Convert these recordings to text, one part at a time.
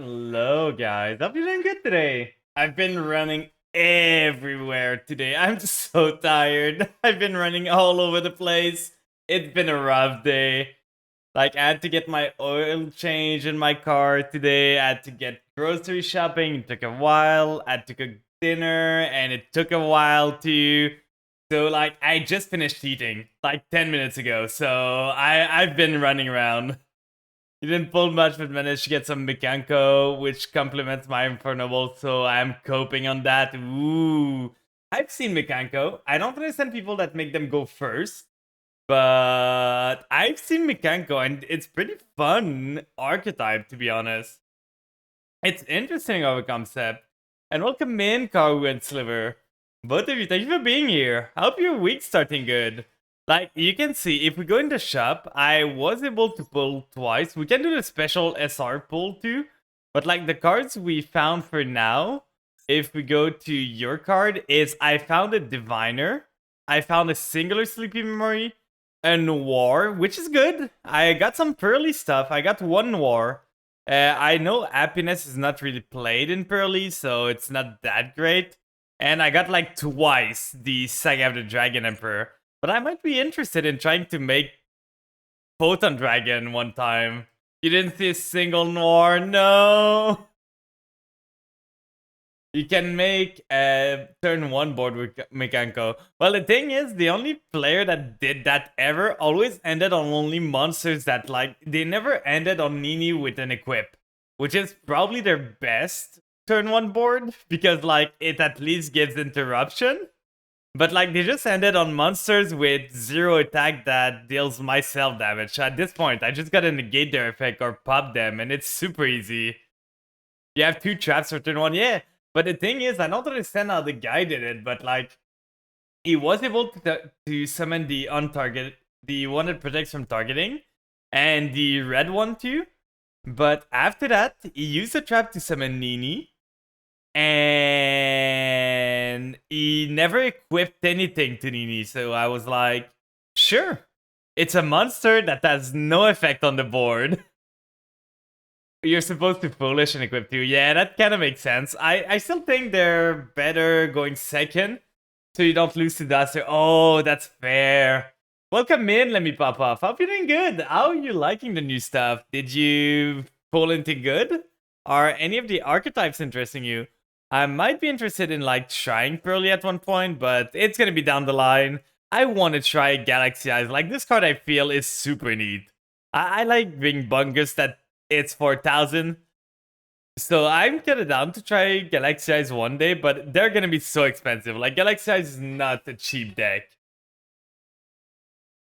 Hello, guys. Hope you're doing good today. I've been running everywhere today. I'm so tired. I've been running all over the place. It's been a rough day. Like, I had to get my oil change in my car today. I had to get grocery shopping. It took a while. I had to cook dinner, and it took a while too. So, like, I just finished eating like 10 minutes ago. So, I've been running around. He didn't pull much, but managed to get some Mekanko, which complements my Infernoble, so I'm coping on that. Ooh. I've seen Mekanko. I don't understand people that make them go first, but I've seen Mekanko, and it's pretty fun archetype, to be honest. It's interesting of a concept. And welcome in, Karu and Sliver. Both of you, thank you for being here. I hope your week's starting good. Like, you can see, if we go in the shop, I was able to pull twice. We can do the special SR pull too. But like, the cards we found for now, if we go to your card, is I found a Diviner. I found a Singular Sleepy Memory. A Noir, which is good. I got some Pearly stuff. I got one Noir. I know Happiness is not really played in Pearly, so it's not that great. And I got like twice the Saga of the Dragon Emperor. But I might be interested in trying to make Photon Dragon one time. You didn't see a single Noir? No! You can make a turn 1 board with Mekanko. Well, the thing is, the only player that did that ever always ended on only monsters that, like, they never ended on Nini with an equip. Which is probably their best turn 1 board, because, like, it at least gives interruption. But like, they just ended on monsters with 0 attack that deals myself damage. At this point, I just gotta negate their effect or pop them, and it's super easy. You have 2 traps for turn 1, yeah. But the thing is, I don't understand how the guy did it, but like, he was able to summon the on-target, the one that protects from targeting, and the red one too. But after that, he used a trap to summon Nini, and he never equipped anything to Nini, so I was like, sure, it's a monster that has no effect on the board. You're supposed to foolish and equip too. Yeah, that kind of makes sense. I still think they're better going second, so you don't lose to Duster. Oh, that's fair. Welcome in, let me pop off. Hope you're doing good. How are you liking the new stuff? Did you pull into good? Are any of the archetypes interesting you? I might be interested in like trying Pearly at one point, but it's gonna be down the line. I want to try Galaxy Eyes. Like, this card I feel is super neat. I like being bungus that it's 4,000. So I'm kinda down to try Galaxy Eyes one day, but they're gonna be so expensive. Like, Galaxy Eyes is not a cheap deck.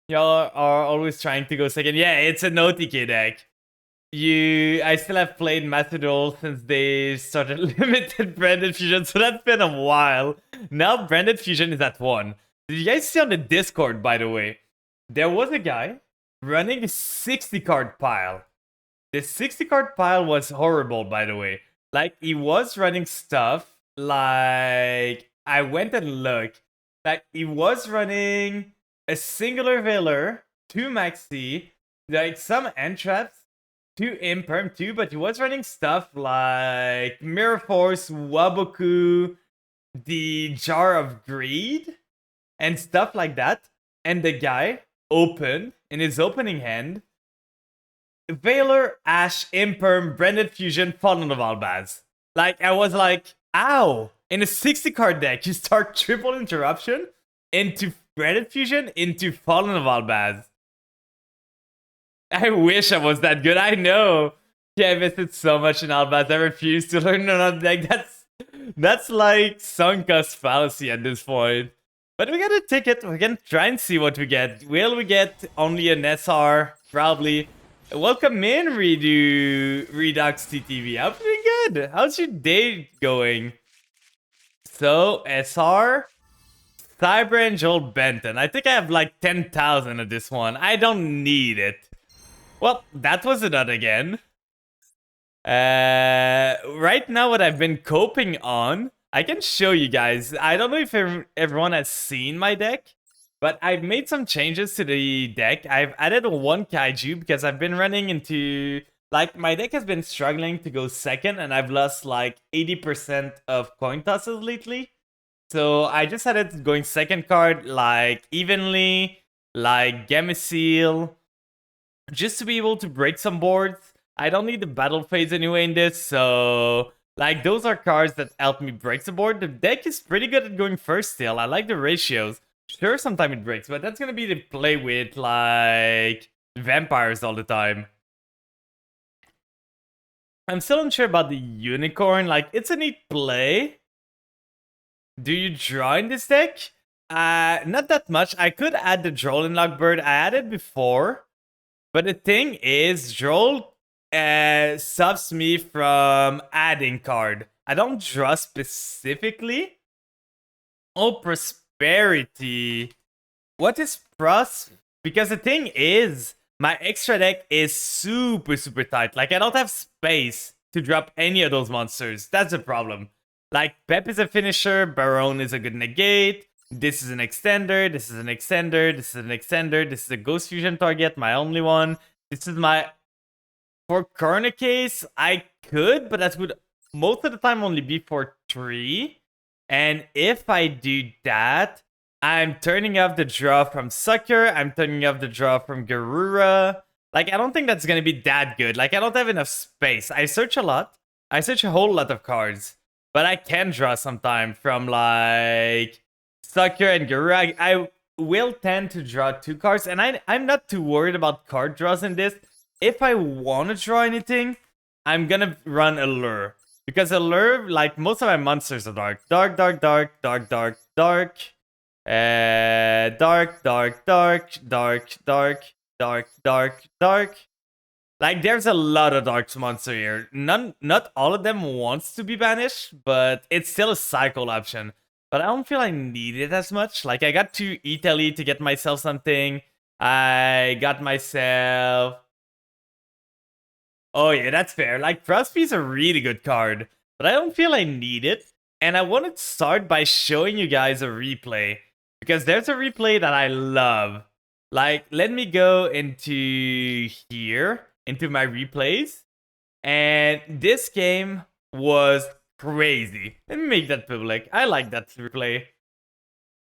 Y'all are always trying to go second. Yeah, it's an OTK deck. I still have played Master Duel since they started limited Branded Fusion, so that's been a while. Now Branded Fusion is at 1. Did you guys see on the Discord, by the way? There was a guy running a 60 card pile. The 60 card pile was horrible, by the way. Like, he was running stuff like, I went and looked. Like, he was running a Singular Veiler, 2 Maxi, like some Entraps, 2 Imperm too, but he was running stuff like Mirror Force, Waboku, the Jar of Greed, and stuff like that. And the guy opened, in his opening hand, Veiler, Ash, Imperm, Branded Fusion, Fallen of Albaz. Like, I was like, ow! In a 60 card deck, you start triple interruption into Branded Fusion into Fallen of Albaz. I wish I was that good. I know. Yeah, I missed it so much in Albaz. I refuse to learn another deck. That's like sunk cost fallacy at this point. But we got a ticket. We can try and see what we get. Will we get only an SR? Probably. Welcome in, Redux TTV. I'm doing good. How's your day going? So, SR, Cyber Angel Benton. I think I have like 10,000 of this one. I don't need it. Well, that was it again. Right now, what I've been coping on, I can show you guys. I don't know if everyone has seen my deck, but I've made some changes to the deck. I've added one Kaiju because I've been running into Like, my deck has been struggling to go second, and I've lost like 80% of coin tosses lately. So I just started going second card, like evenly, like Gameciel, just to be able to break some boards. I don't need the battle phase anyway in this, so like those are cards that help me break the board. The deck is pretty good at going first still. I like the ratios. Sure, sometimes it breaks, but that's gonna be the play with like vampires all the time. I'm still unsure about the unicorn. Like, it's a neat play. Do you draw in this deck? Not that much. I could add the Droll in Lockbird. I added before. But the thing is, Droll stops me from adding card. I don't draw specifically. Oh, Prosperity. What is Pros? Because the thing is, my extra deck is super tight. Like, I don't have space to drop any of those monsters. That's the problem. Like, Pep is a finisher, Baron is a good negate, this is an extender, this is an extender, this is an extender, this is a Ghost Fusion target, my only one. This is my... For Corner Case, I could, but that would most of the time only be for 3. And if I do that, I'm turning off the draw from Sucker, I'm turning off the draw from Garura. Like, I don't think that's gonna be that good. Like, I don't have enough space. I search a lot. I search a whole lot of cards. But I can draw sometime from, like, Sucker and Garura. I will tend to draw 2 cards. And I'm not too worried about card draws in this. If I want to draw anything, I'm gonna run Allure. Because Allure, like, most of my monsters are dark. Dark, dark, dark, dark, dark, dark. Dark, dark, dark, dark, dark, dark, dark, dark. Like, there's a lot of dark monster here. Not all of them wants to be banished, but it's still a cycle option. But I don't feel I need it as much. Like, I got to Italy to get myself something. I got myself... Oh yeah, that's fair. Like, Frostby's a really good card, but I don't feel I need it. And I want to start by showing you guys a replay, because there's a replay that I love. Like, let me go into here, into my replays, and this game was crazy. Let me make that public. I like that replay.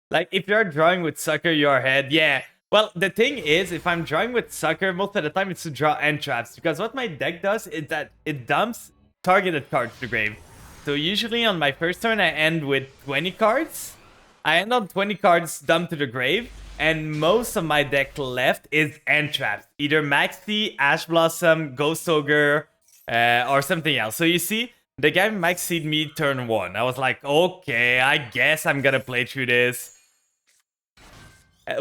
Like, if you're drawing with Sucker, you're ahead. Yeah. Well, the thing is, if I'm drawing with Sucker, most of the time it's to draw end traps. Because what my deck does is that it dumps targeted cards to the grave. So usually on my first turn, I end with 20 cards. I end on 20 cards dumped to the grave. And most of my deck left is end traps. Either Maxi, Ash Blossom, Ghost Ogre, or something else. So you see, the guy Maxi'd me turn 1. I was like, okay, I guess I'm gonna play through this.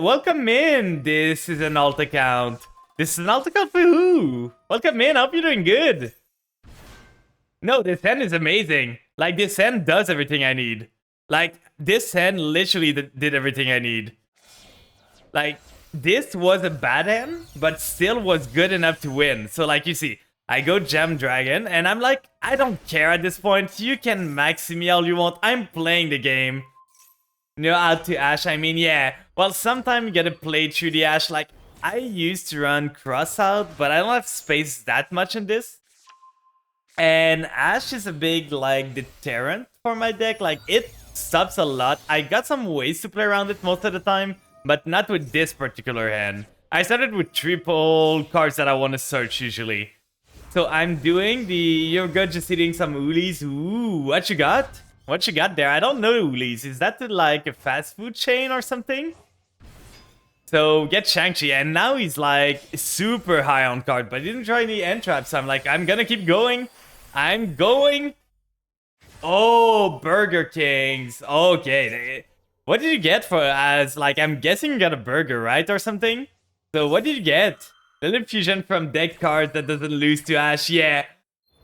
Welcome in. This is an alt account. This is an alt account for who? Welcome in. I hope you're doing good. No, this hand is amazing. Like, this hand does everything I need. Like, this hand literally did everything I need. Like, this was a bad hand, but still was good enough to win. So, like, you see, I go Gem Dragon, and I'm like, I don't care at this point. You can maxi me all you want. I'm playing the game. No, out to Ash, I mean, yeah. Well, sometimes you gotta play through the Ash. Like, I used to run Cross out, but I don't have space that much in this. And Ash is a big, like, deterrent for my deck. Like, it stops a lot. I got some ways to play around it most of the time, but not with this particular hand. I started with triple cards that I want to search usually. So I'm doing the... You're good just eating some Ulis. Ooh, what you got? What you got there? I don't know Ulis. Is that like a fast food chain or something? So get Shang-Chi, and now he's like super high on card, but he didn't try any end traps. So I'm like, I'm gonna keep going. I'm going. Oh, Burger Kings. Okay. What did you get for as like, I'm guessing you got a burger, right? Or something? So what did you get? The Fusion from deck cards that doesn't lose to Ash. Yeah.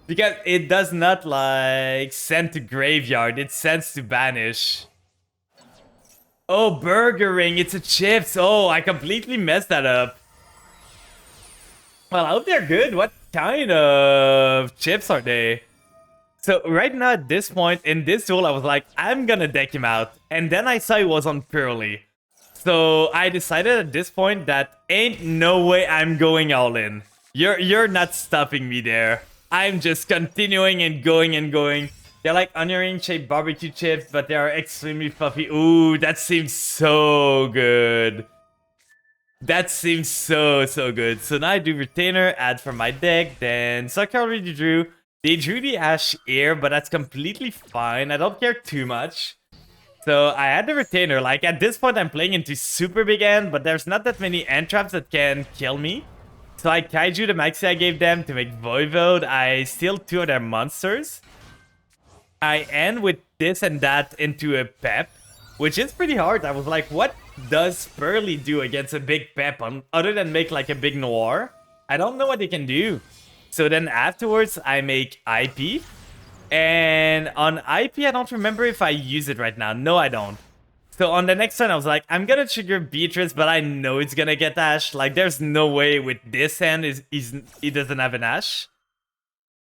Because it does not, like, send to graveyard. It sends to banish. Oh, Burger Ring. It's a chips. Oh, I completely messed that up. Well, I hope they're good. What kind of chips are they? So, right now, at this point, in this duel, I was like, I'm gonna deck him out. And then I saw he was on Purely. So, I decided at this point that ain't no way I'm going all in. You're not stopping me there. I'm just continuing and going and going. They're like onion ring shaped barbecue chips, but they are extremely fluffy. Ooh, that seems so good. That seems so good. So now I do retainer, add from my deck, then Sucker already drew. They drew the Ash Air, but that's completely fine. I don't care too much. So I had the retainer. Like at this point, I'm playing into super big end, but there's not that many end traps that can kill me. So I kaiju the maxi I gave them to make Voivode. I steal 2 of their monsters. I end with this and that into a Pep, which is pretty hard. I was like, what does Pearly do against a big Pep other than make like a big Noir? I don't know what they can do. So then afterwards, I make IP. And on IP, I don't remember if I use it right now. No, I don't. So on the next turn, I was like, I'm gonna trigger Beatrice, but I know it's gonna get Ash. Like, there's no way with this hand he doesn't have an Ash.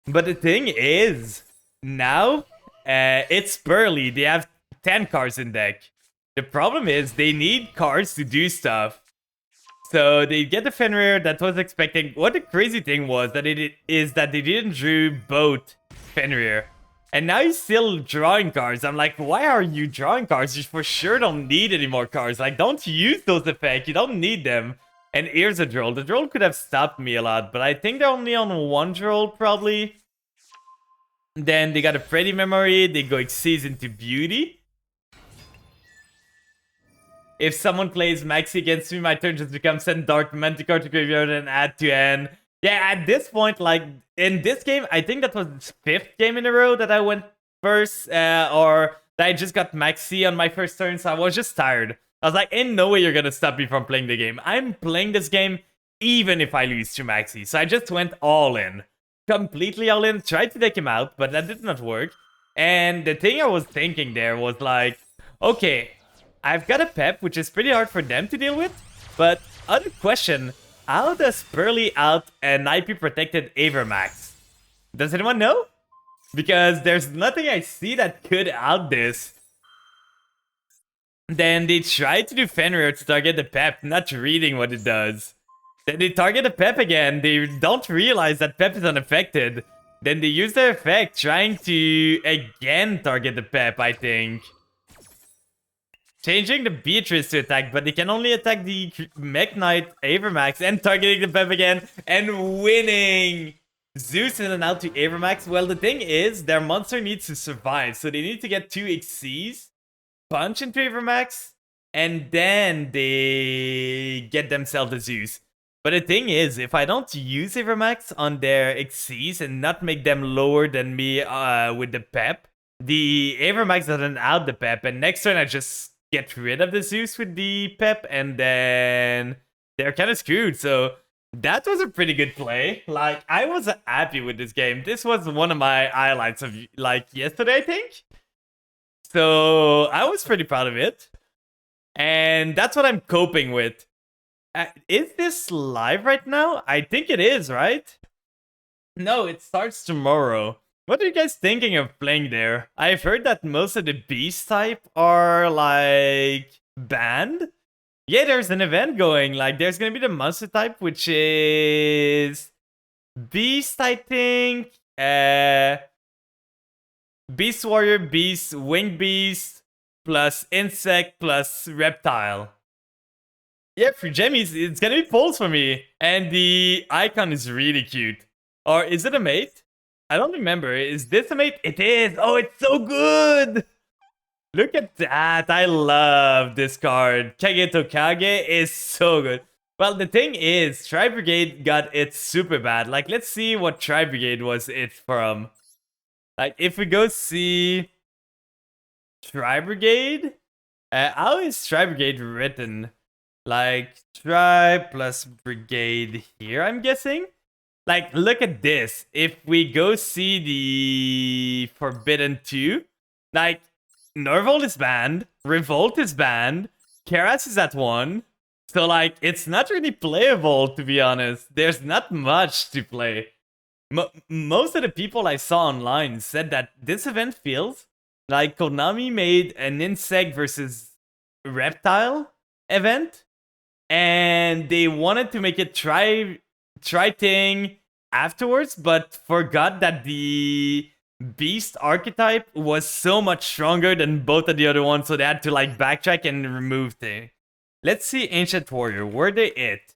But the thing is, now it's Pearly. They have 10 cards in deck. The problem is they need cards to do stuff. So they get the Fenrir that was expecting. What the crazy thing was that they didn't drew both Fenrir. And now he's still drawing cards. I'm like, why are you drawing cards? You for sure don't need any more cards. Like, don't use those effects. You don't need them. And here's a Droll. The Droll could have stopped me a lot, but I think they're only on one Droll, probably. Then they got a Freddy memory. They go Xyz into Beauty. If someone plays Maxi against me, my turn just becomes send Dark Manticore to graveyard and add to end. Yeah, at this point, like, in this game, I think that was the 5th game in a row that I went first, or that I just got Maxi on my first turn, so I was just tired. I was like, in no way you're gonna stop me from playing the game. I'm playing this game even if I lose to Maxi, so I just went all in. Completely all in, tried to take him out, but that did not work. And the thing I was thinking there was like, okay, I've got a Pep, which is pretty hard for them to deal with, but other question, how does Pearly out an IP protected Avermax? Does anyone know? Because there's nothing I see that could out this. Then they try to do Fenrir to target the Pep, not reading what it does. Then they target the Pep again, they don't realize that Pep is unaffected. Then they use their effect, trying to again target the Pep, I think. Changing the Beatrice to attack, but they can only attack the Mech Knight Avermax and targeting the Pep again and winning! Zeus in and out to Avermax. Well, the thing is, their monster needs to survive, so they need to get 2 Xyz, punch into Avermax, and then they get themselves a Zeus. But the thing is, if I don't use Avermax on their Xyz and not make them lower than me with the Pep, the Avermax doesn't out the Pep, and next turn I just get rid of the Zeus with the Pep, and then they're kind of screwed. So that was a pretty good play. Like, I was happy with this game. This was one of my highlights of like yesterday, I think. So I was pretty proud of it, and that's what I'm coping with. Is this live right now? I think it is, right? No, it starts tomorrow. What are you guys thinking of playing there? I've heard that most of the beast type are like banned. Yeah, there's an event going. Like, there's gonna be the monster type, which is beast, I think. Beast warrior, beast, winged beast, plus insect, plus reptile. Yeah, for Jemmies, it's gonna be poles for me. And the icon is really cute. Or is it a mate? I don't remember. Is this a mate? It is. Oh, it's so good. Look at that. I love this card. Kage Tokage is so good. Well, the thing is, Tri Brigade got it super bad. Like, let's see what Tri Brigade was it from. Like, if we go see Tri Brigade, how is Tri Brigade written? Like, Tri plus Brigade here, I'm guessing? Like, look at this. If we go see the Forbidden 2, like, Nervolt is banned, Revolt is banned, Keras is at 1. So, like, it's not really playable, to be honest. There's not much to play. Most of the people I saw online said that this event feels like Konami made an insect versus reptile event, and they wanted to make it try Ting afterwards, but forgot that the Beast archetype was so much stronger than both of the other ones, so they had to like backtrack and remove Ting. Let's see Ancient Warrior. Were they it?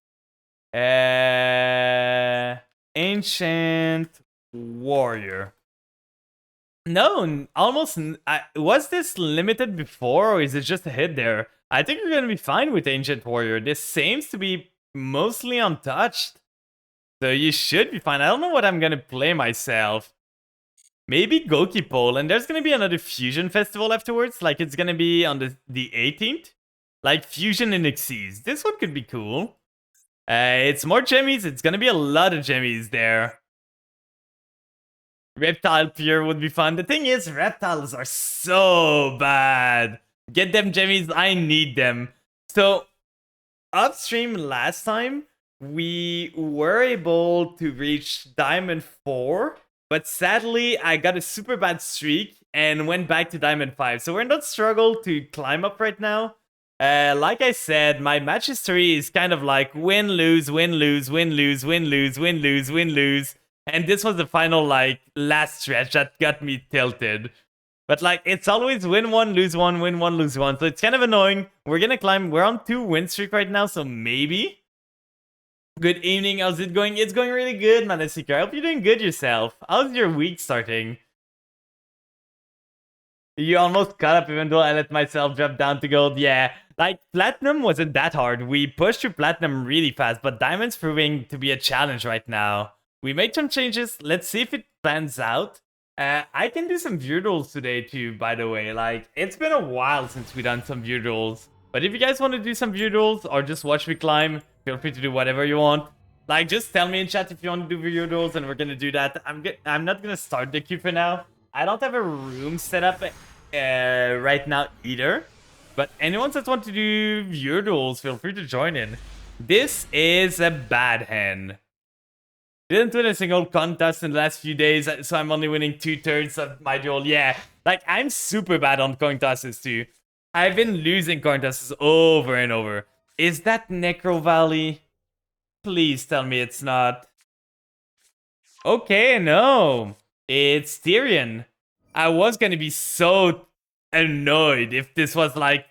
Ancient Warrior. No, almost. Was this limited before, or is it just a hit there? I think we're gonna be fine with Ancient Warrior. This seems to be mostly untouched, so you should be fine. I don't know what I'm gonna play myself. Maybe Goki Pole, and there's gonna be another Fusion Festival afterwards. Like it's gonna be on the 18th, like Fusion in Xyz. This one could be cool. It's more Jemmies. It's gonna be a lot of Jemmies there. Reptile Pier would be fun. The thing is, reptiles are so bad. Get them Jemmies, I need them. So, upstream last time, we were able to reach Diamond 4, but sadly, I got a super bad streak and went back to Diamond 5. So we're in that struggle to climb up right now. Like I said, my match history is kind of like win, lose, win, lose, win, lose, win, lose, win, lose, win, lose. And this was the final, like, last stretch that got me tilted. But, like, it's always win one, lose one, win one, lose one. So it's kind of annoying. We're gonna climb. We're on 2 win streak right now, so maybe. Good evening. How's it going? It's going really good, Manaseeker. I hope you're doing good yourself. How's your week starting? You almost caught up even though I let myself drop down to gold. Yeah, like, platinum wasn't that hard. We pushed through platinum really fast, but diamond's proving to be a challenge right now. We made some changes. Let's see if it pans out. I can do some view duels today too, by the way. Like, it's been a while since we done some view duels. But if you guys want to do some view duels or just watch me climb, feel free to do whatever you want. Like, just tell me in chat if you want to do view duels and we're gonna do that. I'm not gonna start the queue for now. I don't have a room set up right now either. But anyone that wants to do view duels, feel free to join in. This is a bad hand. Didn't win a single contest in the last few days, so I'm only winning 2/3 of my duel. Yeah, like, I'm super bad on coin tosses too. I've been losing coin tosses over and over. Is that Necro Valley? Please tell me it's not. Okay, no. It's Tyrion. I was gonna be so annoyed if this was like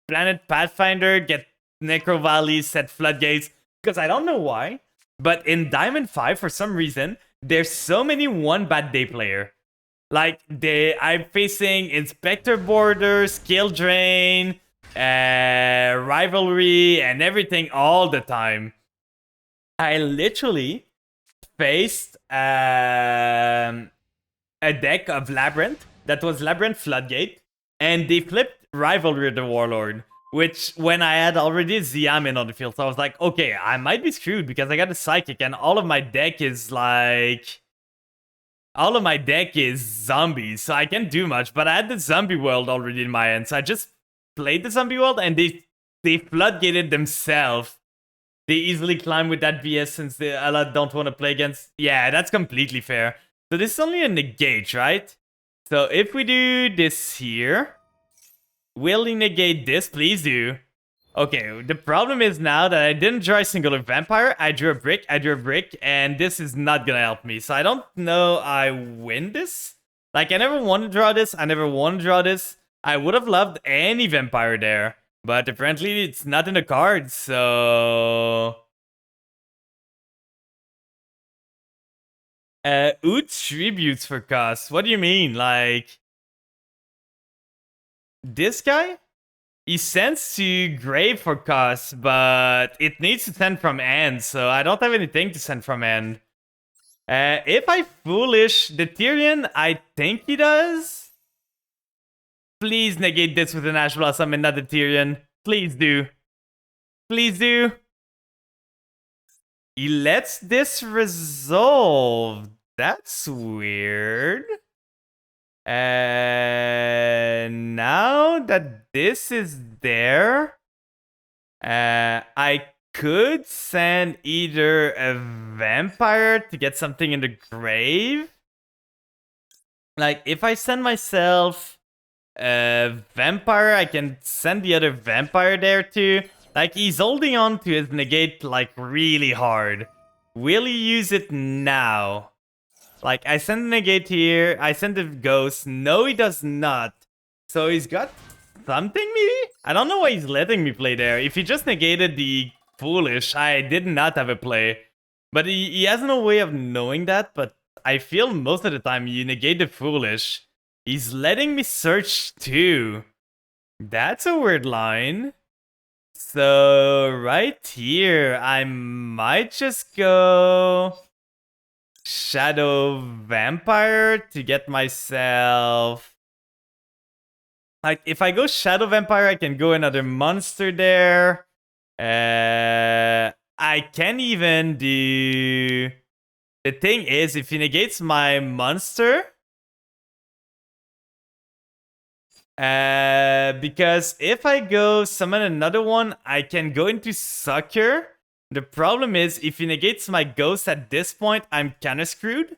Planet Pathfinder, get Necro Valley, set Floodgates, because I don't know why. But in Diamond 5, for some reason, there's so many one bad day player. Like, I'm facing Inspector Border, Skill Drain, Rivalry, and everything all the time. I literally faced a deck of Labyrinth that was Labyrinth Floodgate, and they flipped Rivalry the Warlord. Which, when I had already Xiamin on the field, so I was like, okay, I might be screwed because I got a Psychic and all of my deck is like... all of my deck is zombies, so I can't do much. But I had the Zombie World already in my hand, so I just played the Zombie World and they floodgated themselves. They easily climb with that BS since they don't want to play against... yeah, that's completely fair. So this is only a negate, right? So if we do this here... will he negate this? Please do. Okay, the problem is now that I didn't draw a singular vampire. I drew a brick, and this is not gonna help me. So I don't know I win this. Like, I never want to draw this. I never want to draw this. I would have loved any vampire there. But apparently it's not in the cards, so... Oud tributes for cost. What do you mean? Like... this guy? He sends to Grave for cost, but it needs to send from end, so I don't have anything to send from end. If I foolish the Tyrion, I think he does. Please negate this with an Ash Blossom and not the Tyrion. Please do. Please do. He lets this resolve. That's weird. Now that this is there, I could send either a vampire to get something in the grave. Like, if I send myself a vampire, I can send the other vampire there too. Like, he's holding on to his negate, like, really hard. Will he use it now? Like, I send the negate here. I send the ghost. No, he does not. So he's got something, maybe? I don't know why he's letting me play there. If he just negated the foolish, I did not have a play. But he has no way of knowing that. But I feel most of the time you negate the foolish. He's letting me search too. That's a weird line. So right here, I might just go Shadow Vampire to get myself... Like, if I go Shadow Vampire, I can go another monster there. I can even do... The thing is, if he negates my monster... because if I go summon another one, I can go into Sucker. The problem is, if he negates my ghost at this point, I'm kinda screwed.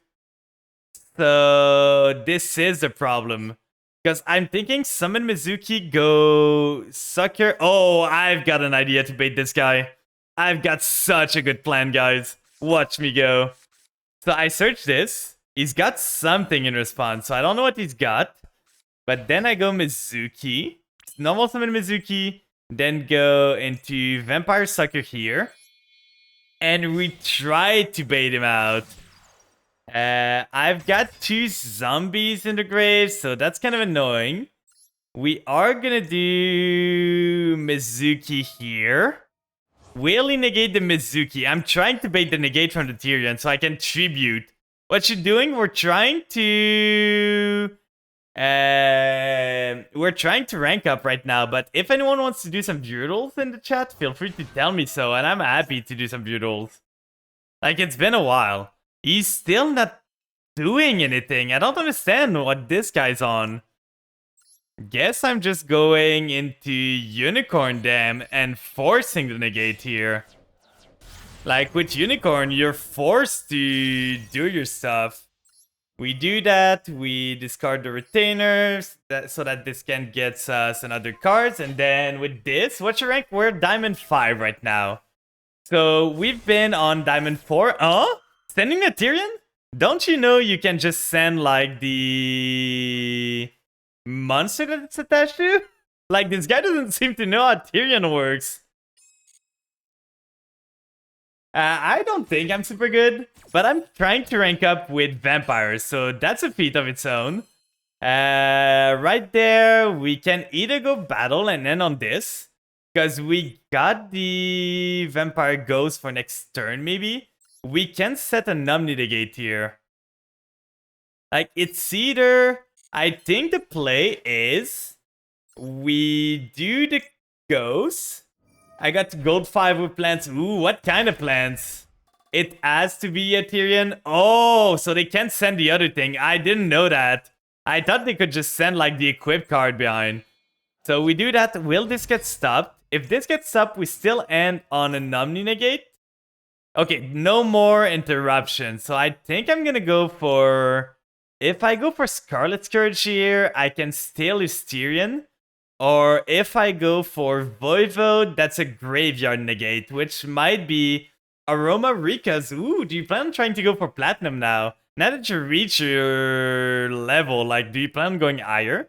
So this is the problem. Because I'm thinking summon Mizuki, go Sucker. Oh, I've got an idea to bait this guy. I've got such a good plan, guys. Watch me go. So I search this. He's got something in response, so I don't know what he's got. But then I go Mizuki. Normal summon Mizuki. Then go into Vampire Sucker here. And we try to bait him out. I've got 2 zombies in the grave, so that's kind of annoying. We are gonna do Mizuki here. Will he negate the Mizuki? I'm trying to bait the negate from the Tyrion so I can tribute. What you're doing, we're trying to rank up right now, but if anyone wants to do some Doodles in the chat, feel free to tell me so, and I'm happy to do some Doodles. Like, it's been a while. He's still not doing anything. I don't understand what this guy's on. Guess I'm just going into Unicorn Dam and forcing the negate here. Like, with Unicorn, you're forced to do your stuff. We do that, we discard the retainers, so that this can get us another cards, and then with this, what's your rank? We're Diamond 5 right now. So, we've been on Diamond 4. Oh? Sending a Tyrion? Don't you know you can just send, like, the monster that it's attached to? Like, this guy doesn't seem to know how Tyrion works. I don't think I'm super good, but I'm trying to rank up with vampires, so that's a feat of its own. Right there, we can either go battle and end on this, because we got the vampire ghost for next turn, maybe. We can set a Numni negate here. Like, it's either... I think the play is... We do the ghost... I got gold 5 with plants. Ooh, what kind of plants? It has to be a Tyrion. Oh, so they can't send the other thing. I didn't know that. I thought they could just send like the equip card behind. So we do that. Will this get stopped? If this gets stopped, we still end on a Numni negate. Okay, no more interruption. So I think I'm gonna go for... If I go for Scarlet Scourge here, I can steal his Tyrion. Or if I go for Voivode, that's a graveyard negate, which might be Aroma Rika's. Ooh, do you plan on trying to go for Platinum now? Now that you reach your level, like, do you plan on going higher?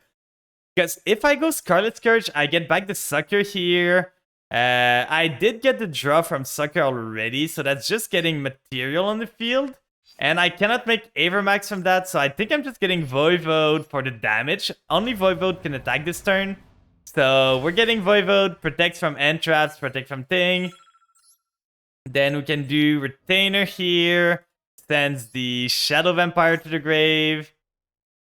Because if I go Scarlet Scourge, I get back the Sucker here. I did get the draw from Sucker already, so that's just getting material on the field. And I cannot make Avermax from that, so I think I'm just getting Voivode for the damage. Only Voivode can attack this turn. So we're getting Voivode, protects from end traps, protect from thing. Then we can do Retainer here. Sends the Shadow Vampire to the grave.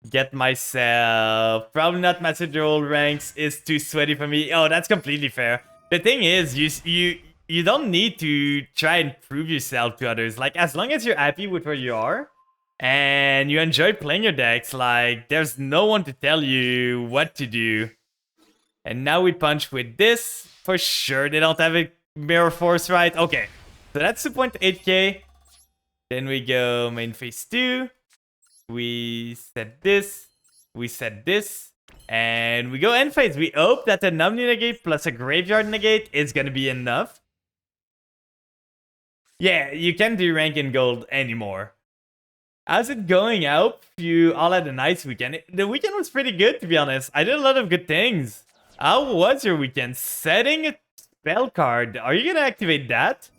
Get myself... Probably not Master Duel ranks, is too sweaty for me. Oh, that's completely fair. The thing is, you don't need to try and prove yourself to others. Like, as long as you're happy with where you are, and you enjoy playing your decks, like, there's no one to tell you what to do. And now we punch with this. For sure, they don't have a Mirror Force, right? Okay, so that's 2.8k. Then we go main phase 2. We set this. We set this. And we go end phase. We hope that the Numni negate plus a Graveyard negate is going to be enough. Yeah, you can't do rank in gold anymore. How's it going out? You all had a nice weekend. The weekend was pretty good, to be honest. I did a lot of good things. How was your weekend? Setting a spell card. Are you gonna activate that?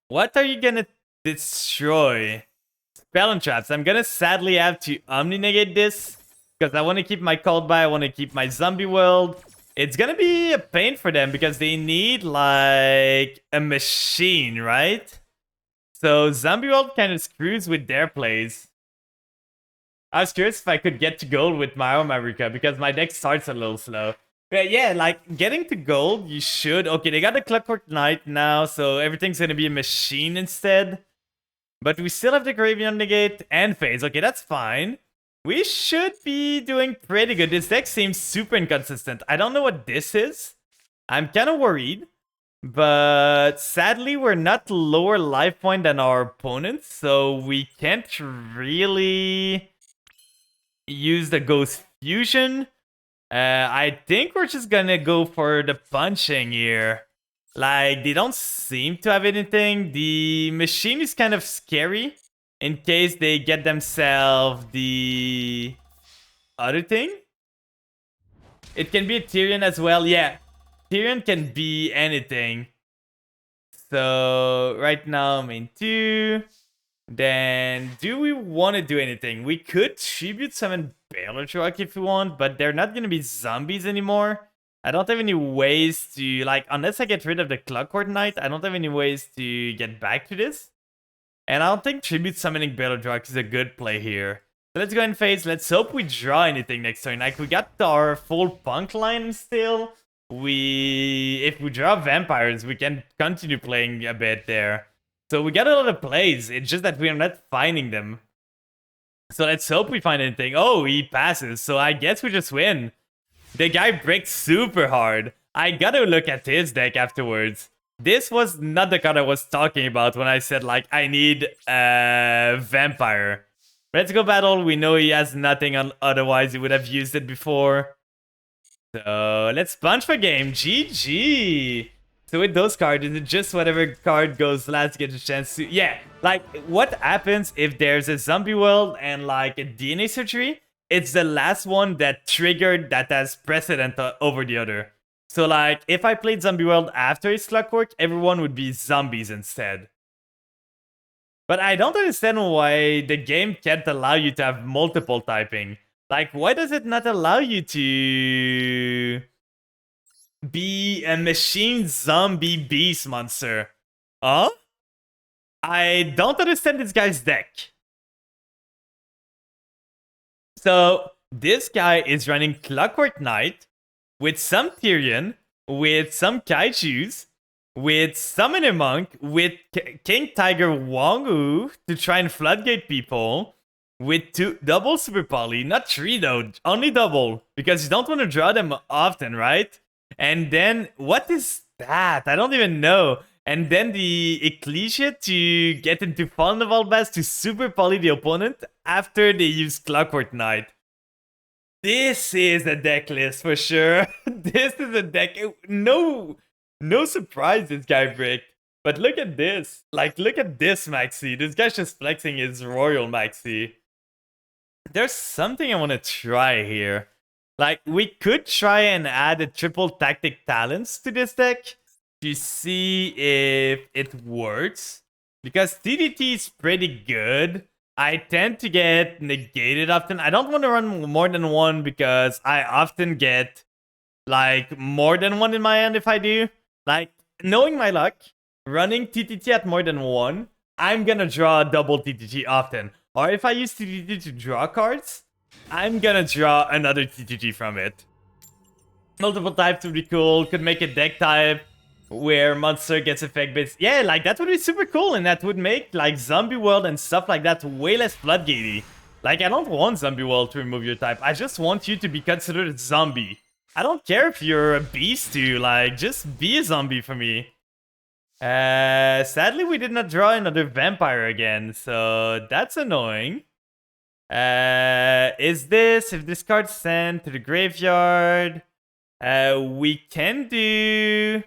What are you gonna destroy? Spell and traps. I'm gonna sadly have to omni-negate this because I want to keep my cold by. I want to keep my zombie world. It's gonna be a pain for them because they need like a machine, right? So zombie world kind of screws with their plays. I was curious if I could get to gold with my own Marika because my deck starts a little slow. But yeah, like getting to gold, you should. Okay, they got the Clockwork Knight now, so everything's gonna be a machine instead. But we still have the Graveyard Negate and Phase. Okay, that's fine. We should be doing pretty good. This deck seems super inconsistent. I don't know what this is. I'm kind of worried. But sadly, we're not lower life point than our opponents, so we can't really use the Ghost Fusion. I think we're just gonna go for the punching here. Like, they don't seem to have anything. The machine is kind of scary in case they get themselves the other thing. It can be a Tyrion as well. Yeah, Tyrion can be anything. So right now, main 2. Then, do we want to do anything? We could tribute summon Baelodrog if we want, but they're not going to be zombies anymore. I don't have any ways to, like, unless I get rid of the Clockwork Knight, I don't have any ways to get back to this. And I don't think tribute summoning Baelodrog is a good play here. So let's go and phase. Let's hope we draw anything next turn. Like, we got our full punk line still. If we draw vampires, we can continue playing a bit there. So we got a lot of plays. It's just that we're not finding them. So let's hope we find anything. Oh, he passes. So I guess we just win. The guy breaks super hard. I gotta look at his deck afterwards. This was not the card I was talking about when I said, like, I need a vampire. Let's go battle. We know he has nothing, otherwise he would have used it before. So let's punch for game. GG. So with those cards, is it just whatever card goes last gets a chance to... Yeah, like, what happens if there's a zombie world and, like, a DNA surgery? It's the last one that triggered that has precedent over the other. So, like, if I played zombie world after his Clockwork, everyone would be zombies instead. But I don't understand why the game can't allow you to have multiple typing. Like, why does it not allow you to be a machine zombie beast monster? Huh? I don't understand this guy's deck. So, this guy is running Clockwork Knight with some Tyrion, with some Kaijus, with Summoner Monk, with King Tiger Wongu to try and floodgate people, with 2 double Super Poly, not 3 though, only double, because you don't want to draw them often, right? And then, what is that? I don't even know. And then the Ecclesia to get into Fallen of Albaz to Super Poly the opponent after they use Clockwork Knight. This is a deck list for sure. This is a deck. No surprise this guy bricked. But look at this. Like, look at this Maxi. This guy's just flexing his Royal Maxi. There's something I want to try here. Like, we could try and add a triple tactic talents to this deck to see if it works. Because TDT is pretty good. I tend to get negated often. I don't want to run more than one because I often get, like, more than one in my hand if I do. Like, knowing my luck, running TTT at more than one, I'm gonna draw a double TTT often. Or if I use TTT to draw cards, I'm gonna draw another TTT from it. Multiple types would be cool. Could make a deck type where monster gets effect based. Yeah, like, that would be super cool, and that would make, like, zombie world and stuff like that way less floodgatey. Like, I don't want zombie world to remove your type. I just want you to be considered a zombie. I don't care if you're a beast too, like, just be a zombie for me. Sadly, we did not draw another vampire again, so that's annoying. If this card's sent to the graveyard, we can do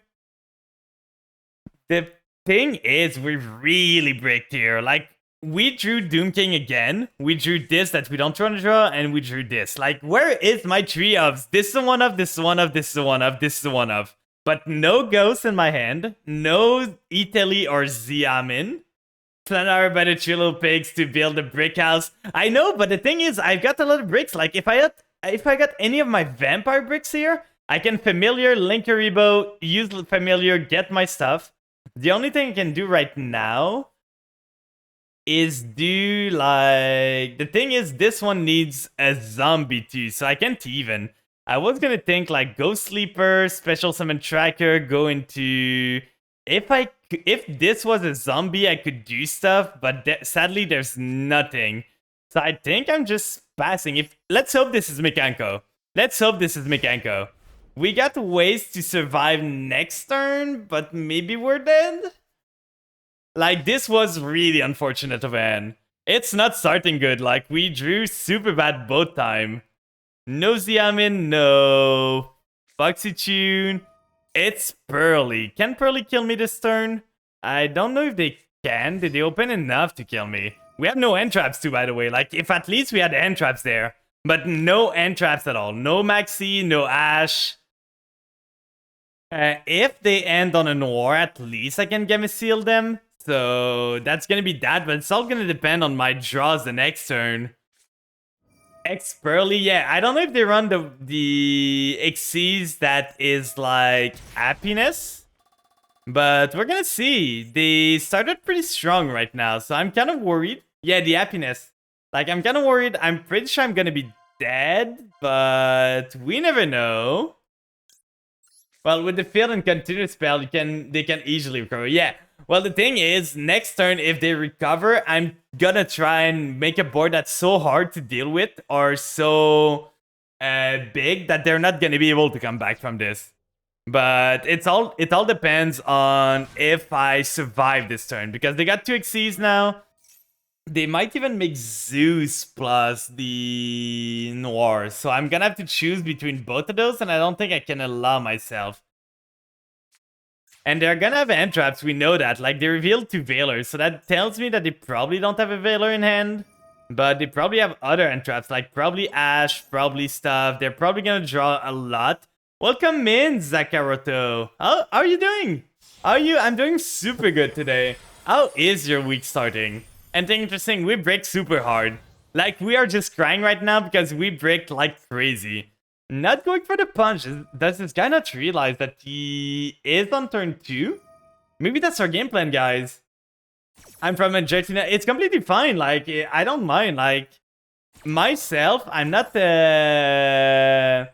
the thing is, we really bricked here. Like, we drew Doom King again. We drew this that we don't want to draw, and we drew this. Like, where is my tree ofs? This is a one of, this is a one of, this is a one of, this is a one of. But no ghosts in my hand. No Italy or Xiamen. Planar by the Chillo Pigs to build a brick house. I know, but the thing is, I've got a lot of bricks. Like, if I got any of my vampire bricks here, I can familiar, link a rebo, use familiar, get my stuff. The only thing I can do right now is do like... The thing is, this one needs a zombie too, so I can't even. I was gonna think like Ghost Sleeper, Special Summon Tracker, go into... If this was a zombie, I could do stuff, but sadly there's nothing. So I think I'm just passing. Let's hope this is Mekanko. Let's hope this is Mekanko. We got ways to survive next turn, but maybe we're dead? Like, this was really unfortunate of Anne. It's not starting good. Like, we drew super bad both time. No Xiamen, no. Foxy Tune. It's Pearly. Can Pearly kill me this turn? I don't know if they can. Did they open enough to kill me? We have no end traps too, by the way. Like, if at least we had end traps there. But no end traps at all. No Maxi, no Ash. If they end on a Noir, at least I can Gamma Seal them. So that's gonna be that, but it's all gonna depend on my draws the next turn. X Pearly, yeah, I don't know if they run the Xyz that is like happiness, but we're gonna see. They started pretty strong right now, so I'm kind of worried. Yeah, the happiness. Like, I'm kind of worried. I'm pretty sure I'm gonna be dead, but we never know. Well, with the field and continuous spell, they can easily recover. Yeah. Well, the thing is, next turn, if they recover, I'm gonna try and make a board that's so hard to deal with or so big that they're not gonna be able to come back from this. But it all depends on if I survive this turn, because they got 2 Xyz now. They might even make Zeus plus the Noir, so I'm gonna have to choose between both of those, and I don't think I can allow myself. And they're gonna have end traps, we know that. Like, they revealed 2 Veilers, so that tells me that they probably don't have a Veiler in hand. But they probably have other end traps, like probably Ash, probably stuff. They're probably gonna draw a lot. Welcome in, Zakaroto. How are you doing? How are you? I'm doing super good today. How is your week starting? And interesting, we break super hard. Like, we are just crying right now because we break like crazy. Not going for the punch. Does this guy not realize that he is on turn 2? Maybe that's our game plan, guys. I'm from Argentina. It's completely fine. Like, I don't mind. Like, myself, I'm not the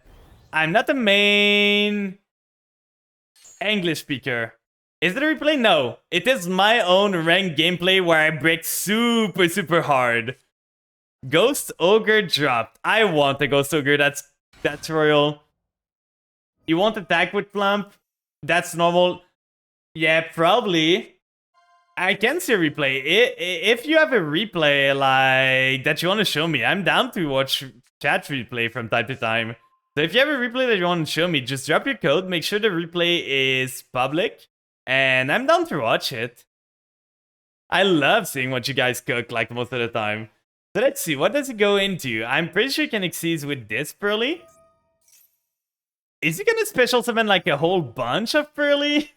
main English speaker. Is it a replay? No. It is my own ranked gameplay where I break super, super hard. Ghost Ogre dropped. I want the Ghost Ogre. That's royal. You won't attack with Plump? That's normal. Yeah, probably. I can see a replay. If you have a replay like that you want to show me, I'm down to watch chat replay from time to time. So if you have a replay that you want to show me, just drop your code. Make sure the replay is public. And I'm down to watch it. I love seeing what you guys cook like most of the time. So let's see, what does it go into? I'm pretty sure you can Xyz with this Pearly. Is he gonna special summon like a whole bunch of Pearly?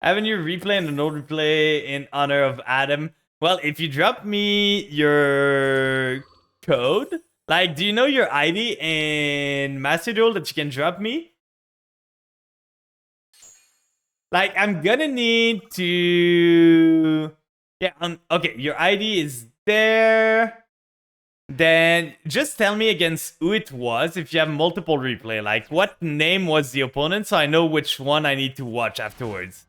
Haven't you replay and an old replay in honor of Adam? Well, if you drop me your code, like, do you know your ID in Master Duel that you can drop me? Like, I'm gonna need to... Yeah, okay, your ID is there. Then just tell me against who it was if you have multiple replay. Like, what name was the opponent so I know which one I need to watch afterwards.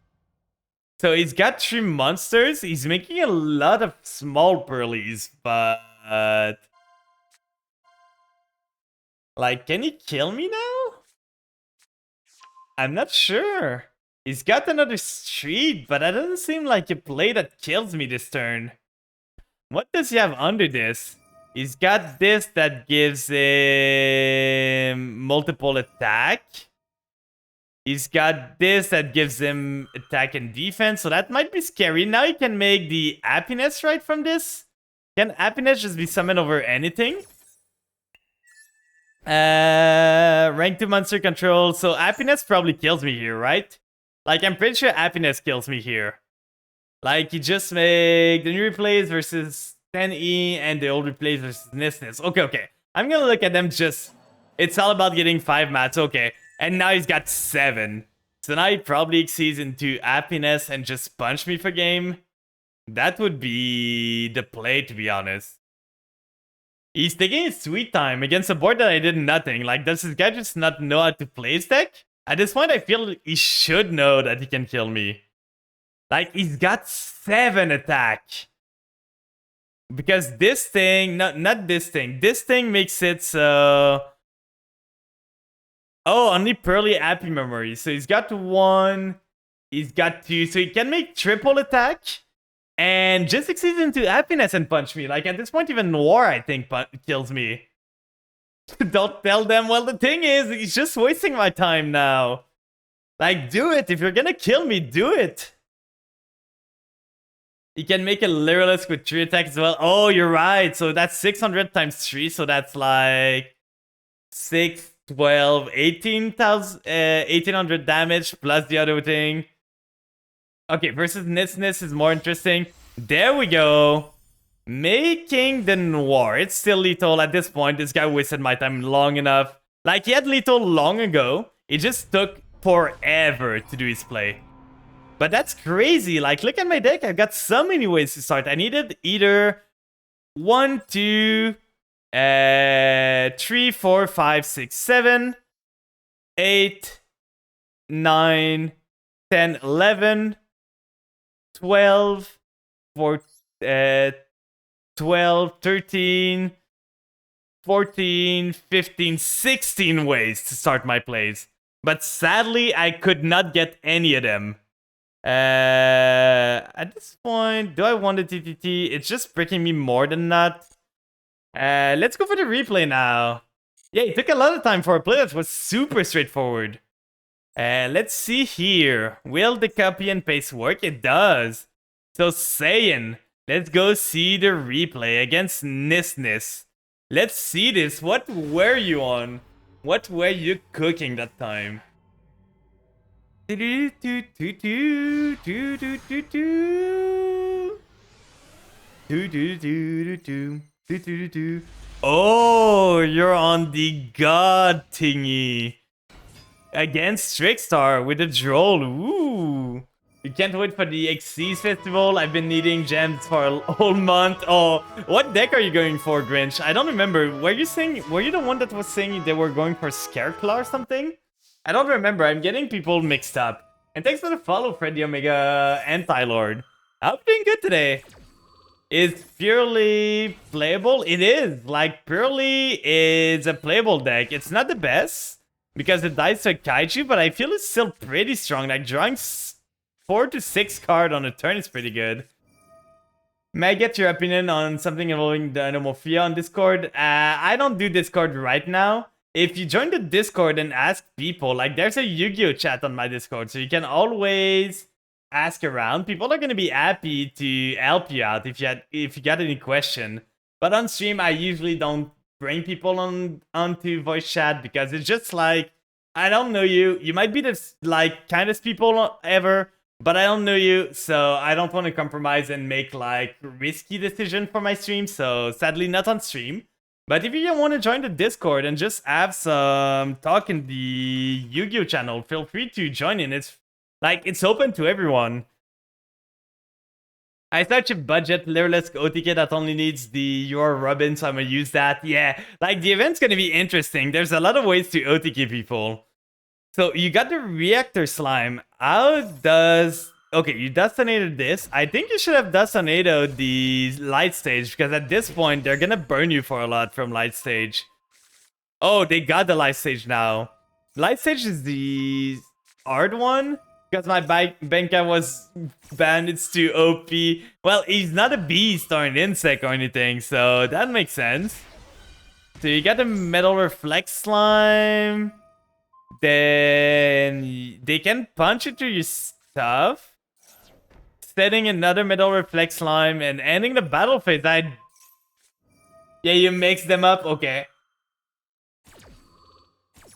So he's got 3 monsters. He's making a lot of small Pearlies, but... Like, can he kill me now? I'm not sure. He's got another street, but that doesn't seem like a play that kills me this turn. What does he have under this? He's got this that gives him multiple attack. He's got this that gives him attack and defense, so that might be scary. Now he can make the happiness right from this. Can happiness just be summoned over anything? Rank 2 monster control. So happiness probably kills me here, right? Like, I'm pretty sure happiness kills me here. Like, you just make the new replays versus 10E and the old replays versus Nisness. Okay. I'm gonna look at them just... It's all about getting 5 mats, okay. And now he's got 7. So now he probably exceeds into happiness and just punch me for game. That would be the play, to be honest. He's taking his sweet time against a board that I did nothing. Like, does this guy just not know how to play his deck? At this point, I feel he should know that he can kill me. Like, he's got 7 attack. Because this thing, not this thing. This thing makes it so... Oh, only Pearly Happy Memory. So he's got 1, he's got 2. So he can make triple attack. And just succeeds into happiness and punch me. Like, at this point, even Noir, I think, kills me. Don't tell them. Well, the thing is, he's just wasting my time now. Like, do it. If you're gonna kill me, do it. You can make a Lyrilisk with 3 attacks as well. Oh, you're right. So that's 600 times 3. So that's like 6, 12, 18,000, 1800 damage plus the other thing. Okay, versus Nisness is more interesting. There we go. Making the Noir. It's still lethal at this point. This guy wasted my time long enough. Like, he had lethal long ago. It just took forever to do his play. But that's crazy. Like, look at my deck. I've got so many ways to start. I needed either 1, 2, 3, 4, 5, 6, 7, 8, 9, 10, 11, 12, 12, 13, 14, 15, 16 ways to start my plays. But sadly, I could not get any of them. At this point, do I want the TTT? It's just breaking me more than that. Let's go for the replay now. Yeah, it took a lot of time for a play that was super straightforward. Let's see here. Will the copy and paste work? It does. So Saiyan, let's go see the replay against Nisness. Let's see this. What were you on? What were you cooking that time? Oh, you're on the God thingy. Against Trickstar with a Droll. Ooh. You can't wait for the Xyz Festival. I've been needing gems for a whole month. Oh, what deck are you going for, Grinch? I don't remember. Were you the one that was saying they were going for Scareclaw or something? I don't remember. I'm getting people mixed up. And thanks for the follow, Freddy Omega Anti-Lord. I'm doing good today. Is Purely playable? It is. Like, Purely is a playable deck. It's not the best because it dies to a Kaiju, but I feel it's still pretty strong. Like, drawing 4 to 6 card on a turn is pretty good. May I get your opinion on something involving Dynamorphia on Discord? I don't do Discord right now. If you join the Discord and ask people, like, there's a Yu-Gi-Oh chat on my Discord, so you can always ask around. People are gonna be happy to help you out if you got any question. But on stream, I usually don't bring people onto voice chat because it's just like, I don't know you. You might be the like kindest people ever, but I don't know you, so I don't want to compromise and make like risky decision for my stream. So sadly, not on stream. But if you want to join the Discord and just have some talk in the Yu-Gi-Oh channel, feel free to join in. It's like, it's open to everyone. I such a budget Lyrilisk OTK that only needs the Your Robin, so I'm gonna use that. Yeah, like the event's gonna be interesting. There's a lot of ways to OTK people. So you got the Reactor Slime. How does... Okay, you detonated this. I think you should have detonated the Light Stage, because at this point, they're gonna burn you for a lot from Light Stage. Oh, they got the Light Stage now. Light Stage is the hard one, because my Benka was banned. It's too OP. Well, he's not a beast or an insect or anything, so that makes sense. So you got the Metal Reflect Slime. then they can punch into your stuff, setting another Metal Reflect Slime and ending the battle phase. Yeah, you mix them up? Okay.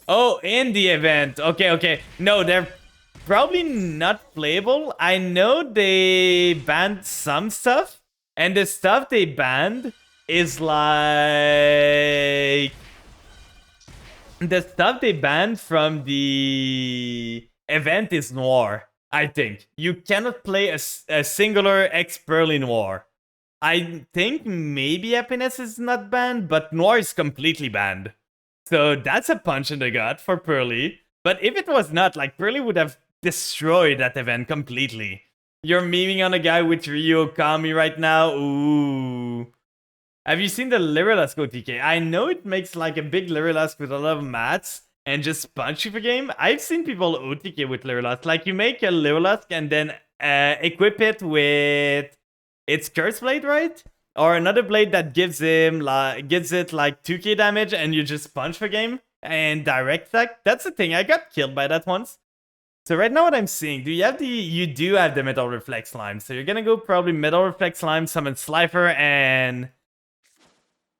Oh, in the event. Okay. No, they're probably not playable. I know they banned some stuff, and the stuff they banned is like... The stuff they banned from the event is Noir, I think. You cannot play a singular X-Pearly Noir. I think maybe Happiness is not banned, but Noir is completely banned. So that's a punch in the gut for Pearly. But if it was not, like, Pearly would have destroyed that event completely. You're memeing on a guy with Ryo Kami right now? Ooh. Have you seen the Lyrilusk OTK? I know it makes like a big Lyrilusk with a lot of mats and just punch you for game. I've seen people OTK with Lyrilusk. Like, you make a Lyrilusk and then equip it with its Curse Blade, right? Or another blade that gives it like 2k damage and you just punch for game and direct attack. That's the thing. I got killed by that once. So right now what I'm seeing, you do have the Metal Reflect Slime. So you're gonna go probably Metal Reflect Slime, summon Slifer, and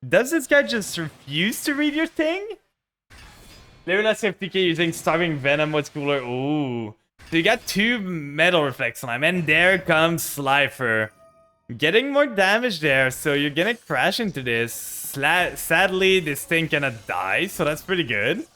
does this guy just refuse to read your thing? Lyrilusk FTK using Starving Venom, what's cooler? Ooh. So you got 2 Metal Reflect Slime, and there comes Slifer. Getting more damage there, so you're gonna crash into this. Sadly, this thing cannot die, so that's pretty good.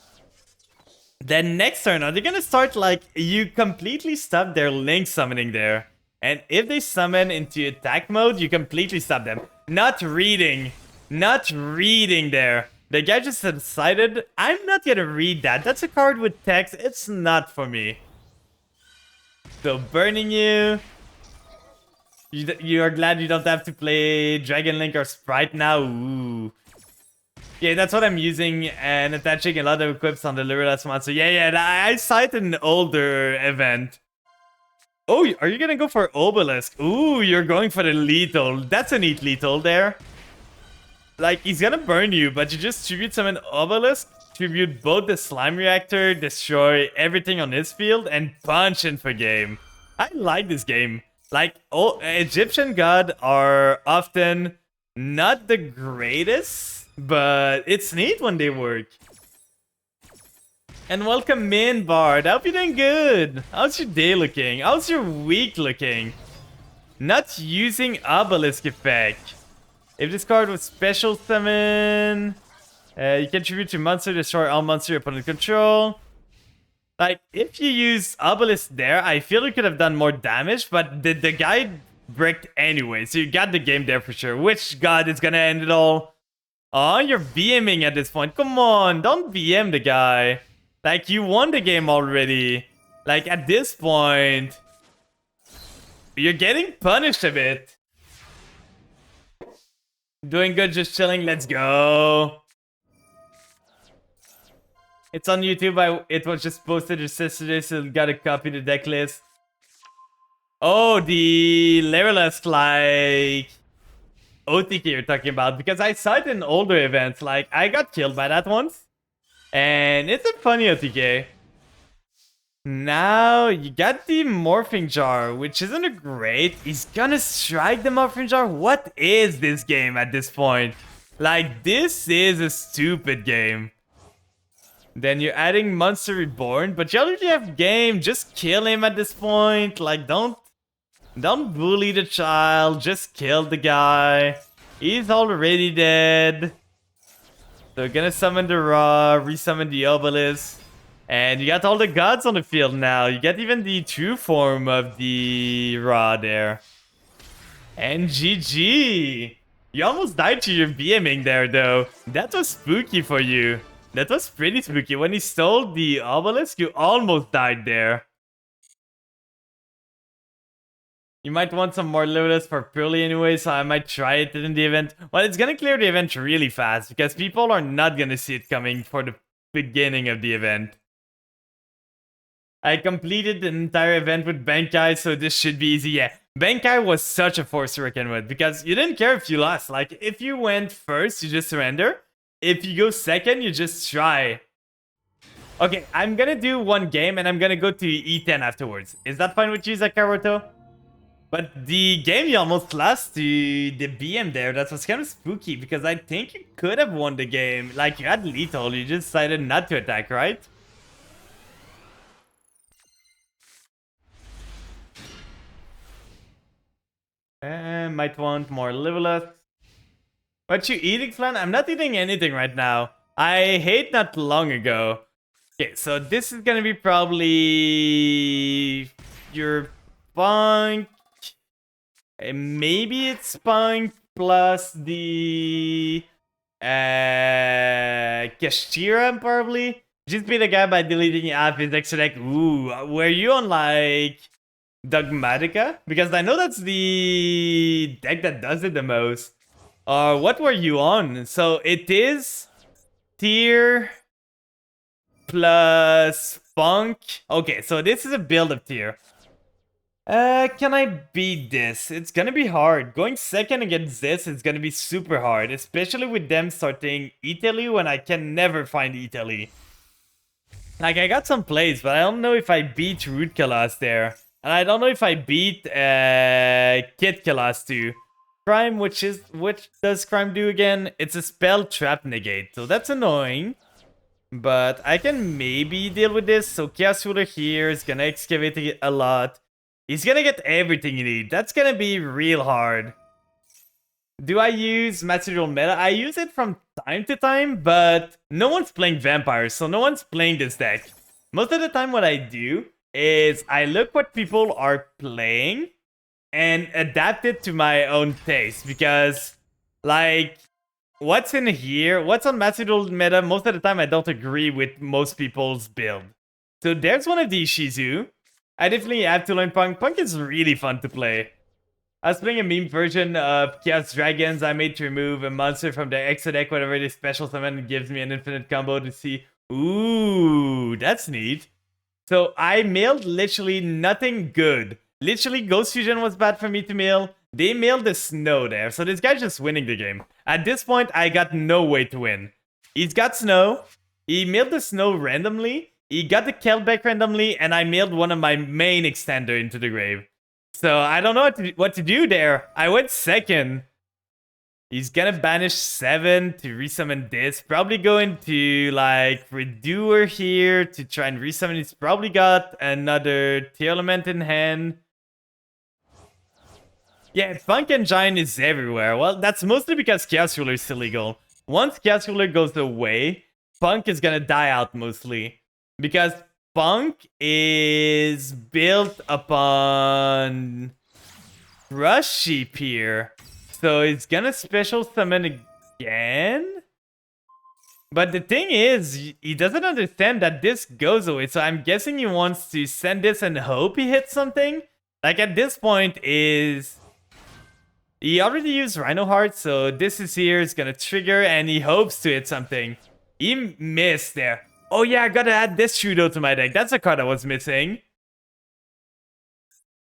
Then next turn, are they gonna start like... You completely stop their Link summoning there. And if they summon into attack mode, you completely stop them. Not reading there. The guy just decided, I'm not gonna read that. That's a card with text. It's not for me. So burning you. You are glad you don't have to play Dragon Link or Sprite now. Ooh. Yeah, that's what I'm using and attaching a lot of equips on the Lyrilusk monster. Yeah, I cited an older event. Oh, are you gonna go for Obelisk? Ooh, you're going for the lethal. That's a neat lethal there. Like, he's gonna burn you, but you just tribute summon Obelisk, tribute both the Slime Reactor, destroy everything on his field, and punch in for game. I like this game. Like, Egyptian God are often not the greatest, but it's neat when they work. And welcome in, Bard. I hope you're doing good. How's your day looking? How's your week looking? Not using Obelisk effect. If this card was special summon, you can tribute to monster, destroy all monster your opponent control. Like, if you use Obelisk there, I feel you could have done more damage, but the guy bricked anyway, so you got the game there for sure. Which god is gonna end it all? Oh, you're BMing at this point. Come on, don't BM the guy. Like, you won the game already. Like, at this point, you're getting punished a bit. Doing good, just chilling. Let's go. It's on YouTube. It was just posted just yesterday, so gotta copy the deck list. Oh, the Lyrilusk, like, OTK you're talking about. Because I saw it in older events. Like, I got killed by that once. And it's a funny OTK. Now, you got the Morphing Jar, which isn't a great. He's gonna strike the Morphing Jar? What is this game at this point? Like, this is a stupid game. Then you're adding Monster Reborn, but you already have game. Just kill him at this point. Like, don't bully the child. Just kill the guy. He's already dead. So we're gonna summon the Ra, resummon the Obelisk. And you got all the gods on the field now. You get even the true form of the Ra there. And GG. You almost died to your BMing there, though. That was spooky for you. That was pretty spooky. When he stole the Obelisk, you almost died there. You might want some more Lotus for Pearly anyway, so I might try it in the event. Well, it's gonna clear the event really fast, because people are not gonna see it coming for the beginning of the event. I completed the entire event with Bankai, so this should be easy. Yeah, Bankai was such a force to reckon with, because you didn't care if you lost. Like, if you went first, you just surrender. If you go second, you just try. Okay, I'm gonna do one game and I'm gonna go to E10 afterwards. Is that fine with you, Zakaroto? But the game you almost lost to the BM there, that was kind of spooky because I think you could have won the game. Like, you had lethal, you just decided not to attack, right? Might want more level up. What you eating, Flan? I'm not eating anything right now. I ate not long ago. Okay, so this is gonna be probably your Punk. Maybe it's Punk plus the Kashira, probably. Just beat a guy by deleting half his extra deck. Ooh, were you on like Dogmatica? Because I know that's the deck that does it the most. What were you on? So it is tier plus Punk. Okay, so this is a build of tier. Can I beat this? It's gonna be hard. Going second against this is gonna be super hard, especially with them starting Italy when I can never find Italy. Like, I got some plays, but I don't know if I beat Root Kalas there. And I don't know if I beat Kit Kalas too. Crime, what does Crime do again? It's a spell trap negate, so that's annoying. But I can maybe deal with this. So Chaos Ruler here is gonna excavate it a lot. He's gonna get everything you need. That's gonna be real hard. Do I use Material Meta? I use it from time to time, but no one's playing vampires, so no one's playing this deck. Most of the time what I do is I look what people are playing and adapt it to my own taste, because like what's in here, what's on Material Meta, most of the time I don't agree with most people's build. So there's one of these Shizu. I definitely have to learn Punk. Punk is really fun to play. I was playing a meme version of Chaos Dragons. I made to remove a monster from the extra deck whenever they special summon and gives me an infinite combo to see. Ooh, that's neat. So I mailed literally nothing good. Literally, Ghost Fusion was bad for me to mail. They mailed the Snow there. So this guy's just winning the game. At this point, I got no way to win. He's got Snow. He mailed the Snow randomly. He got the Kelbeck randomly, and I mailed one of my main extender into the grave. So I don't know what to do there. I went second. He's gonna banish 7 to resummon this. Probably going to like Redoer here to try and resummon. He's probably got another Tear Element in hand. Yeah, Punk and Giant is everywhere. Well, that's mostly because Chaos Ruler is illegal. Once Chaos Ruler goes away, Punk is gonna die out mostly. Because Punk is built upon Crush Sheep here. So it's gonna special summon again? But the thing is, he doesn't understand that this goes away. So I'm guessing he wants to send this and hope he hits something. Like at this point is... He already used Rhino Heart, so this is here, it's gonna trigger and he hopes to hit something. He missed there. Oh yeah, I gotta add this Shudo to my deck. That's a card I was missing.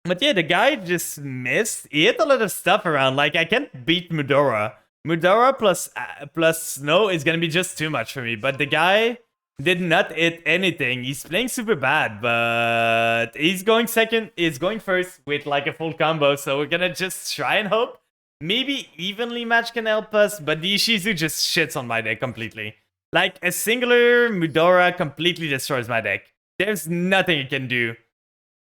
But yeah, the guy just missed. He hit a lot of stuff around. Like, I can't beat Mudora. Mudora plus Snow is gonna be just too much for me. But the guy did not hit anything. He's playing super bad, but he's going second. He's going first with like a full combo. So we're gonna just try and hope. Maybe evenly match can help us, but the Ishizu just shits on my deck completely. Like, a singular Mudora completely destroys my deck. There's nothing it can do.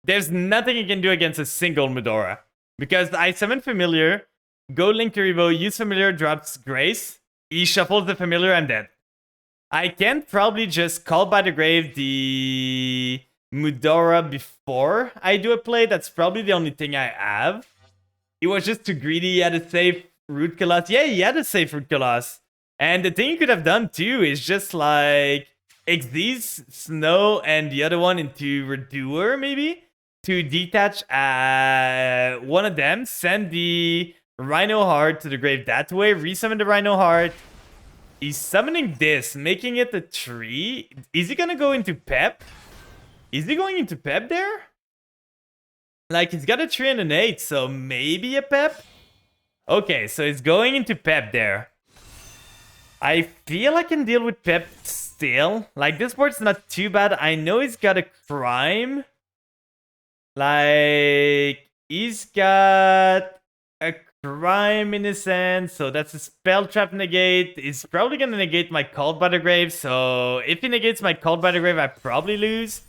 There's nothing it can do against a single Mudora. Because I summon Familiar, go Link to Revo, use Familiar, drops Grace, he shuffles the Familiar, I'm dead. I can probably just call by the grave the Mudora before I do a play. That's probably the only thing I have. He was just too greedy, he had a safe Root Kalas. Yeah, he had a safe Root Kalas. And the thing you could have done too is just like Xyz, Snow, and the other one into Redoer maybe to detach one of them, send the Rhino Heart to the grave that way, resummon the Rhino Heart. He's summoning this, making it a tree. Is he gonna go into Pep? Is he going into Pep there? Like, he's got a 3 and an 8, so maybe a Pep? Okay, so he's going into Pep there. I feel I can deal with Pep still. Like, this board's not too bad. I know he's got a crime. Like, he's got a crime in his hand, so that's a spell trap negate. He's probably gonna negate my Cult by the Grave, so if he negates my Cult by the Grave, I probably lose.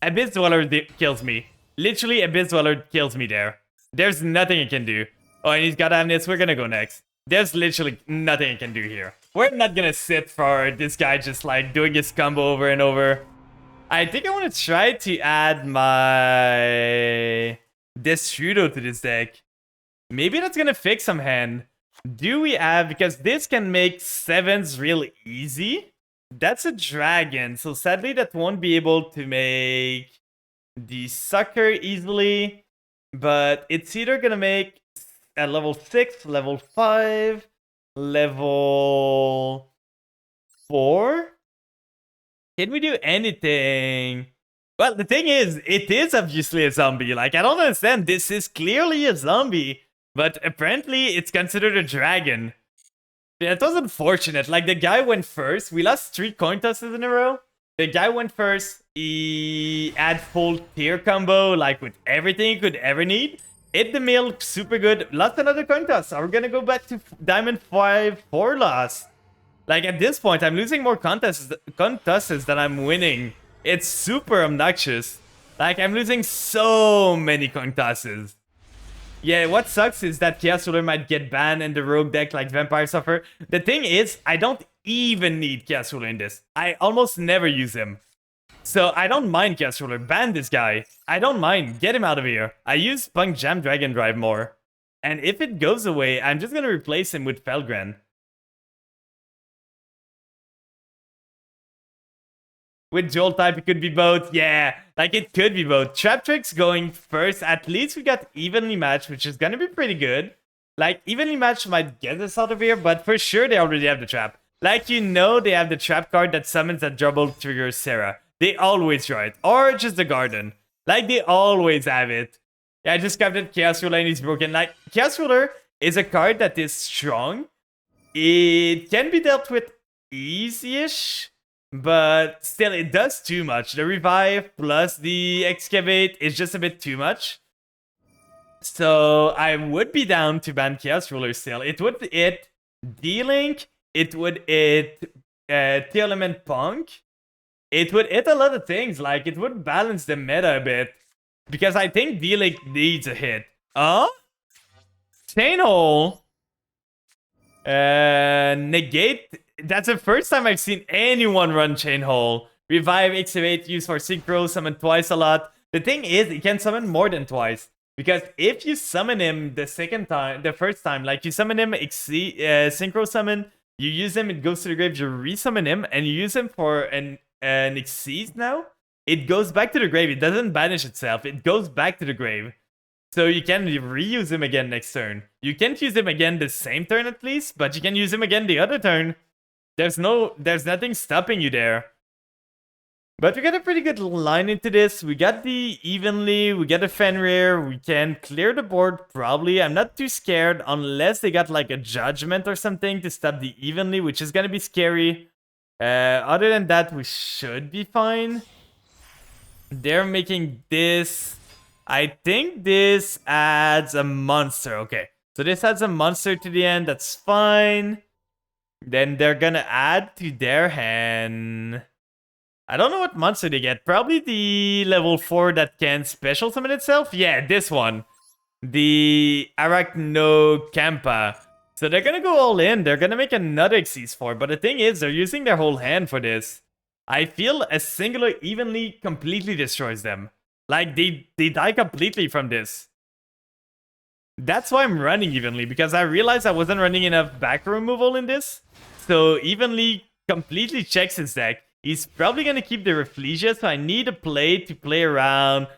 Abyss Dweller kills me. Literally, Abyss Dweller kills me there. There's nothing he can do. Oh, and he's got Amnis. We're gonna go next. There's literally nothing he can do here. We're not gonna sit for this guy just like doing his combo over and over. I think I want to try to add my Destrudo to this deck. Maybe that's gonna fix some hand. Do we have, because this can make 7s real easy. That's a dragon, so sadly that won't be able to make the sucker easily. But it's either gonna make at level 6, level 5, level 4. Can we do anything? Well, the thing is, it is obviously a zombie. Like, I don't understand. This is clearly a zombie, but apparently it's considered a dragon. That was unfortunate. Like, the guy went first. We lost 3 coin tosses in a row. The guy went first. He had full tier combo, like with everything he could ever need. Hit the mill, super good. Lost another coin toss. Are we gonna go back to Diamond 5 4 loss? Like, at this point, I'm losing more coin tosses than I'm winning. It's super obnoxious. Like, I'm losing so many coin tosses. Yeah, what sucks is that Chaos Ruler might get banned in the rogue deck like Vampire Suffer. The thing is, I don't even need Chaos Ruler in this. I almost never use him. So I don't mind Chaos Ruler. Ban this guy. I don't mind. Get him out of here. I use Punk Jam Dragon Drive more. And if it goes away, I'm just gonna replace him with Felgren. With Joel type, it could be both. Yeah, like it could be both. Trap Trick's going first. At least we got Evenly Matched, which is gonna be pretty good. Like, Evenly Matched might get us out of here, but for sure they already have the trap. Like, you know they have the trap card that summons that double trigger Sarah. They always draw it. Or just the Garden. Like, they always have it. Yeah, I just grabbed it. Chaos Ruler and he's broken. Like, Chaos Ruler is a card that is strong. It can be dealt with easy-ish. But still, it does too much. The Revive plus the Excavate is just a bit too much. So I would be down to ban Chaos Ruler still. It would hit D-Link. It would hit T-Element Punk. It would hit a lot of things. Like, it would balance the meta a bit. Because I think D-Link needs a hit. Chain Hole. Negate. That's the first time I've seen anyone run Chain Hole. Revive, Excavate, use for Synchro, summon twice a lot. The thing is, he can summon more than twice. Because if you summon him the first time, like you summon him, Synchro summon, you use him, it goes to the grave, you resummon him, and you use him for an Exceed now, it goes back to the grave. It doesn't banish itself. It goes back to the grave. So you can reuse him again next turn. You can't use him again the same turn at least, but you can use him again the other turn. There's nothing stopping you there. But we got a pretty good line into this. We got the Evenly, we got a Fenrir, we can clear the board probably. I'm not too scared unless they got like a Judgment or something to stop the Evenly, which is gonna be scary. Other than that, we should be fine. They're making this. I think this adds a monster. Okay, so this adds a monster to the end. That's fine. Then they're gonna add to their hand. I don't know what monster they get. Probably the level 4 that can special summon itself. Yeah, this one. The Arachnocampa. So they're gonna go all in. They're gonna make another Xyz 4. But the thing is, they're using their whole hand for this. I feel a singular Evenly completely destroys them. Like, they die completely from this. That's why I'm running Evenly, because I realized I wasn't running enough back removal in this. So Evenly completely checks his deck. He's probably going to keep the Rafflesia, so I need a play to play around.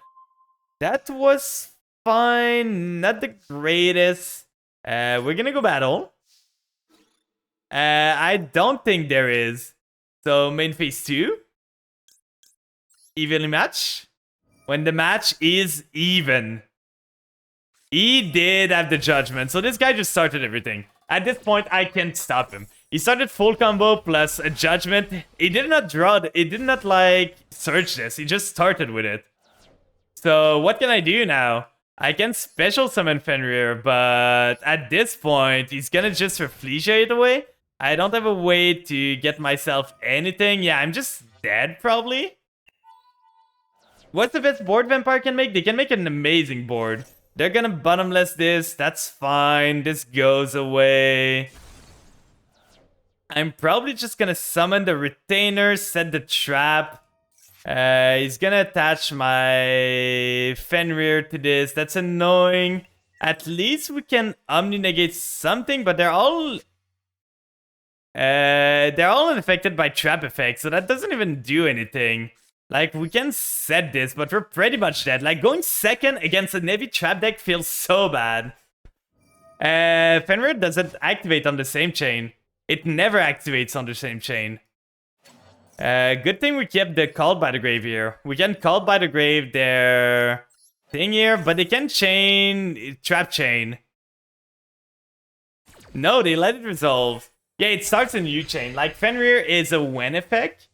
That was fine. Not the greatest. We're going to go battle. I don't think there is. So main phase 2. Evenly match. When the match is even. He did have the Judgment. So this guy just started everything. At this point, I can't stop him. He started full combo plus a judgment. He did not draw, he did not like search this. He just started with it. So what can I do now? I can special summon Fenrir, but at this point, he's gonna just Rafflesia it away. I don't have a way to get myself anything. Yeah, I'm just dead probably. What's the best board Vampire can make? They can make an amazing board. They're gonna bottomless this. That's fine. This goes away. I'm probably just gonna summon the Retainer, set the trap. He's gonna attach my Fenrir to this. That's annoying. At least we can Omni-negate something, but they're all unaffected by trap effects, so that doesn't even do anything. Like, we can set this, but we're pretty much dead. Like, going second against a Navy trap deck feels so bad. Fenrir doesn't activate on the same chain. It never activates on the same chain. Good thing we kept the Called by the Grave here. We can Called by the Grave their thing here, but they can chain, trap chain. No, they let it resolve. Yeah, it starts a new chain. Like, Fenrir is a when effect.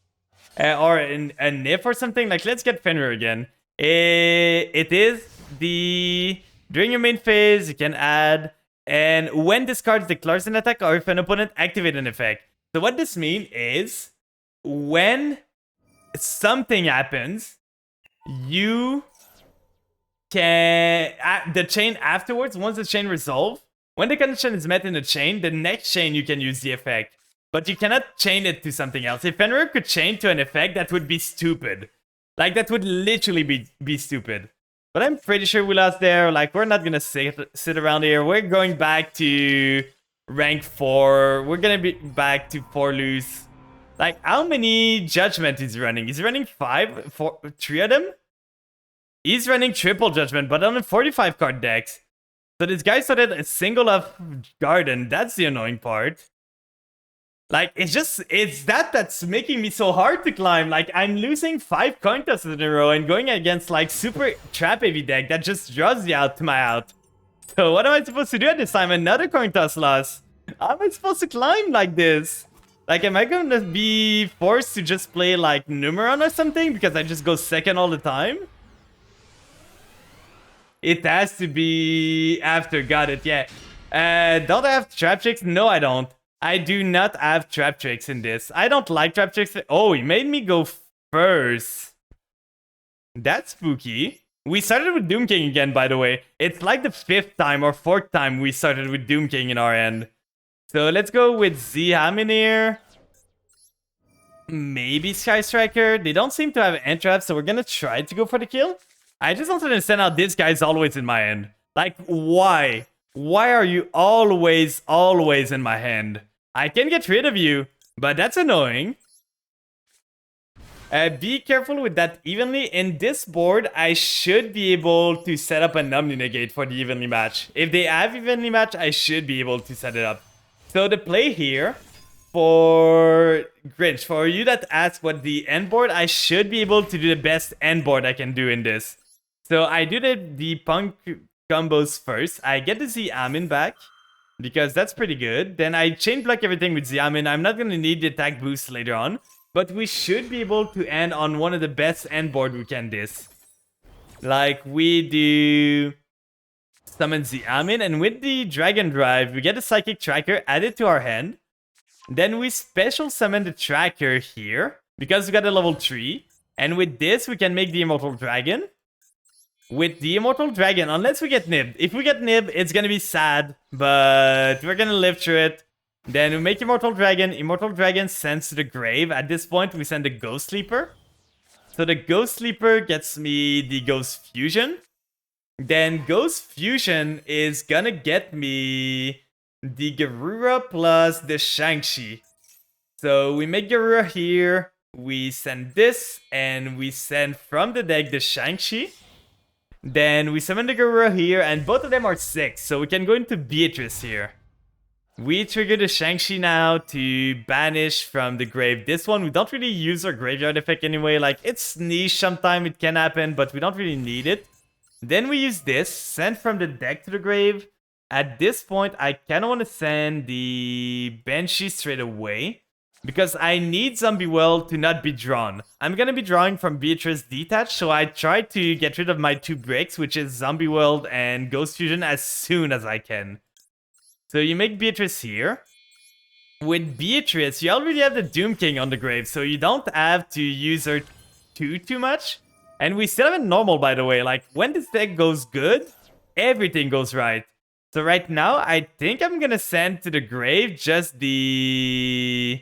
Or a Nif or something. Like, let's get Fenrir again. It is the... During your main phase, you can add... And when discards declares an attack, or if an opponent activates an effect. So what this means is... When something happens, you can... the chain afterwards, once the chain resolves, when the condition is met in the chain, the next chain you can use the effect. But you cannot chain it to something else. If Fenrir could chain to an effect, that would be stupid. Like, that would literally be stupid. But I'm pretty sure we lost there. Like, we're not gonna sit around here. We're going back to rank 4. We're gonna be back to 4 lose. Like, how many judgment is he running? He's running 3 of them? He's running triple judgment, but on a 45 card decks. So this guy started a single of Garden. That's the annoying part. Like, it's that's making me so hard to climb. Like, I'm losing 5 coin tosses in a row and going against, like, super trap heavy deck that just draws you out to my out. So what am I supposed to do at this time? Another coin toss loss. How am I supposed to climb like this? Like, am I going to be forced to just play, like, Numeron or something? Because I just go second all the time? It has to be after. Got it, yeah. Don't I have trap tricks? No, I don't. I do not have trap tricks in this. I don't like trap tricks. Oh, he made me go first. That's spooky. We started with Doom King again, by the way. It's like the 5th time or 4th time we started with Doom King in our end. So let's go with Zhamnir. Maybe Sky Striker. They don't seem to have entraps, so we're gonna try to go for the kill. I just don't understand how this guy's always in my end. Like, why? Why are you always in my hand? I can get rid of you, but that's annoying. Be careful with that evenly. In this board, I should be able to set up an Omni-negate for the evenly match. If they have evenly match, I should be able to set it up. So the play here for Grinch, for you that ask what the end board, I should be able to do the best end board I can do in this. So I do the punk combos first. I get the Xiamin back because that's pretty good. Then I chain block everything with Xiamin. I'm not going to need the attack boost later on. But we should be able to end on one of the best end board we can this. Like we do summon Xiamin, and with the Dragon Drive, we get a Psychic Tracker added to our hand. Then we special summon the Tracker here because we got a level 3. And with this, we can make the Immortal Dragon. With the Immortal Dragon, unless we get nibbed. If we get nibbed, it's gonna be sad, but we're gonna live through it. Then we make Immortal Dragon. Immortal Dragon sends to the grave. At this point, we send the Ghost Sleeper. So the Ghost Sleeper gets me the Ghost Fusion. Then Ghost Fusion is gonna get me the Garura plus the Shang-Chi. So we make Garura here. We send this, and we send from the deck the Shang-Chi. Then we summon the Garura here, and both of them are 6, so we can go into Beatrice here. We trigger the Shang-Chi now to banish from the grave. This one, we don't really use our graveyard effect anyway. Like, it's niche sometimes, it can happen, but we don't really need it. Then we use this, send from the deck to the grave. At this point, I kind of want to send the Banshee straight away because I need Zombie World to not be drawn. I'm going to be drawing from Beatrice Detached, so I try to get rid of my 2 breaks, which is Zombie World and Ghost Fusion, as soon as I can. So you make Beatrice here. With Beatrice, you already have the Doom King on the grave, so you don't have to use her too much. And we still have it normal, by the way. Like, when this deck goes good, everything goes right. So right now, I think I'm gonna send to the grave just the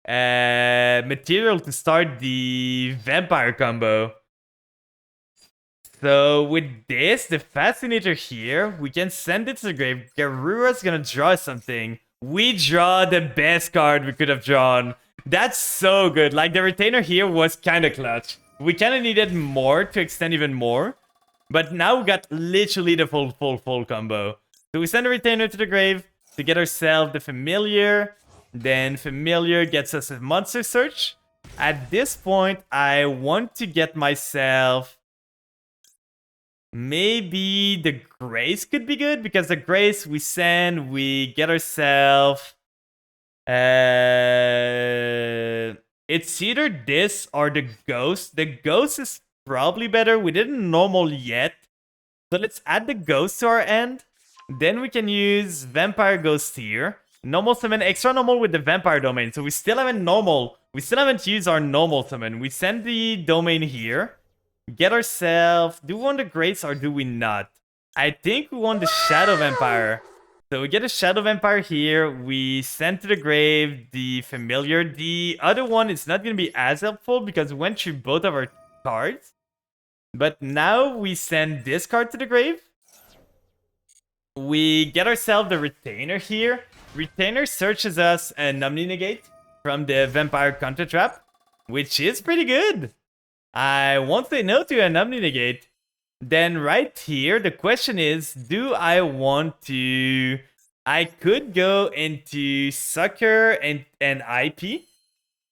material to start the vampire combo. So with this, the Fascinator here, we can send it to the grave. Garura's gonna draw something. We draw the best card we could have drawn. That's so good. Like, the Retainer here was kind of clutch. We kind of needed more to extend even more. But now we got literally the full combo. So we send a Retainer to the grave to get ourselves the Familiar. Then Familiar gets us a Monster Search. At this point, I want to get myself... Maybe the Grace could be good, because the Grace we send, we get ourselves... It's either this or the Ghost. The Ghost is probably better. We didn't normal yet. So let's add the Ghost to our end. Then we can use Vampire Ghost here. Normal summon, extra normal with the Vampire Domain. So we still haven't normal. We still haven't used our normal summon. We send the Domain here. Get ourselves... Do we want the Grace or do we not? I think we want the Shadow Vampire. So we get a Shadow Vampire here. We send to the grave the Familiar. The other one is not going to be as helpful because we went through both of our cards. But now we send this card to the grave. We get ourselves the Retainer here. Retainer searches us a Numbly Negate from the Vampire Counter Trap, which is pretty good. I won't say no to a Numbly Negate. Then right here, the question is, do I want to... I could go into Sucker and IP.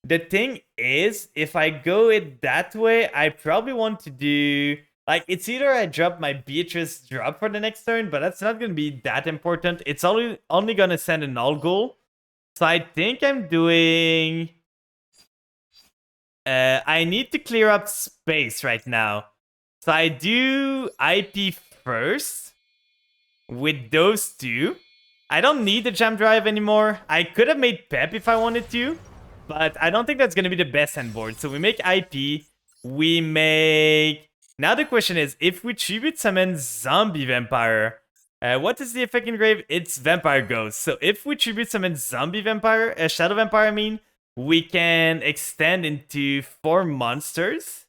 The thing is, if I go it that way, I probably want to do... Like, it's either I drop my Beatrice drop for the next turn, but that's not going to be that important. It's only going to send a null goal. So I think I'm doing... I need to clear up space right now. So I do IP first with those 2. I don't need the Jam Drive anymore. I could have made Pep if I wanted to, but I don't think that's going to be the best end board. So we make IP. We make... Now the question is, if we Tribute Summon Zombie Vampire, what is the effect in grave? It's Vampire Ghost. So if we Tribute Summon Zombie Vampire, Shadow Vampire I mean, we can extend into 4 monsters.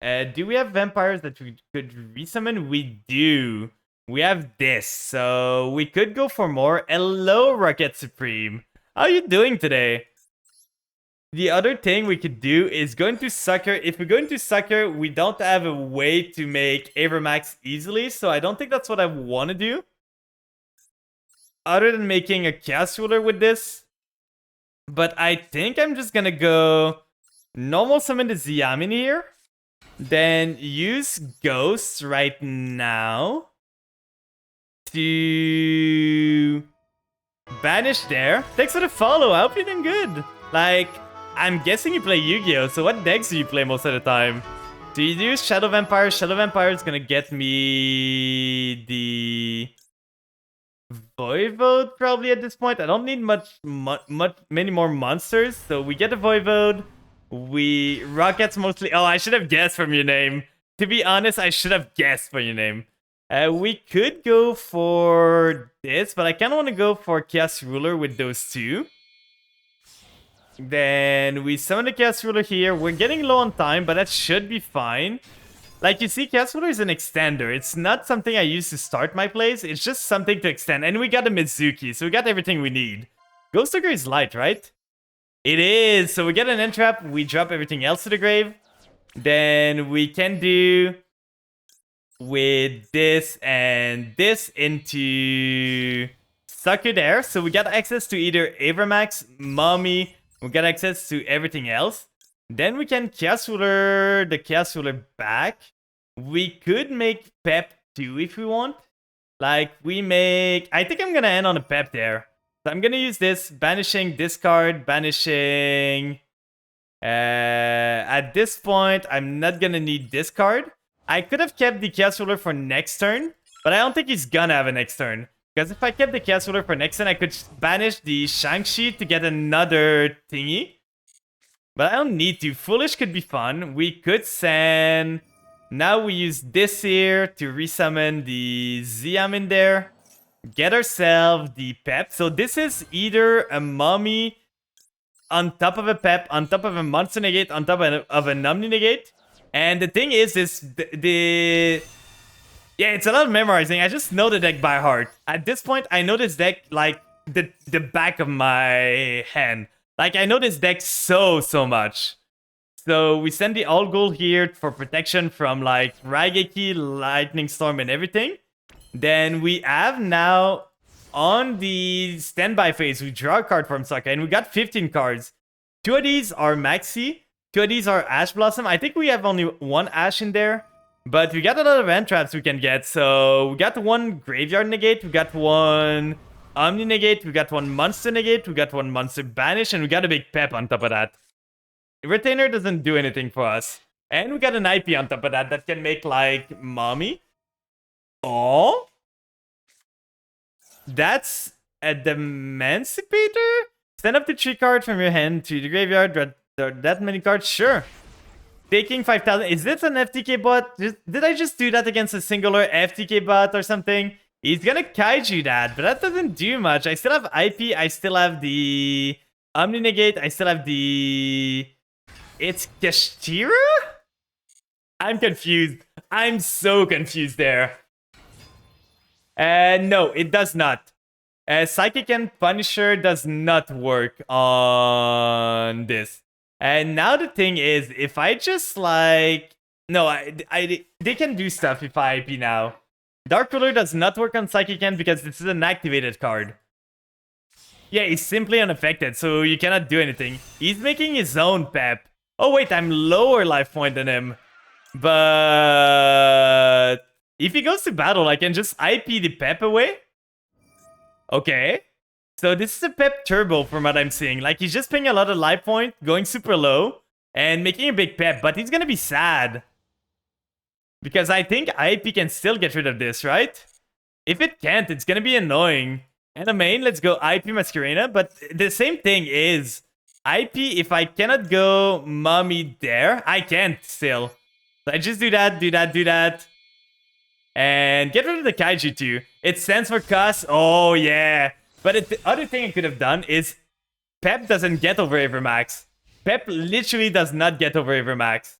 Do we have vampires that we could resummon? We do. We have this, so we could go for more. Hello, Rocket Supreme. How are you doing today? The other thing we could do is go into Sucker. If we go into Sucker, we don't have a way to make Avermax easily, so I don't think that's what I want to do. Other than making a Chaos Ruler with this. But I think I'm just gonna go normal summon the Xiamin here. Then use Ghosts right now to banish there. Thanks for the follow. I hope you're doing good. Like, I'm guessing you play Yu-Gi-Oh! So what decks do you play most of the time? Do you use Shadow Vampire? Shadow Vampire is gonna get me the Voivode probably at this point. I don't need many more monsters. So we get a Voivode. We Rockets mostly. Oh, I should have guessed from your name. To be honest, I should have guessed for your name. We could go for this, but I kind of want to go for Chaos Ruler with those 2. Then we summon the Chaos Ruler here. We're getting low on time, but that should be fine. Like, you see, Chaos Ruler is an extender. It's not something I use to start my plays. It's just something to extend. And we got a Mizuki, so we got everything we need. Ghost Dugger is light, right? It is. So we get an end trap. We drop everything else to the grave. Then we can do with this and this into Sucker there. So we got access to either Avermax, Mummy. We got access to everything else. Then we can Chaos Ruler the Chaos Ruler back. We could make Pep 2 if we want. Like, we make... I think I'm gonna end on a pep there. So I'm gonna use this, banishing this card, banishing... at this point, I'm not gonna need this card. I could have kept the Chaos Ruler for next turn, but I don't think he's gonna have a next turn. Because if I kept the Chaos Ruler for next turn, I could banish the Shang-Chi to get another thingy. But I don't need to. Foolish could be fun. We could send... Now we use this here to resummon the Ziam in there. Get ourselves the Pep. So this is either a Mummy on top of a Pep, on top of a Monster Negate, on top of a Omni Negate. And the thing is yeah, it's a lot of memorizing. I just know the deck by heart. At this point, I know this deck like the back of my hand. Like, I know this deck so much. So we send the All Gold here for protection from like Raigeki, Lightning Storm, and everything. Then we have now on the standby phase, we draw a card from Sokka, and we got 15 cards. 2 of these are Maxi, 2 of these are Ash Blossom. I think we have only 1 Ash in there, but we got a lot of end traps we can get. So we got 1 Graveyard Negate, we got 1 Omni Negate, we got 1 Monster Negate, we got 1 Monster Banish, and we got a big Pep on top of that. Retainer doesn't do anything for us. And we got an IP on top of that can make like Mommy. Oh, that's a Emancipator? Send up the 3 card from your hand to the graveyard. That many cards? Sure. Taking 5,000. Is this an FTK bot? Did I just do that against a singular FTK bot or something? He's gonna Kaiju that, but that doesn't do much. I still have IP. I still have the Omni Negate. I still have the... It's Kashtira? I'm confused. I'm so confused there. No, it does not. Psychic and Punisher does not work on this. And now the thing is, if I just like... No, they can do stuff if I IP now. Dark Ruler does not work on Psychic End because this is an activated card. Yeah, he's simply unaffected, so you cannot do anything. He's making his own Pep. Oh wait, I'm lower life point than him. But... if he goes to battle, I can just IP the Pep away. Okay. So this is a Pep Turbo from what I'm seeing. Like, he's just paying a lot of life point, going super low, and making a big Pep. But he's gonna be sad. Because I think IP can still get rid of this, right? If it can't, it's gonna be annoying. And a main, let's go IP Masquerena. But the same thing is, IP, if I cannot go Mummy there, I can't still. So I just do that, do that, do that. And get rid of the Kaiju too. It stands for cost. Oh, yeah. But the other thing I could have done is Pep doesn't get over Avermax. Pep literally does not get over Avermax.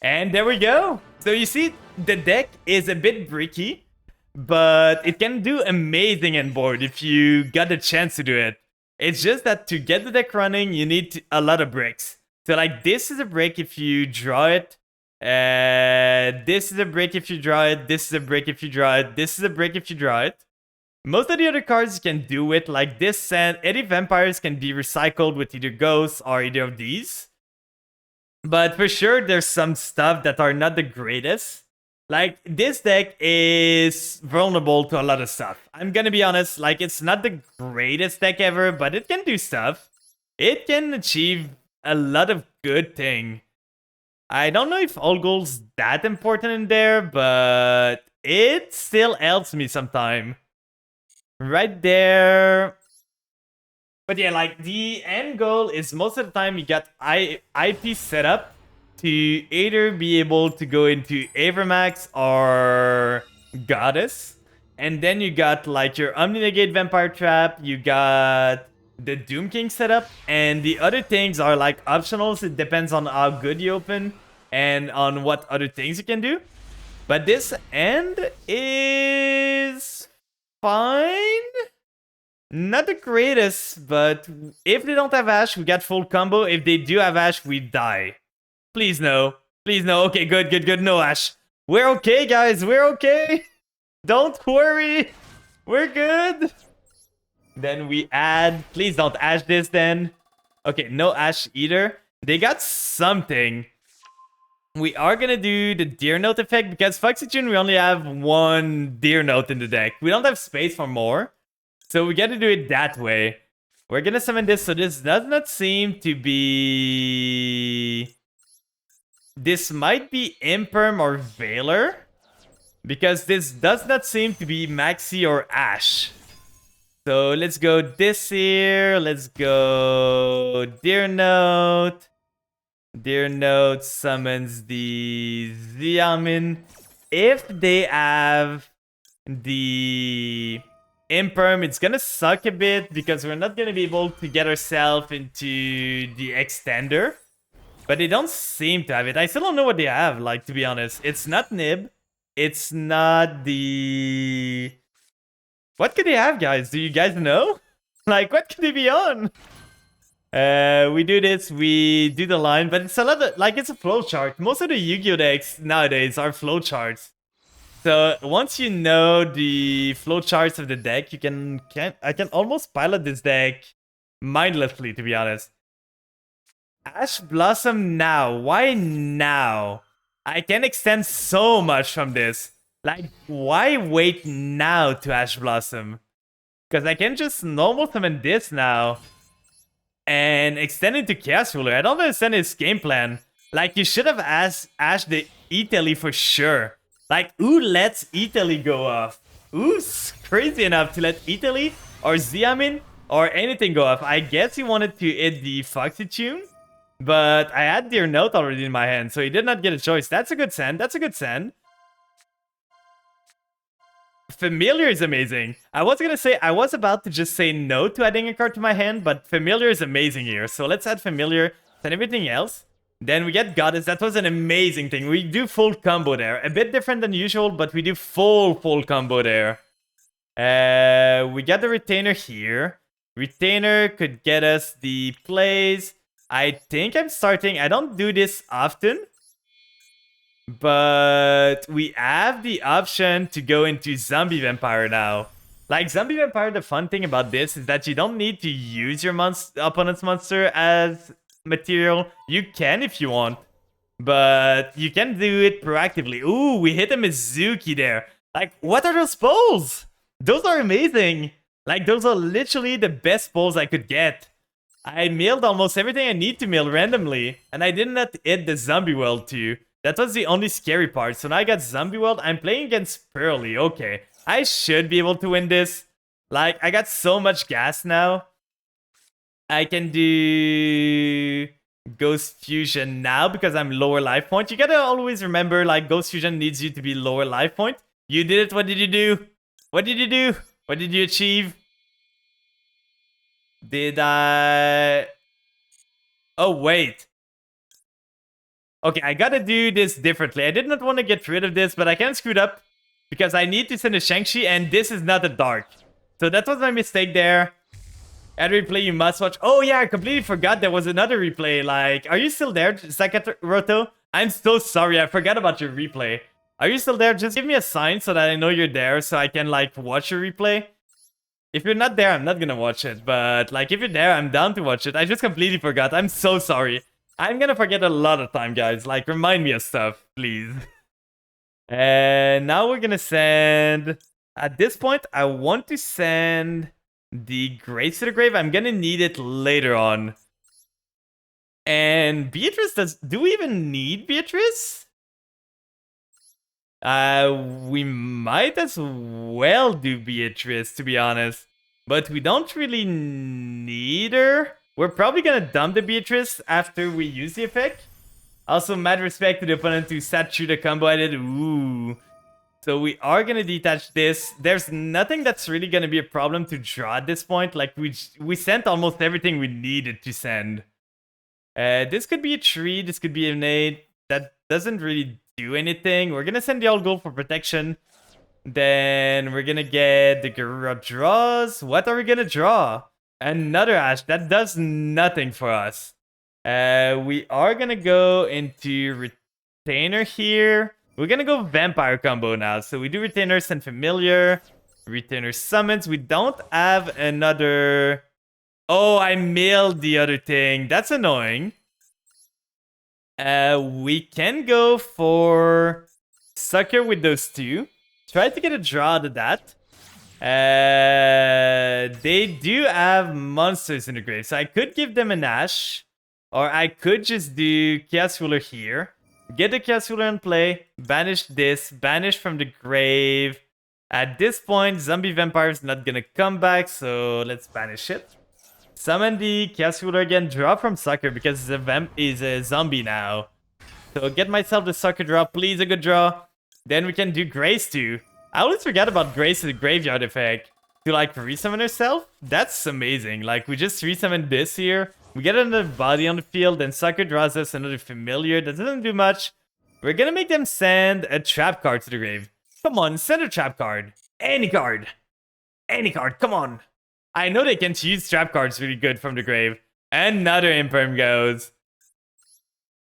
And there we go. So you see, the deck is a bit bricky, but it can do amazing on board if you got the chance to do it. It's just that to get the deck running, you need a lot of bricks. So like, this is a brick if you draw it. This is a brick if you draw it. This is a brick if you draw it. This is a brick if you draw it. Most of the other cards you can do it, like this, and Eddie Vampires can be recycled with either Ghosts or either of these. But for sure, there's some stuff that are not the greatest. Like, this deck is vulnerable to a lot of stuff. I'm gonna be honest, like, it's not the greatest deck ever, but it can do stuff. It can achieve a lot of good thing. I don't know if All Gold's that important in there, but it still helps me sometime. Right there. But yeah, like, the end goal is most of the time you got IP set up to either be able to go into Avermax or Goddess. And then you got like your Omni Negate Vampire Trap, you got the Doom King setup, and the other things are like optionals. It depends on how good you open and on what other things you can do. But this end is fine. Not the greatest, but if they don't have Ash, we got full combo. If they do have Ash, we die. Please no. Please no. Okay, good, good, good. No Ash. We're okay, guys. We're okay. Don't worry. We're good. Then we add... Please don't Ash this then. Okay, no Ash either. They got something. we are gonna do the Deer Note effect because Foxy Tune, we only have one Deer Note in the deck. We don't have space for more. So we gotta do it that way. We're gonna summon this, so this does not seem to be... This might be Imperm or Veiler. Because this does not seem to be Maxi or Ash. So let's go this here. Let's go Deer Note. Deer Note summons the Xiaomin. If they have the Imperm, it's gonna suck a bit because we're not gonna be able to get ourselves into the extender. But they don't seem to have it. I still don't know what they have, like, to be honest. It's not Nib. It's not the... What could they have, guys? Do you guys know? Like, what could they be on? We do this, we do the line, but it's a lot of... Like, it's a flowchart. Most of the Yu-Gi-Oh decks nowadays are flowcharts. So, once you know the flowcharts of the deck, you I can almost pilot this deck mindlessly, to be honest. Ash Blossom now. Why now? I can extend so much from this. Like, why wait now to Ash Blossom? Because I can just normal summon this now. And extend it to Chaos Ruler. I don't understand his game plan. Like, you should have asked Ash the Italy for sure. Like, who lets Italy go off? Who's crazy enough to let Italy or Xiaomin or anything go off? I guess he wanted to hit the Foxy Tune. But I had Deer Note already in my hand, so he did not get a choice. That's a good send. That's a good send. Familiar is amazing. I was gonna say, I was about to just say no to adding a card to my hand, but Familiar is amazing here. So let's add Familiar and everything else. Then we get Goddess. That was an amazing thing. We do full combo there. A bit different than usual, but we do full combo there. We got the Retainer here. Retainer could get us the plays. I think I'm starting... I don't do this often. But we have the option to go into Zombie Vampire now. Like, Zombie Vampire, the fun thing about this is that you don't need to use your opponent's monster as material. You can if you want. But you can do it proactively. Ooh, we hit a Mizuki there. Like, what are those pulls? Those are amazing. Like, those are literally the best pulls I could get. I milled almost everything I need to mill randomly, and I did not hit the Zombie World too. That was the only scary part. So now I got Zombie World. I'm playing against Pearly. Okay, I should be able to win this. Like, I got so much gas now. I can do Ghost Fusion now because I'm lower life point. You gotta always remember, like, Ghost Fusion needs you to be lower life point. You did it. What did you do? What did you do? What did you achieve? Did I... Oh, wait. Okay, I gotta do this differently. I did not want to get rid of this, but I can't screw it up because I need to send a Shang-Chi, and this is not a dark. So that was my mistake there. At replay, you must watch. Oh, yeah, I completely forgot there was another replay. Like, are you still there, Sakaroto? I'm so sorry. I forgot about your replay. Are you still there? Just give me a sign so that I know you're there so I can, like, watch your replay. If you're not there, I'm not gonna watch it. But, like, if you're there, I'm down to watch it. I just completely forgot. I'm so sorry. I'm gonna forget a lot of time, guys. Like, remind me of stuff, please. And now we're gonna send... At this point, I want to send the Grace to the Grave. I'm gonna need it later on. And Beatrice do we even need Beatrice? We might as well do Beatrice, to be honest. But we don't really need her. We're probably gonna dump the Beatrice after we use the effect. Also, mad respect to the opponent who sat through the combo I did. Ooh. So we are gonna detach this. There's nothing that's really gonna be a problem to draw at this point. Like, we sent almost everything we needed to send. This could be a tree. This could be an 8. That doesn't really do anything. We're gonna send the all gold for protection. Then we're gonna get the Garura draws. What are we gonna draw? Another Ash. That does nothing for us. We are gonna go into Retainer here. We're gonna go Vampire combo now. So we do Retainer, send Familiar. Retainer summons. We don't have another... Oh, I mailed the other thing. That's annoying. We can go for Sucker with those two. Try to get a draw out of that. They do have monsters in the grave, so I could give them an Ash. Or I could just do Chaos Ruler here. Get the Chaos Ruler in play. Banish this. Banish from the grave. At this point, Zombie Vampire is not gonna come back, so let's banish it. Summon the Chaos Ruler again. Draw from Sucker because he's a zombie now. So get myself the Sucker draw. Please, a good draw. Then we can do Grace too. I always forget about Grace's graveyard effect. To like resummon herself? That's amazing. Like we just resummon this here. We get another body on the field. Then Sucker draws us another familiar. That doesn't do much. We're gonna make them send a trap card to the grave. Come on, send a trap card. Any card. Any card, come on. I know they can choose trap cards really good from the grave. Another Imperm goes.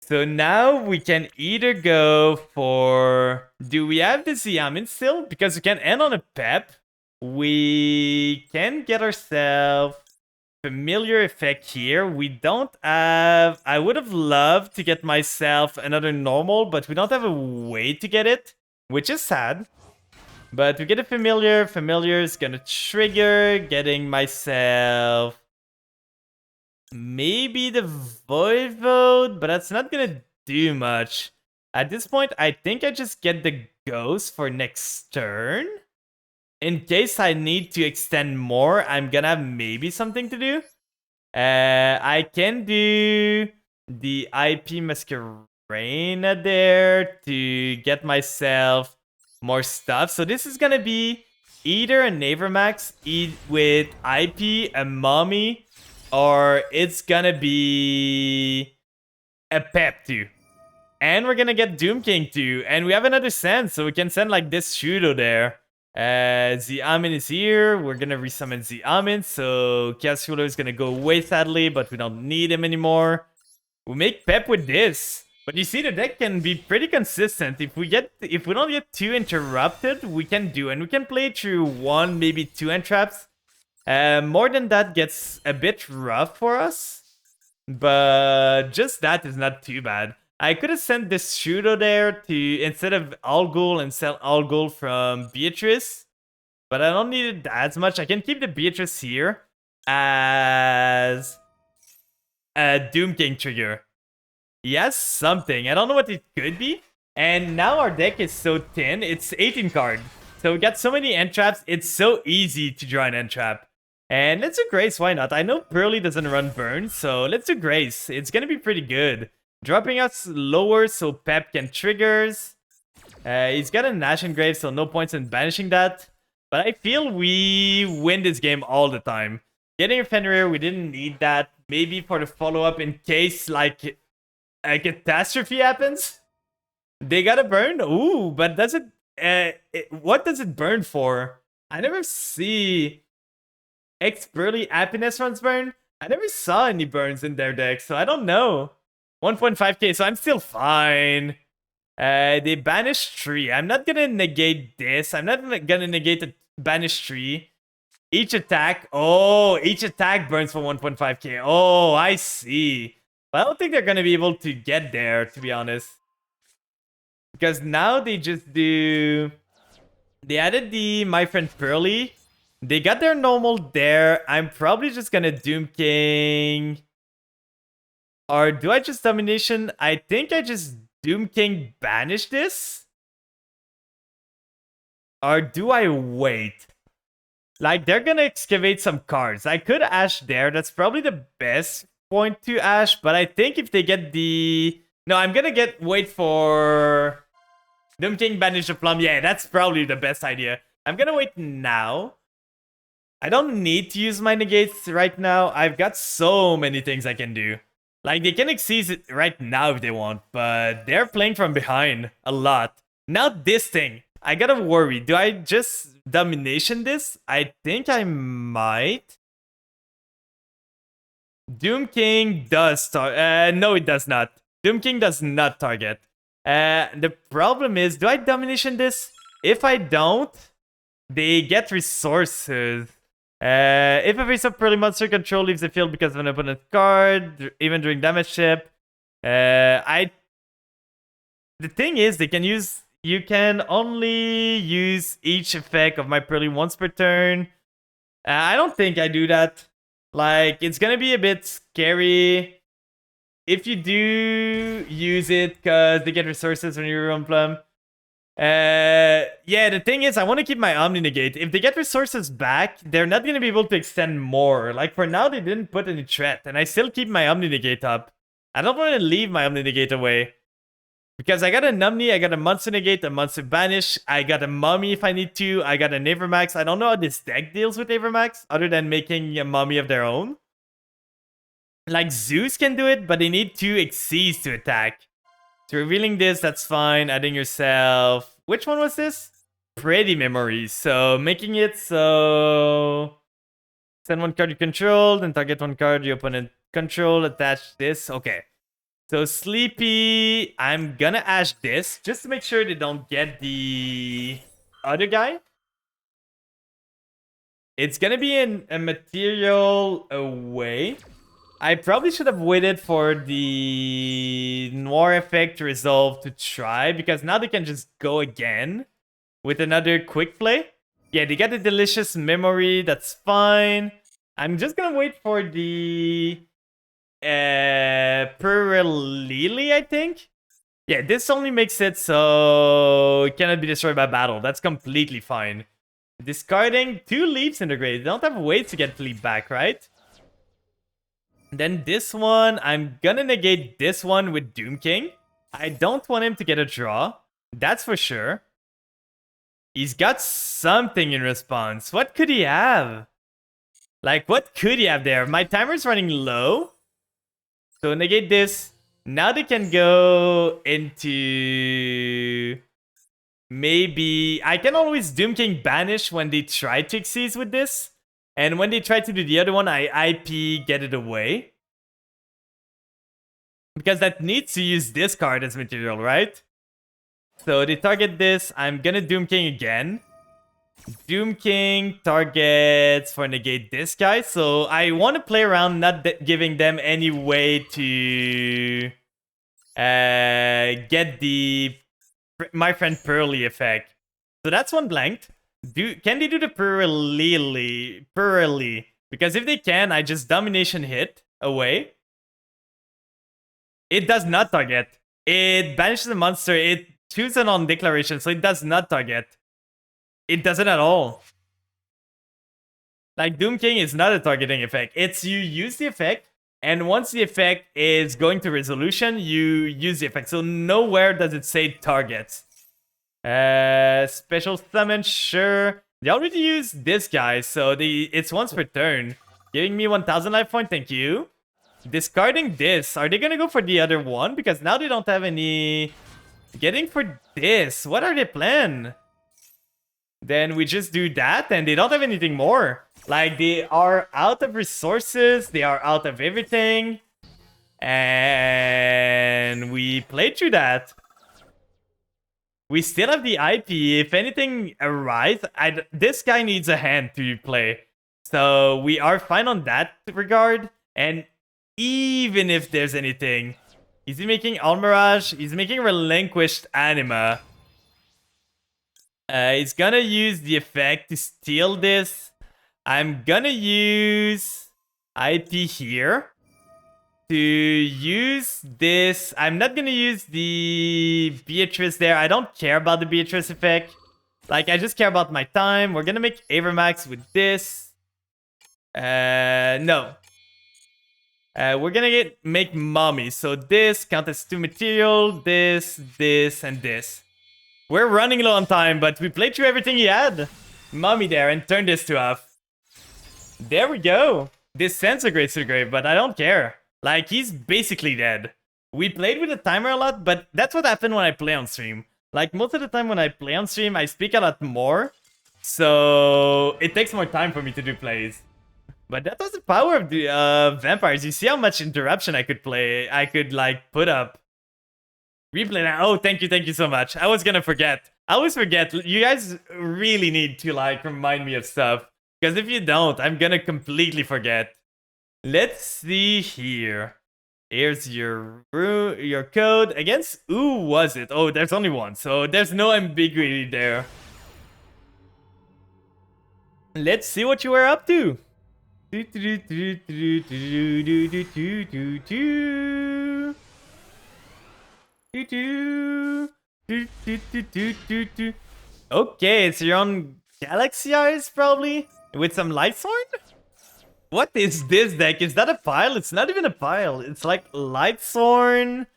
So now we can either go for... Do we have the Xiamen still? Because we can end on a Pep. We can get ourselves familiar effect here. We don't have... I would have loved to get myself another normal, but we don't have a way to get it, which is sad. But we get a familiar. Familiar is gonna trigger getting myself... Maybe the Voivode, but that's not gonna do much. At this point, I think I just get the Ghost for next turn. In case I need to extend more, I'm gonna have maybe something to do. I can do the IP Masquerena there to get myself more stuff. So this is gonna be either a Navramax with IP, a Mommy, or it's gonna be a Pep too. And we're gonna get Doom King too. And we have another send, so we can send like this Shudo there. Xiamen is here. We're gonna resummon Xiamen, so Chaos Ruler is gonna go away sadly, but we don't need him anymore. We make Pep with this. But you see, the deck can be pretty consistent. If we don't get too interrupted, we can do, and we can play through one, maybe two end traps. More than that gets a bit rough for us, but just that is not too bad. I could have sent this Shudo there to, instead of Algol, and sell Algol from Beatrice, but I don't need it as much. I can keep the Beatrice here as a Doom King trigger. Yes, something. I don't know what it could be. And now our deck is so thin. It's 18 card. So we got so many end traps. It's so easy to draw an end trap. And let's do Grace, why not? I know Pearly doesn't run Burn, so let's do Grace. It's gonna be pretty good. Dropping us lower so Pep can triggers. He's got a Nash and Grave, so no points in banishing that. But I feel we win this game all the time. Getting a Fenrir, we didn't need that. Maybe for the follow-up in case, like, a catastrophe happens. They got a burn? Ooh, but does it... what does it burn for? I never see... X-Burly Happiness runs burn? I never saw any burns in their deck, so I don't know. 1.5k, so I'm still fine. They banish 3. I'm not gonna negate this. I'm not gonna negate the banish 3. Each attack burns for 1.5k. Oh, I see. But I don't think they're gonna be able to get there, to be honest. Because now they just do... They added the My Friend Pearly. They got their normal there. I'm probably just gonna Doom King... Or do I just Domination? I think I just Doom King banish this? Or do I wait? Like, they're gonna excavate some cards. I could Ash there. That's probably the best point to Ash. But I think if they get the... No, I'm gonna wait for... Doom King banish the Plum. Yeah, that's probably the best idea. I'm gonna wait now. I don't need to use my negates right now. I've got so many things I can do. Like, they can exceed it right now if they want, but they're playing from behind a lot. Now this thing. I gotta worry. Do I just Domination this? I think I might. Doom King does target. No, it does not. Doom King does not target. The problem is, do I Domination this? If I don't, they get resources. If a face-up Pearly monster control leaves the field because of an opponent card, even during damage chip, The thing is, you can only use each effect of my Pearly once per turn. I don't think I do that. Like, it's gonna be a bit scary if you do use it because they get resources when you run Plum. Yeah, the thing is, I want to keep my Omni Negate. If they get resources back, they're not gonna be able to extend more. Like, for now, they didn't put any threat, and I still keep my Omni Negate up. I don't want to leave my Omni Negate away. Because I got a Numney, I got a Monster Negate, a Monster Banish, I got a Mummy if I need to, I got a Avermax. I don't know how this deck deals with Avermax, other than making a Mummy of their own. Like, Zeus can do it, but they need 2 Xyz to attack. So revealing this, that's fine. Adding yourself... Which one was this? Pretty Memories. So making it so... Send 1 card you control, then target 1 card your opponent control, attach this. Okay. So Sleepy, I'm gonna Ash this, just to make sure they don't get the other guy. It's gonna be a material away. I probably should have waited for the Noir effect to resolve to try, because now they can just go again with another quick play. Yeah, they get a delicious memory, that's fine. I'm just gonna wait for the... Perlili, I think? Yeah, this only makes it so it cannot be destroyed by battle. That's completely fine. Discarding 2 leaps in the grave. They don't have ways to get leap back, right? Then this one, I'm gonna negate this one with Doom King. I don't want him to get a draw. That's for sure. He's got something in response. What could he have? Like, what could he have there? My timer's running low. So negate this. Now they can go into... Maybe... I can always Doom King banish when they try to Xyz with this. And when they try to do the other one, I IP get it away. Because that needs to use this card as material, right? So they target this. I'm gonna Doom King again. Doom King targets for negate this guy. So I want to play around not giving them any way to get the My Friend Pearly effect. So that's one blanked. Can they do the Pearly? Because if they can, I just Domination hit away. It does not target. It banishes a monster. It chooses an on declaration, so it does not target. It doesn't at all. Like, Doom King is not a targeting effect. It's you use the effect, and once the effect is going to resolution, you use the effect. So nowhere does it say target. Special summon, sure. They already used this guy, so it's once per turn. Giving me 1000 life point, thank you. Discarding this. Are they gonna go for the other one? Because now they don't have any... Getting for this. What are they planning? Then we just do that, and they don't have anything more. Like, they are out of resources, they are out of everything. And we played through that. We still have the IP. If anything arises, this guy needs a hand to play. So we are fine on that regard. And even if there's anything... Is he making Almirage? He's making Relinquished Anima. He's gonna use the effect to steal this. I'm gonna use IP here to use this. I'm not gonna use the Beatrice there. I don't care about the Beatrice effect. Like, I just care about my time. We're gonna make Avermax with this. No. We're gonna make Mummy. So this count as 2 material, this, and this. We're running low on time, but we played through everything he had. Mummy there, and turn this to off. There we go. This sends a great to the grave, but I don't care. Like, he's basically dead. We played with the timer a lot, but that's what happened when I play on stream. Like, most of the time when I play on stream, I speak a lot more. So it takes more time for me to do plays. But that was the power of the vampires. You see how much interruption I could play. I could, like, put up. Replay now. Oh, thank you so much. I was gonna forget. I always forget. You guys really need to, like, remind me of stuff. Because if you don't, I'm gonna completely forget. Let's see here. Here's your code. Against who was it? Oh, there's only one, so there's no ambiguity there. Let's see what you were up to. Okay, it's your own Galaxy Eyes, probably? With some Lightsworn? What is this deck? Is that a pile? It's not even a pile. It's like Lightsworn.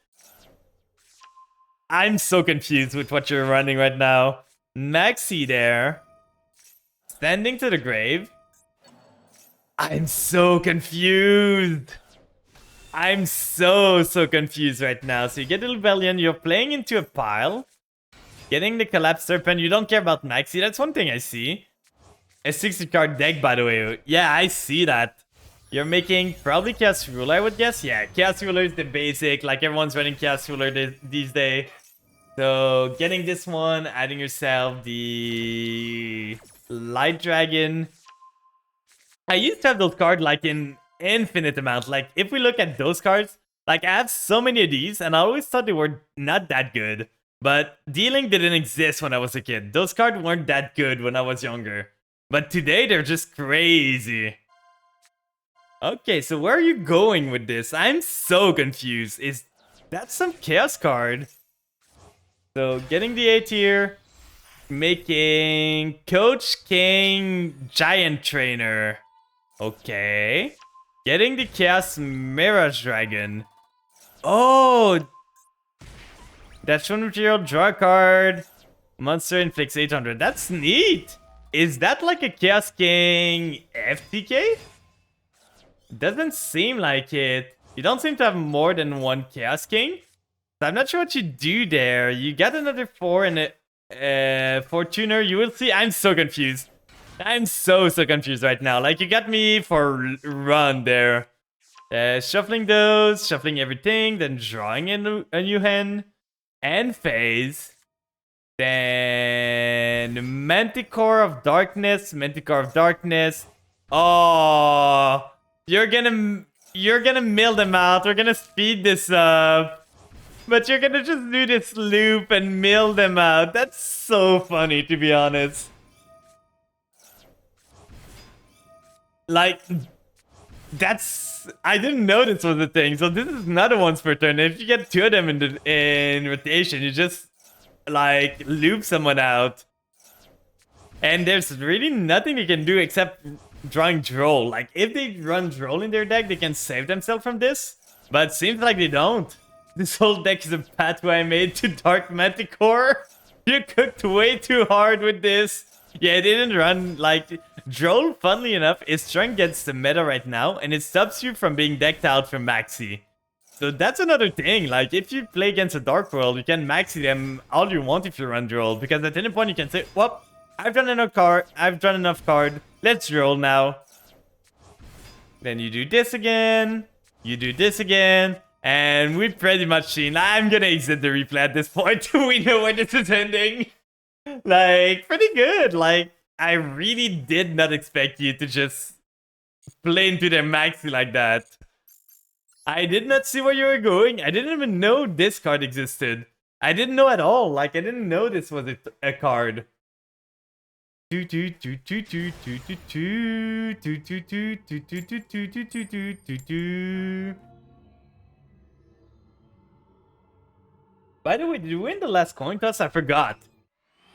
I'm so confused with what you're running right now. Maxi there. Standing to the grave. I'm so confused. I'm so confused right now. So you get the Rebellion, you're playing into a pile. Getting the Collapsed Serpent, you don't care about Maxi. That's one thing I see. A 60 card deck, by the way. Yeah, I see that. You're making probably Chaos Ruler, I would guess. Yeah, Chaos Ruler is the basic. Like, everyone's running Chaos Ruler these days. So, getting this one, adding yourself the Light Dragon. I used to have those cards, like, in infinite amount. Like, if we look at those cards, like, I have so many of these, and I always thought they were not that good. But dealing didn't exist when I was a kid. Those cards weren't that good when I was younger. But today, they're just crazy. Okay, so where are you going with this? I'm so confused. Is that some Chaos card? So, getting the A tier. Making Coach King Giant Trainer. Okay. Getting the Chaos Mirage Dragon. Oh! That's one material, draw a card. Monster inflicts 800. That's neat! Is that like a Chaos King FTK? Doesn't seem like it. You don't seem to have more than one Chaos King. So I'm not sure what you do there. You get another 4 and a Fortuner. You will see. I'm so confused. I'm so confused right now. Like, you got me for run there. Shuffling those, shuffling everything, then drawing in a new hand. And phase. Then Manticore of Darkness, Manticore of Darkness. Oh, you're gonna mill them out. We're gonna speed this up. But you're gonna just do this loop and mill them out. That's so funny, to be honest. Like, I didn't know this was a thing. So this is not a once per turn. If you get 2 of them in rotation, you just like loop someone out. And there's really nothing you can do except drawing Droll. Like, if they run Droll in their deck, they can save themselves from this. But it seems like they don't. This whole deck is a pathway I made to Dark Manticore. You cooked way too hard with this. Yeah, it didn't run, like, Droll, funnily enough, is strong against the meta right now, and it stops you from being decked out for Maxi. So that's another thing, like, if you play against a Dark World, you can Maxi them all you want if you run Droll, because at any point you can say, well, I've drawn enough card, let's Droll now. Then you do this again, you do this again, and we've pretty much seen, I'm gonna exit the replay at this point, we know where this is ending. Like, pretty good. Like, I really did not expect you to just play into their Maxi like that. I did not see where you were going. I didn't even know this card existed. I didn't know at all. Like, I didn't know this was a card. By the way, did you win the last coin toss? I forgot.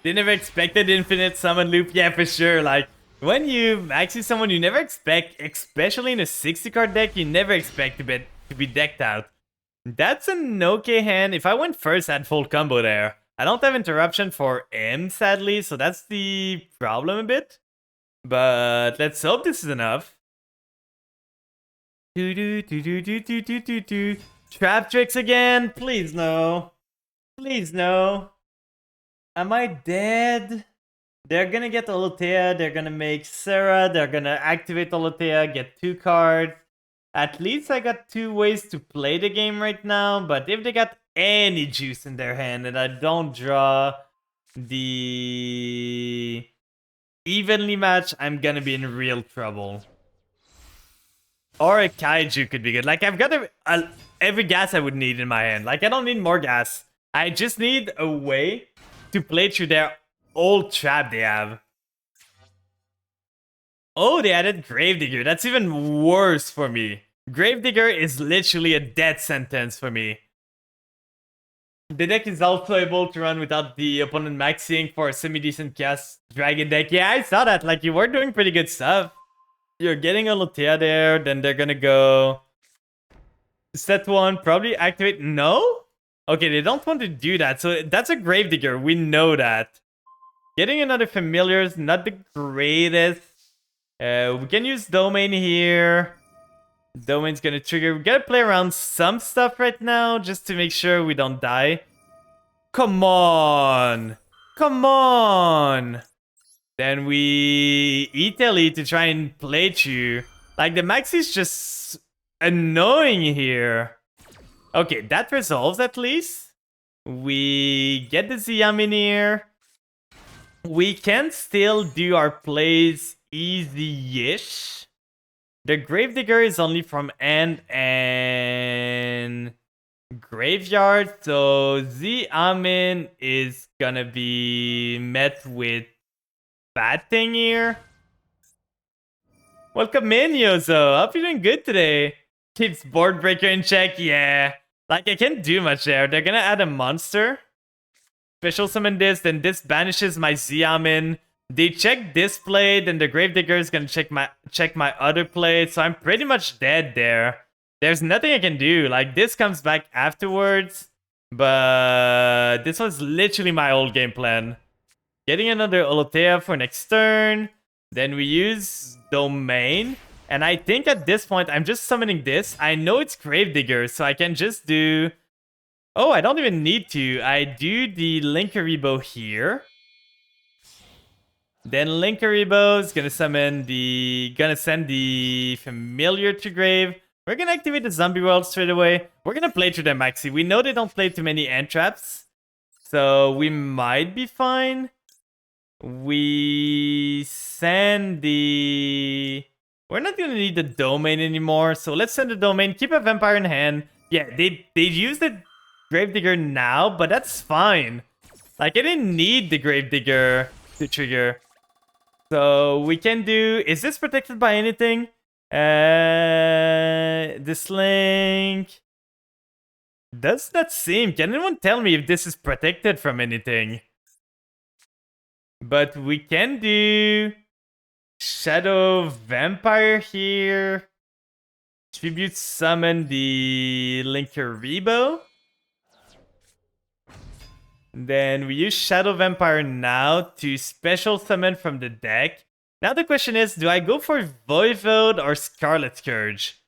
They never expected infinite summon loop. Yeah, for sure. Like, when you maxi someone, you never expect, especially in a 60 card deck, you never expect to be decked out. That's an okay hand. If I went first, I'd full combo there. I don't have interruption for him, sadly, so that's the problem a bit. But let's hope this is enough. Trap tricks again? Please no. Please no. Am I dead? They're gonna get Olotea, they're gonna make Sarah, they're gonna activate Olotea, get 2 cards. At least I got 2 ways to play the game right now, but if they got any juice in their hand and I don't draw the evenly match, I'm gonna be in real trouble. Or a kaiju could be good. Like, I've got every gas I would need in my hand. Like, I don't need more gas. I just need a way to play through their old trap they have. Oh, they added Gravedigger. That's even worse for me. Gravedigger is literally a death sentence for me. The deck is also able to run without the opponent maxing for a semi-decent cast dragon deck. Yeah, I saw that. Like, you were doing pretty good stuff. You're getting a Lotea there, then they're gonna go... Set 1, probably activate... No? Okay, they don't want to do that, so that's a Gravedigger. We know that. Getting another Familiar is not the greatest. We can use Domain here. Domain's gonna trigger. We gotta play around some stuff right now just to make sure we don't die. Come on! Come on! Then we eat Elite to try and play through. Like, the max is just annoying here. Okay, that resolves at least. We get the Ziam in here. We can still do our plays easy-ish. The Gravedigger is only from End and Graveyard, so Xiamin is gonna be met with bad thing here. Welcome in, Yozo. Hope you're doing good today. Keeps Board Breaker in check, yeah. Like, I can't do much there. They're gonna add a monster. Special summon this, then this banishes my Xiamin. They check this play, then the Gravedigger is gonna check my other play, so I'm pretty much dead there. There's nothing I can do. Like, this comes back afterwards, but this was literally my old game plan. Getting another Olotea for next turn, then we use Domain, and I think at this point I'm just summoning this. I know it's Gravedigger, so I can just do... Oh, I don't even need to. I do the Linkuriboh here. Then Linkuriboh is gonna send the Familiar to grave. We're gonna activate the Zombie World straight away. We're gonna play through them maxi. We know they don't play too many end traps, so we might be fine. We send the... We're not gonna need the Domain anymore, so let's send the Domain. Keep a Vampire in hand. Yeah, they used the Gravedigger now, but that's fine. Like, I didn't need the Gravedigger to trigger. So we can do... Is this protected by anything? This link... Does that seem... Can anyone tell me if this is protected from anything? But we can do... Shadow Vampire here. Tribute summon the Linkuriboh. Then we use Shadow Vampire now to special summon from the deck. Now the question is, do I go for Voivode or Scarlet Scourge?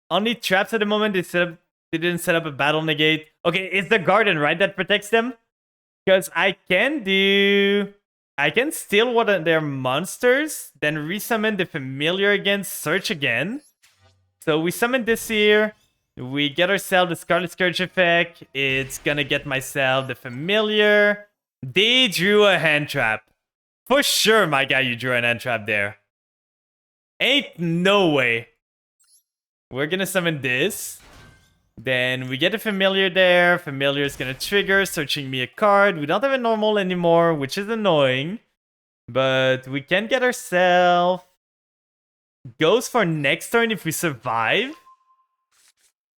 Only traps at the moment. They didn't set up a battle negate. Okay, it's the Garden, right, that protects them? Because I can steal one of their monsters, then resummon the Familiar again, search again. So we summon this here. We get ourselves the Scarlet Scourge effect. It's gonna get myself the Familiar. They drew a hand trap. For sure, my guy, you drew an hand trap there. Ain't no way. We're gonna summon this. Then we get a Familiar there. Familiar is gonna trigger, searching me a card. We don't have a normal anymore, which is annoying. But we can get ourselves... Goes for next turn if we survive.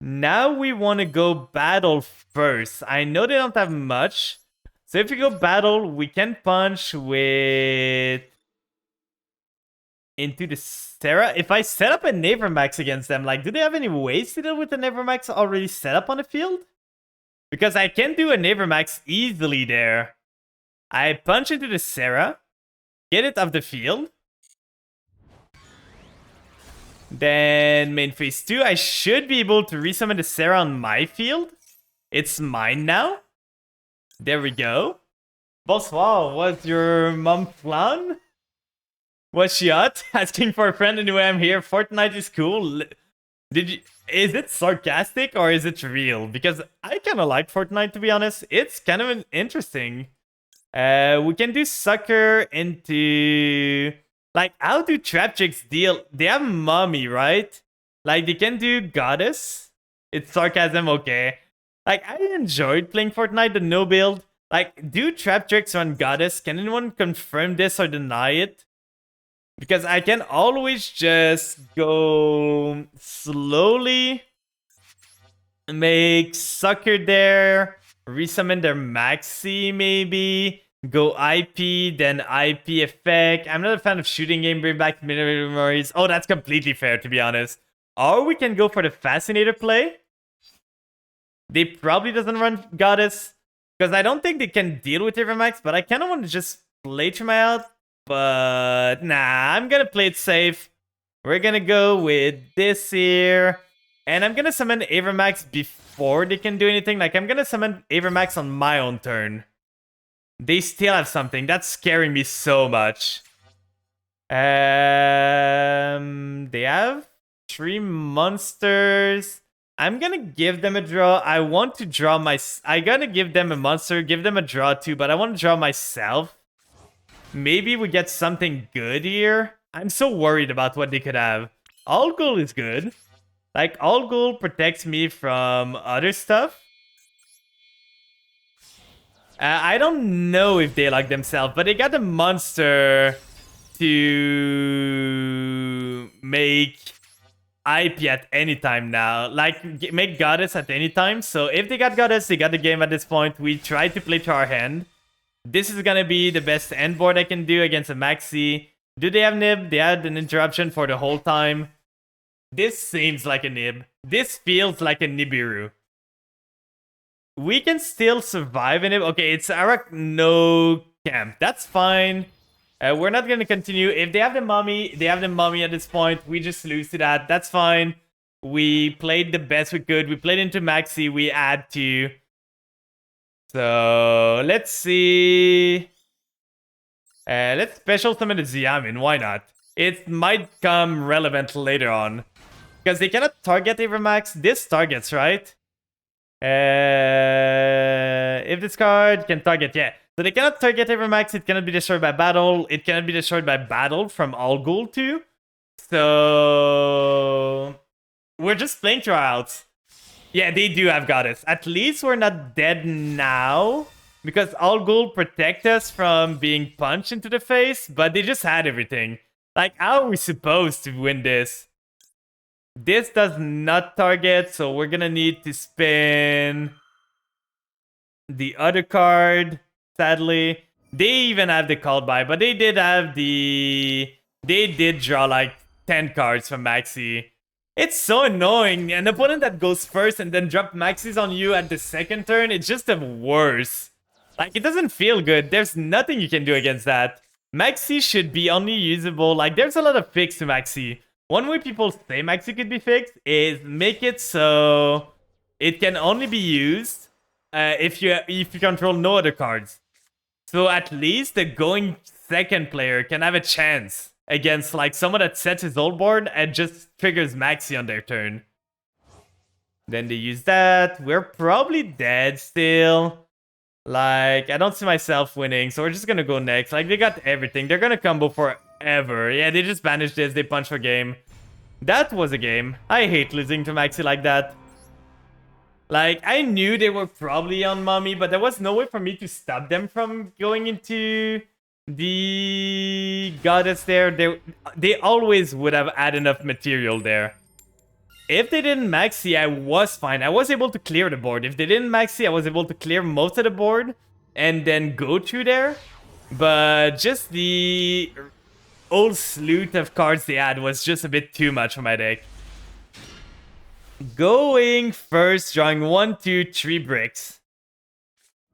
Now we want to go battle first. I know they don't have much. So if we go battle, we can punch with... Into the Serra. If I set up a Navramax against them, like, do they have any ways to deal with the Navramax already set up on the field? Because I can do a Navramax easily there. I punch into the Serra. Get it off the field. Then main phase 2, I should be able to resummon the Serra on my field. It's mine now. There we go. Bonsoir, was your mom flan? Was she out? Asking for a friend anyway, I'm here. Fortnite is cool. Is it sarcastic or is it real? Because I kind of like Fortnite, to be honest. It's kind of interesting. We can do Sucker into Like, how do Traptrix deal? They have Mummy, right? Like, they can do Goddess. It's sarcasm, okay. Like, I enjoyed playing Fortnite, the no build. Like, do Traptrix run Goddess? Can anyone confirm this or deny it? Because I can always just go slowly, make Sucker there, resummon their Maxi maybe, go IP, then IP effect. I'm not a fan of shooting game, bring back memories. Oh, that's completely fair, to be honest. Or we can go for the Fascinator play. They probably doesn't run Goddess, because I don't think they can deal with Avermax, but I kind of want to just play Trim out. But nah, I'm gonna play it safe. We're gonna go with this here. And I'm gonna summon Avermax before they can do anything. Like, I'm gonna summon Avermax on my own turn. They still have something. That's scaring me so much. They have 3 monsters. I'm gonna give them a draw. I want to draw my... I'm gonna give them a monster, give them a draw too, but I want to draw myself. Maybe we get something good here. I'm so worried about what they could have. All Ghoul is good. Like, All Ghoul protects me from other stuff. I don't know if they like themselves, but they got a monster to make IP at any time now. Like, make Goddess at any time. So if they got Goddess, they got the game at this point. We try to play to our hand. This is gonna be the best end board I can do against a Maxi. Do they have Nib? They had an interruption for the whole time. This seems like a Nib. This feels like a Nibiru. We can still survive in it. Okay, it's Arak no camp. That's fine. We're not gonna continue. If they have the mummy, they have the mummy at this point. We just lose to that. That's fine. We played the best we could. We played into Maxi. We add to. So let's see. Let's special summon the Xiamin. Why not? It might come relevant later on. Because they cannot target Avermax. This targets, right? If this card can target, yeah. So they cannot target Avermax. It cannot be destroyed by battle. It cannot be destroyed by battle from All Ghoul too. So we're just playing trials. Yeah, they do have Goddess. At least we're not dead now. Because All Ghoul protect us from being punched into the face. But they just had everything. Like, how are we supposed to win this? This does not target, so we're gonna need to spin the other card, sadly. They even have the called by, but they did have the... They did draw like 10 cards from Maxi. It's so annoying. An opponent that goes first and then drop Maxis on you at the second turn, it's just the worst. Like, it doesn't feel good. There's nothing you can do against that. Maxi should be only usable. Like, there's a lot of fix to Maxi. One way people say Maxi could be fixed is make it so it can only be used if you control no other cards. So at least the going second player can have a chance against like someone that sets his old board and just triggers Maxi on their turn. Then they use that. We're probably dead still. Like, I don't see myself winning, so we're just gonna go next. Like, they got everything. They're gonna combo forever. Yeah, they just banished this. They punch for game. That was a game. I hate losing to Maxi like that. Like, I knew they were probably on Mummy, but there was no way for me to stop them from going into the Goddess there. They always would have had enough material there. If they didn't Maxi, I was fine. I was able to clear the board. If they didn't Maxi, I was able to clear most of the board and then go through there. But just the old sleuth of cards they had was just a bit too much for my deck. Going first, drawing 1, 2, 3 bricks.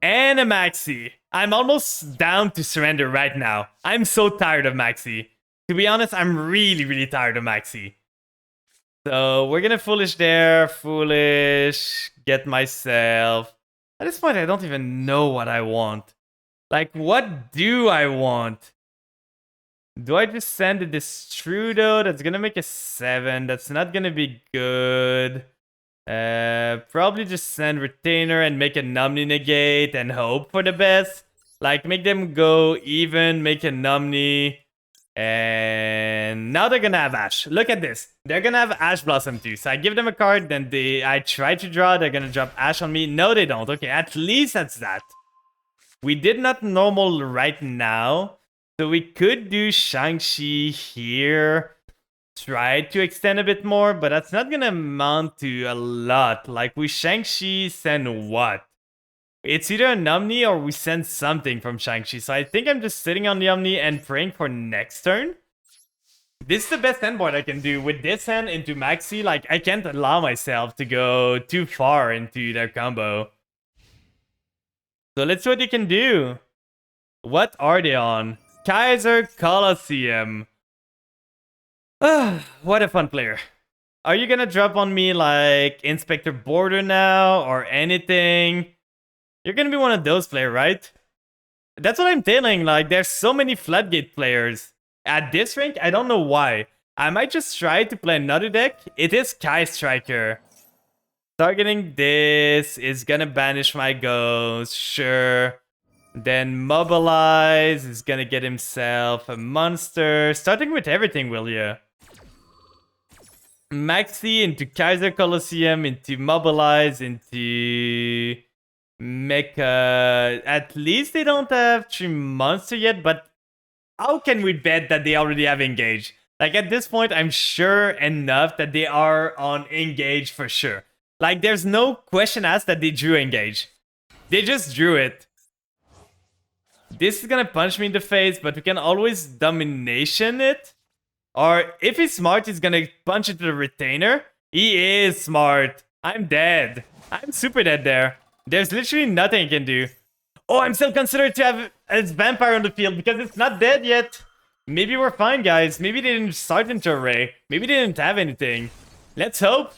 And a Maxi. I'm almost down to surrender right now. I'm so tired of Maxi. To be honest, I'm really, really tired of Maxi. So we're gonna Foolish there, Foolish, get myself. At this point, I don't even know what I want. Like, what do I want? Do I just send a Destrudo? That's gonna make a 7. That's not gonna be good. Probably just send Retainer and make a Numney negate and hope for the best. Like, make them go even, make a Numney. And now they're gonna have Ash. Look at this. They're gonna have Ash Blossom too. So I give them a card, then I try to draw. They're gonna drop Ash on me. No, they don't. Okay, at least that's that. We did not normal right now. So we could do Shang-Chi here. Try to extend a bit more, but that's not gonna amount to a lot. Like, we Shang-Chi send what? It's either an Omni or we send something from Shang-Chi. So I think I'm just sitting on the Omni and praying for next turn. This is the best hand board I can do. With this hand into Maxi, like, I can't allow myself to go too far into their combo. So let's see what you can do. What are they on? Kaiser Colosseum. What a fun player. Are you gonna drop on me like Inspector Border now or anything? You're gonna be one of those players, right? That's what I'm telling. Like, there's so many Floodgate players. At this rank, I don't know why. I might just try to play another deck. It is Kai Striker. Targeting this is gonna banish my ghost, sure. Then Mobilize is gonna get himself a monster. Starting with everything, will ya? Maxi into Kaiser Colosseum, into Mobilize, into Mecha. At least they don't have 3 monster yet, but how can we bet that they already have Engage? Like, at this point, I'm sure enough that they are on Engage for sure. Like, there's no question asked that they drew Engage. They just drew it. This is gonna punch me in the face, but we can always Domination it. Or if he's smart, he's gonna punch into the Retainer. He is smart. I'm dead. I'm super dead there. There's literally nothing I can do. Oh, I'm still considered to have its Vampire on the field because it's not dead yet. Maybe we're fine, guys. Maybe they didn't start into Array. Maybe they didn't have anything. Let's hope.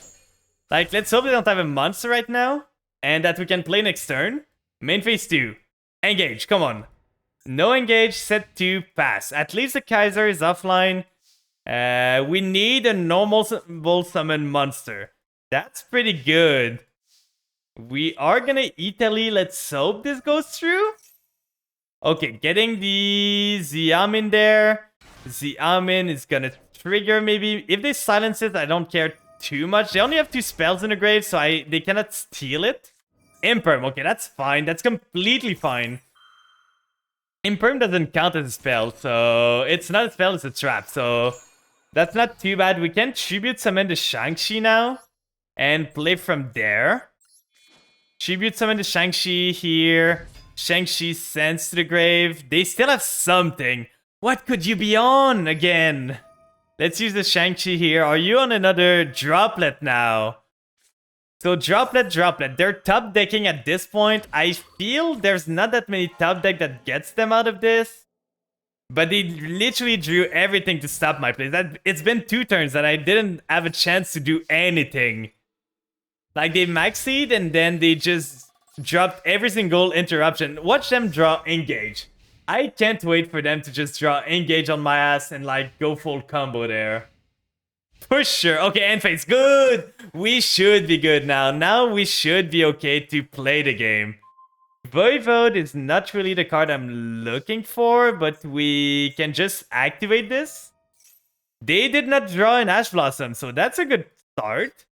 Like, let's hope they don't have a monster right now. And that we can play next turn. Main phase 2. Engage, come on. No engage, set 2, pass. At least the Kaiser is offline. We need a normal summon monster. That's pretty good. We are gonna Italy. Let's hope this goes through. Okay, getting the Xiamin there. Xiamin is gonna trigger maybe. If they silence it, I don't care too much. They only have 2 spells in the grave, so they cannot steal it. Imperm, okay, that's fine. That's completely fine. Imperm doesn't count as a spell, so it's not a spell, it's a trap, so that's not too bad. We can tribute summon the Shang-Chi now and play from there. Tribute summon the Shang-Chi here. Shang-Chi sends to the grave. They still have something. What could you be on again? Let's use the Shang-Chi here. Are you on another Droplet now? So Droplet. They're top decking at this point. I feel there's not that many top deck that gets them out of this. But they literally drew everything to stop my play. It's been 2 turns that I didn't have a chance to do anything. Like, they maxied and then they just dropped every single interruption. Watch them draw Engage. I can't wait for them to just draw Engage on my ass and, like, go full combo there. For sure. Okay, end phase. Good! We should be good now. Now we should be okay to play the game. Voivode is not really the card I'm looking for, but we can just activate this. They did not draw an Ash Blossom, so that's a good start.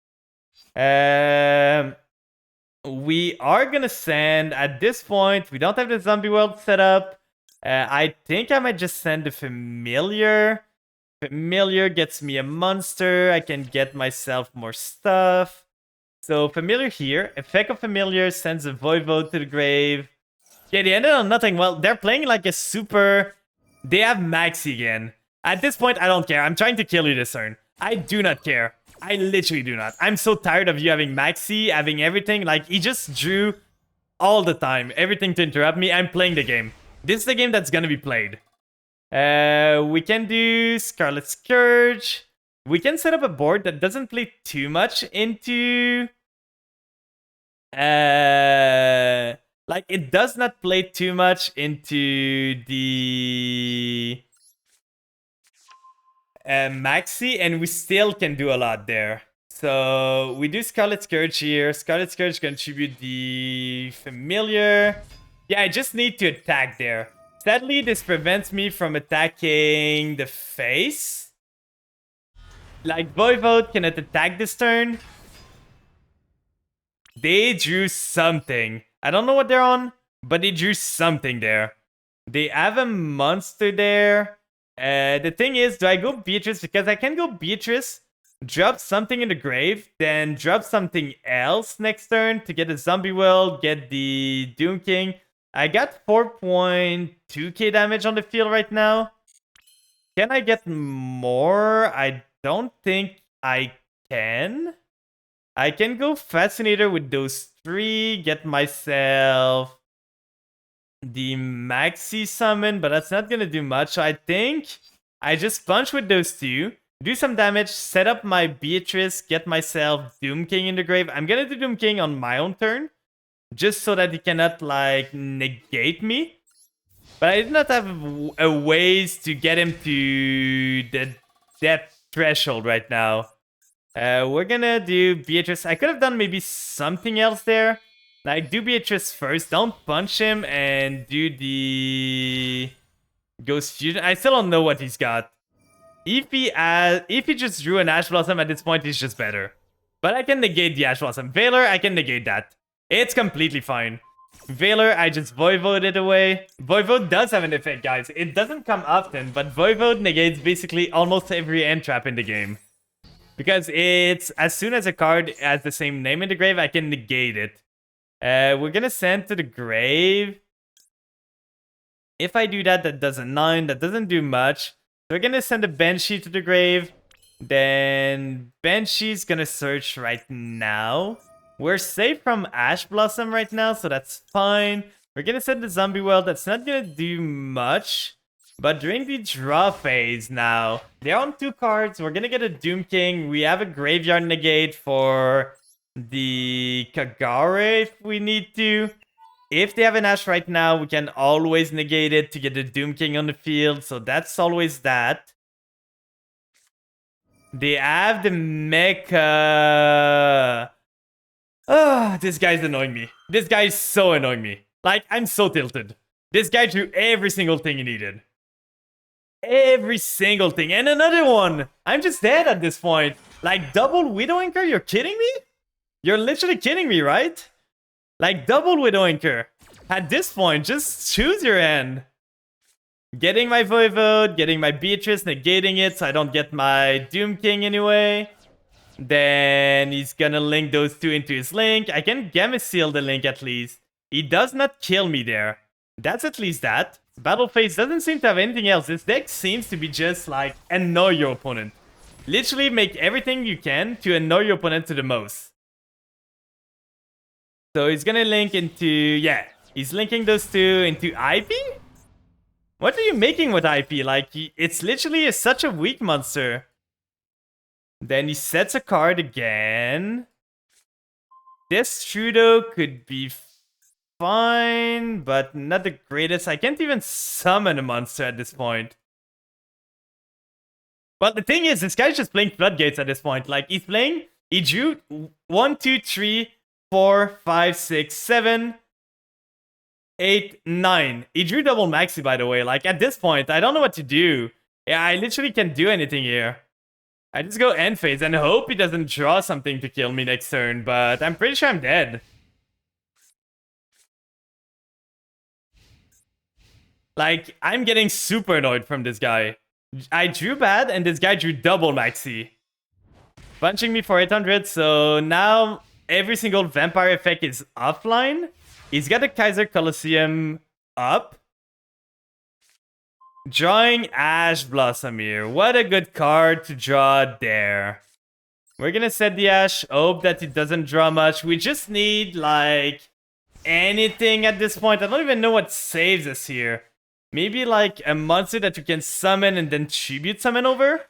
We are gonna send, at this point, we don't have the Zombie World set up. I think I might just send the Familiar. Familiar gets me a monster. I can get myself more stuff. So Familiar here. Effect of Familiar sends a Voivode to the grave. Yeah, they ended on nothing. Well, they're playing like a super... They have Maxi again. At this point, I don't care. I'm trying to kill you this turn. I do not care. I literally do not. I'm so tired of you having Maxi, having everything. Like, he just drew all the time. Everything to interrupt me. I'm playing the game. This is the game that's gonna be played. We can do Scarlet Scourge. We can set up a board that doesn't play too much into... like, it does not play too much into the... Maxi, and we still can do a lot there. So we do Scarlet Scourge here. Scarlet Scourge contribute the Familiar. Yeah, I just need to attack there. Sadly, this prevents me from attacking the face. Like, Voivode cannot attack this turn. They drew something. I don't know what they're on, but they drew something there. They have a monster there. The thing is, do I go Beatrice? Because I can go Beatrice, drop something in the grave, then drop something else next turn to get a Zombie Will, get the Doom King. I got 4.2k damage on the field right now. Can I get more? I don't think I can. I can go Fascinator with those 3, get myself the Maxi Summon, but that's not gonna do much. So I think I just punch with those 2, do some damage, set up my Beatrice, get myself Doom King in the grave. I'm gonna do Doom King on my own turn, just so that he cannot, like, negate me. But I did not have a ways to get him to the death threshold right now. We're gonna do Beatrice. I could have done maybe something else there. Like, do Beatrice first, don't punch him, and do the Ghost Fusion. I still don't know what he's got. If he just drew an Ash Blossom at this point, he's just better. But I can negate the Ash Blossom. Valor, I can negate that. It's completely fine. Valor, I just Voivode it away. Voivode does have an effect, guys. It doesn't come often, but Voivode negates basically almost every end trap in the game. Because it's, as soon as a card has the same name in the grave, I can negate it. We're gonna send to the grave. If I do that, that does a 9. That doesn't do much. So we're gonna send a Banshee to the grave. Then Banshee's gonna search right now. We're safe from Ash Blossom right now, so that's fine. We're gonna send the Zombie Well. That's not gonna do much. But during the draw phase now, they're on 2 cards. We're gonna get a Doom King. We have a Graveyard Negate for the Kagare if we need to. If they have an Ash right now, we can always negate it to get the Doom King on the field. So that's always that. They have the Mecha. Oh, this guy's annoying me. This guy's so annoying me. Like, I'm so tilted. This guy drew every single thing he needed. Every single thing. And another one. I'm just dead at this point. Like, double Widowmaker? You're kidding me? You're literally kidding me, right? Like, double Widowmaker. At this point, just choose your end. Getting my Voivode, getting my Beatrice, negating it so I don't get my Doom King anyway. Then he's gonna link those 2 into his link. I can Gamma Seal the link at least. He does not kill me there. That's at least that. Battle phase doesn't seem to have anything else. This deck seems to be just like annoy your opponent. Literally make everything you can to annoy your opponent to the most. So he's gonna link into, yeah, he's linking those 2 into IP? What are you making with IP? Like, it's literally such a weak monster. Then he sets a card again. This Trudeau could be fine, but not the greatest. I can't even summon a monster at this point. But the thing is, this guy's just playing Floodgates at this point. Like, he drew 1, 2, 3, 4, 5, 6, 7, 8, 9. He drew double Maxi, by the way. Like, at this point, I don't know what to do. Yeah, I literally can't do anything here. I just go end phase and hope he doesn't draw something to kill me next turn, but I'm pretty sure I'm dead. Like, I'm getting super annoyed from this guy. I drew bad, and this guy drew double Maxi. Punching me for 800, so now every single vampire effect is offline. He's got the Kaiser Colosseum up. Drawing Ash Blossom here. What a good card to draw there. We're gonna set the Ash. Hope that it doesn't draw much. We just need, like, anything at this point. I don't even know what saves us here. Maybe, like, a monster that you can summon and then Tribute Summon over?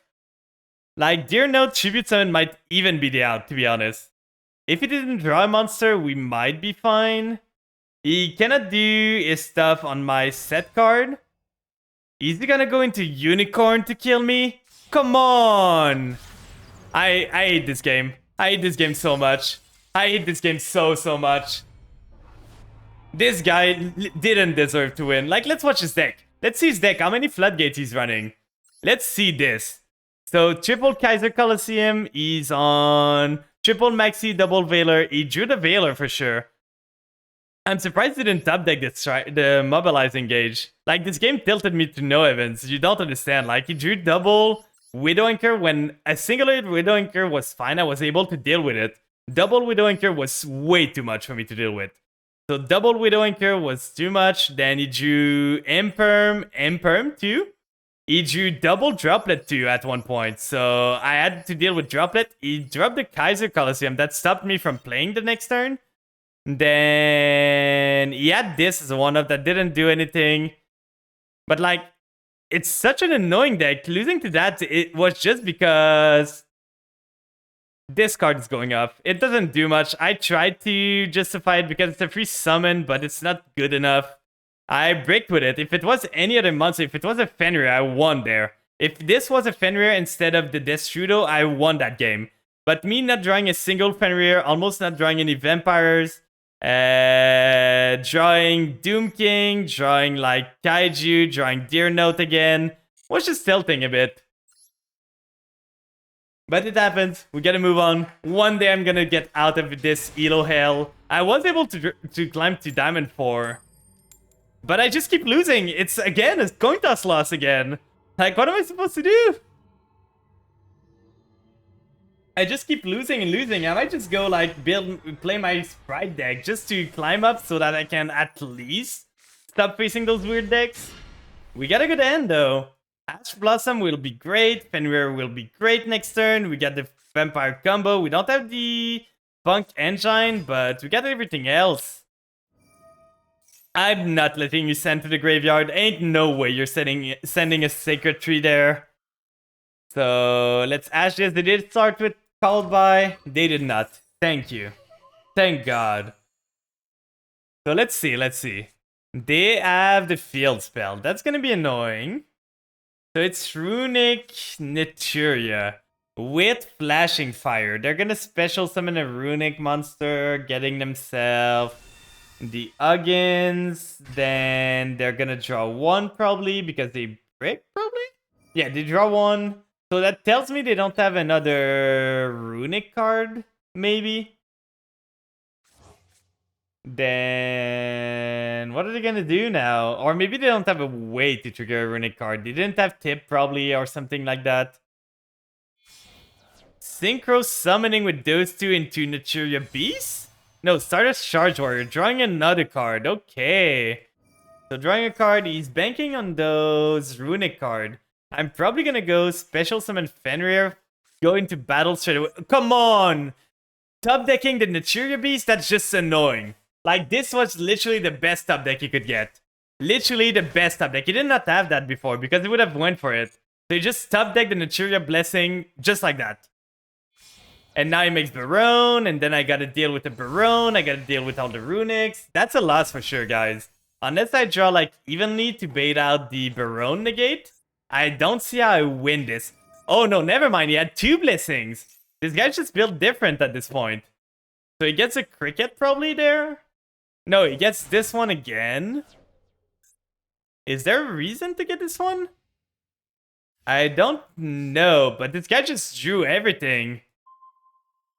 Like, Dear Note, Tribute Summon might even be the out, to be honest. If he didn't draw a monster, we might be fine. He cannot do his stuff on my set card. Is he gonna go into Unicorn to kill me? Come on! I hate this game. I hate this game so much. I hate this game so much. This guy didn't deserve to win. Like, let's watch his deck. Let's see his deck. How many floodgates he's running? Let's see this. So, triple Kaiser Colosseum. He's on triple Maxi, double Veiler. He drew the Veiler for sure. I'm surprised he didn't top deck the Mobilizing Gauge. Like, this game tilted me to no events. You don't understand. Like, he drew double Widowmaker when a singular Widowmaker was fine. I was able to deal with it. Double Widowmaker was way too much for me to deal with. So double Widowmaker was too much. Then he drew Imperm too. He drew double Droplet too at one point. So I had to deal with Droplet. He dropped the Kaiser Colosseum. That stopped me from playing the next turn. Then he had this as a one-up that didn't do anything. But like, it's such an annoying deck. Losing to that, it was just because this card is going up. It doesn't do much. I tried to justify it because it's a free summon, but it's not good enough. I bricked with it. If it was any other monster, if it was a Fenrir, I won there. If this was a Fenrir instead of the Destrudo, I won that game. But me not drawing a single Fenrir, almost not drawing any vampires, drawing Doom King, drawing like Kaiju, drawing Deer Note again, was just tilting a bit. But it happened. We gotta move on. One day I'm gonna get out of this Elo hell. I was able to climb to Diamond 4. But I just keep losing. It's again a coin toss loss again. Like, what am I supposed to do? I just keep losing and losing. I might just go like play my Sprite deck just to climb up so that I can at least stop facing those weird decks. We got a good end though. Ash Blossom will be great. Fenrir will be great next turn. We got the Vampire combo. We don't have the Punk Engine, but we got everything else. I'm not letting you send to the graveyard. Ain't no way you're sending a Sacred Tree there. So let's Ash this. They did start with Called By. They did not. Thank you. Thank God. So let's see. They have the Field Spell. That's gonna be annoying. So it's Runic Naturia with Flashing Fire. They're gonna special summon a Runic monster, getting themselves the Uggins. Then they're gonna draw one probably because they brick probably? Yeah, they draw one. So that tells me they don't have another Runic card, maybe. Then what are they gonna do now? Or maybe they don't have a way to trigger a Runic card. They didn't have Tip probably or something like that. Synchro summoning with those two into Naturia Beast? No, Stardust Charge Warrior. Drawing another card. Okay. So drawing a card, he's banking on those Runic card. I'm probably gonna go special summon Fenrir, go into battle straight away. Come on! Top decking the Naturia Beast? That's just annoying. Like, this was literally the best top deck you could get. Literally the best top deck. You did not have that before because it would have went for it. So you just top deck the Naturia Blessing just like that. And now he makes Baronne, and then I gotta deal with the Baronne, I gotta deal with all the Runics. That's a loss for sure, guys. Unless I draw, like, evenly to bait out the Baronne negate, I don't see how I win this. Oh no, never mind, he had two Blessings. This guy's just built different at this point. So he gets a Cricket probably there? No, he gets this one again. Is there a reason to get this one? I don't know, but this guy just drew everything.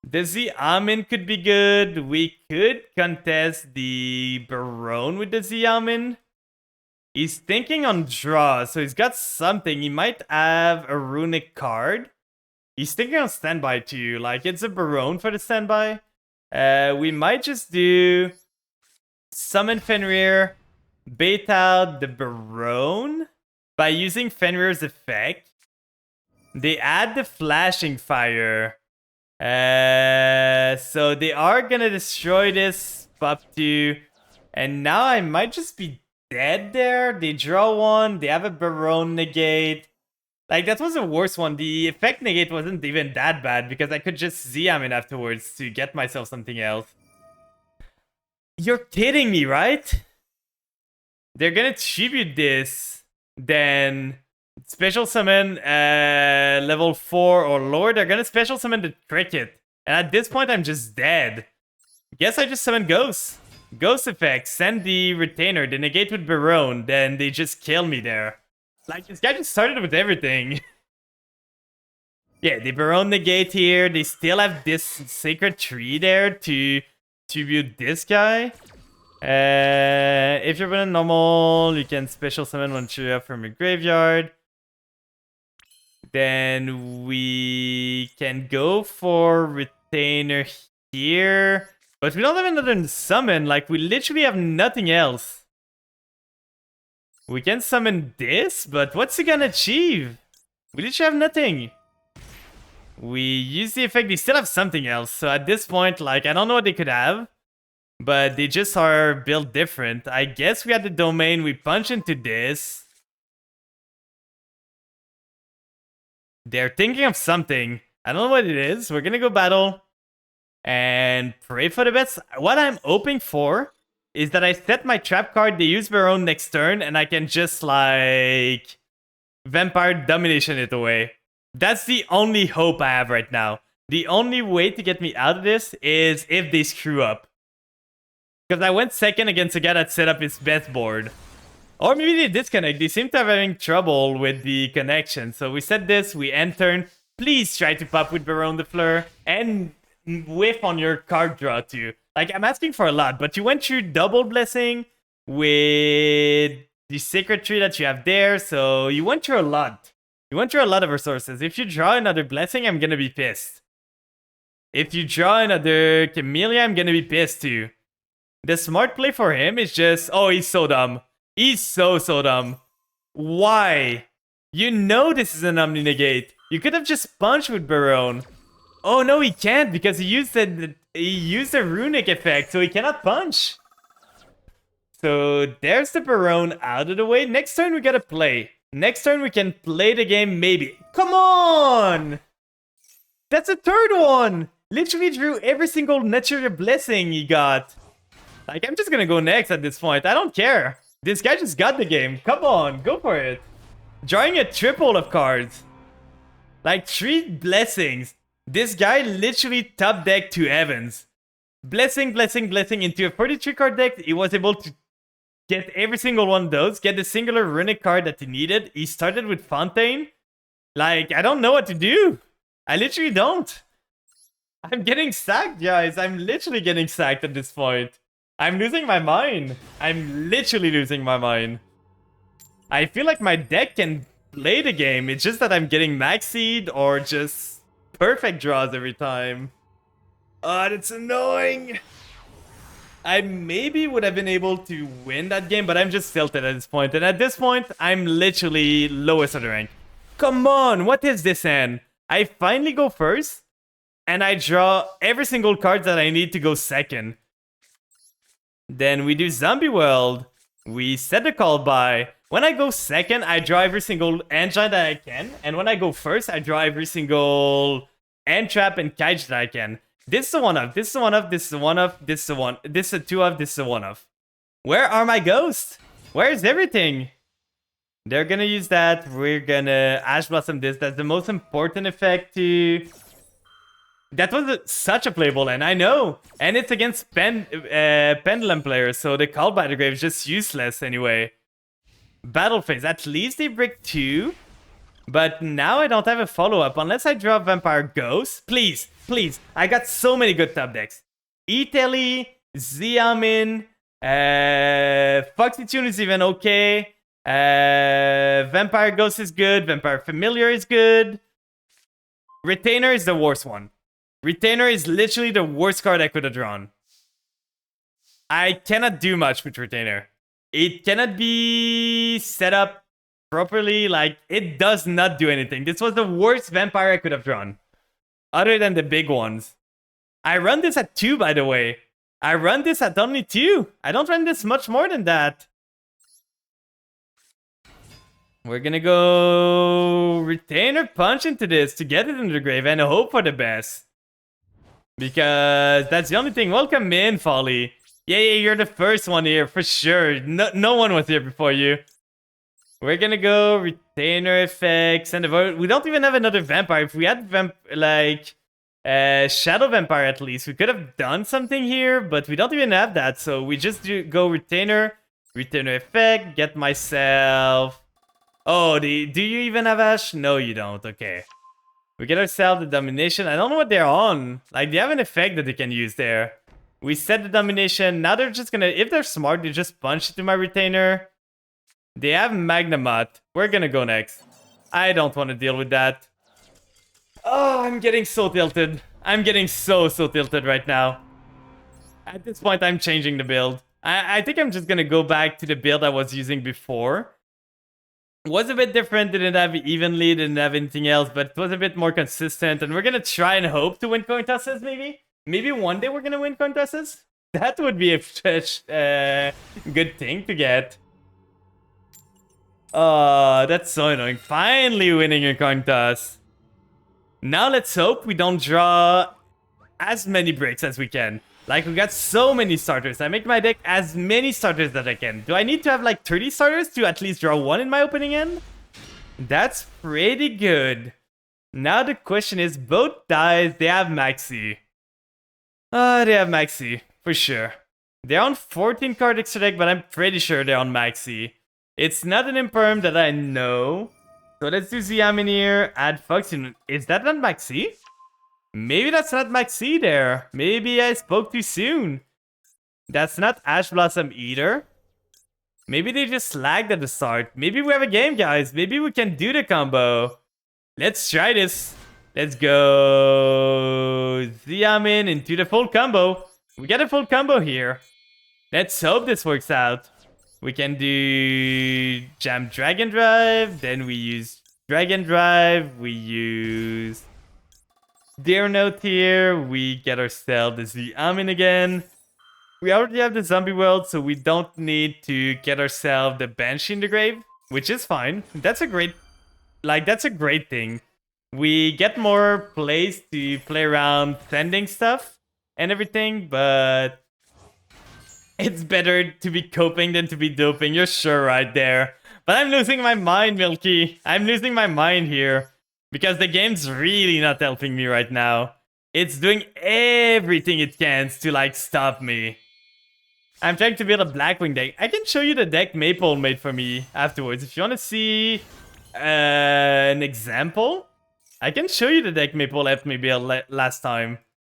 The Xiamen could be good. We could contest the Baronne with the Xiamen. He's thinking on draw, so he's got something. He might have a Runic card. He's thinking on standby too. Like, it's a Baronne for the standby. We might just do summon Fenrir, bait out the Baronne by using Fenrir's effect. They add the Flashing Fire. So they are gonna destroy this up to, and now I might just be dead there. They draw one. They have a Baronne negate. Like, that was the worst one. The effect negate wasn't even that bad because I could just Xiamen afterwards to get myself something else. You're kidding me, right? They're gonna tribute this, then special summon level 4 or lower. They're gonna special summon the Cricket. And at this point, I'm just dead. Guess I just summon Ghosts. Ghost effect, send the Retainer, they negate with Barone, then they just kill me there. Like, this guy just started with everything. Yeah, the Barone negate here, they still have this Sacred Tree there to tribute this guy. If you're running normal, you can special summon one Churia from your graveyard. Then we can go for Retainer here. But we don't have another summon. Like, we literally have nothing else. We can summon this, but what's it gonna achieve? We literally have nothing. We use the effect. They still have something else. So at this point, like, I don't know what they could have. But they just are built different. I guess we had the domain. We punch into this. They're thinking of something. I don't know what it is. We're gonna go battle and pray for the best. What I'm hoping for is that I set my trap card, they use their own next turn, and I can just, like, Vampire Domination it away. That's the only hope I have right now. The only way to get me out of this is if they screw up. Because I went second against a guy that set up his best board. Or maybe they disconnect. They seem to have having trouble with the connection. So we set this, we end turn. Please try to pop with Baron de Fleur and whiff on your card draw too. Like, I'm asking for a lot, but you went through double blessing with the Sacred Tree that you have there. So you went through a lot. You went through a lot of resources. If you draw another blessing, I'm gonna be pissed. If you draw another Camellia, I'm gonna be pissed too. The smart play for him is just... Oh, he's so dumb. He's so dumb. Why? You know this is an Omni Negate. You could have just punched with Baron. Oh, no, he can't because he used the Runic effect, so he cannot punch. So there's the Baron out of the way. Next turn, we gotta play. Next turn, we can play the game, maybe. Come on! That's a third one! Literally drew every single Natural Blessing he got. Like, I'm just gonna go next at this point. I don't care. This guy just got the game. Come on, go for it. Drawing a triple of cards. Like, 3 blessings. This guy literally top decked 2 Evans. Blessing, blessing, blessing into a 43 card deck. He was able to get every single one of those. Get the singular runic card that he needed. He started with Fontaine. Like, I don't know what to do. I literally don't. I'm getting sacked, guys. I'm literally getting sacked at this point. I'm losing my mind. I'm literally losing my mind. I feel like my deck can play the game. It's just that I'm getting maxied or just perfect draws every time. Oh, that's annoying. I maybe would have been able to win that game, but I'm just tilted at this point. And at this point, I'm literally lowest of the rank. Come on, what is this hand? I finally go first, and I draw every single card that I need to go second. Then we do Zombie World. We set the call by. When I go second, I draw every single engine that I can. And when I go first, I draw every single end trap and kaiju that I can. This is a one of. This is a one of. This is a one of. This is a one. This is a 2 of. This is a 1 of. Where are my ghosts? Where's everything? They're gonna use that. We're gonna Ash Blossom this. That's the most important effect to... That was such a playable land, I know. And it's against Pendulum players, so the Call by the Grave is just useless anyway. Battle phase. At least they break 2. But now I don't have a follow-up unless I draw Vampire Ghost. Please, please. I got so many good top decks. Italy, Xiaomin, Foxy Tune is even okay. Vampire Ghost is good. Vampire Familiar is good. Retainer is the worst one. Retainer is literally the worst card I could have drawn. I cannot do much with Retainer. It cannot be set up properly. Like, it does not do anything. This was the worst Vampire I could have drawn. Other than the big ones. I run this at 2, by the way. I run this at only 2. I don't run this much more than that. We're gonna go Retainer Punch into this to get it into the grave and hope for the best. Because that's the only thing. Welcome in, Folly. Yeah, you're the first one here, for sure. No one was here before you. We're gonna go Retainer effects and we don't even have another Vampire. If we had Shadow Vampire at least. We could have done something here, but we don't even have that. So we just go Retainer, Retainer effect, get myself... Oh, do you even have Ash? No, you don't. Okay. We get ourselves the Domination. I don't know what they're on. Like, they have an effect that they can use there. We set the Domination. Now they're just gonna... If they're smart, they just punch into my Retainer. They have Magnamot. We're gonna go next. I don't want to deal with that. Oh, I'm getting so tilted. I'm getting so tilted right now. At this point, I'm changing the build. I think I'm just gonna go back to the build I was using before. It was a bit different, didn't have evenly, didn't have anything else, but it was a bit more consistent. And we're gonna try and hope to win coin tosses, maybe? Maybe one day we're gonna win coin tosses? That would be a good thing to get. Oh, that's so annoying. Finally winning a coin toss. Now let's hope we don't draw as many breaks as we can. Like, we got so many starters. I make my deck as many starters that I can. Do I need to have like 30 starters to at least draw one in my opening end? That's pretty good. Now the question is, both dies, they have Maxi. They have Maxi, for sure. They're on 14 card extra deck, but I'm pretty sure they're on Maxi. It's not an Imperm that I know. So let's do Ziamin here, add Fox. Is that not Maxi? Maybe that's not Maxi there. Maybe I spoke too soon. That's not Ash Blossom either. Maybe they just lagged at the start. Maybe we have a game, guys. Maybe we can do the combo. Let's try this. Let's go Ziamin into the full combo. We got a full combo here. Let's hope this works out. We can do Jam Dragon Drive. Then we use Dragon Drive. We use Deer Note here. We get ourselves the Ziamin again. We already have the Zombie World, so we don't need to get ourselves the Banshee in the grave, which is fine. That's a great, that's a great thing. We get more plays to play around sending stuff and everything, but it's better to be coping than to be doping. You're sure right there. But I'm losing my mind, Milky. I'm losing my mind here. Because the game's really not helping me right now. It's doing everything it can to, like, stop me. I'm trying to build a Blackwing deck. I can show you the deck Maple made for me afterwards. If you want to see an example, I can show you the deck Maple left me build last time.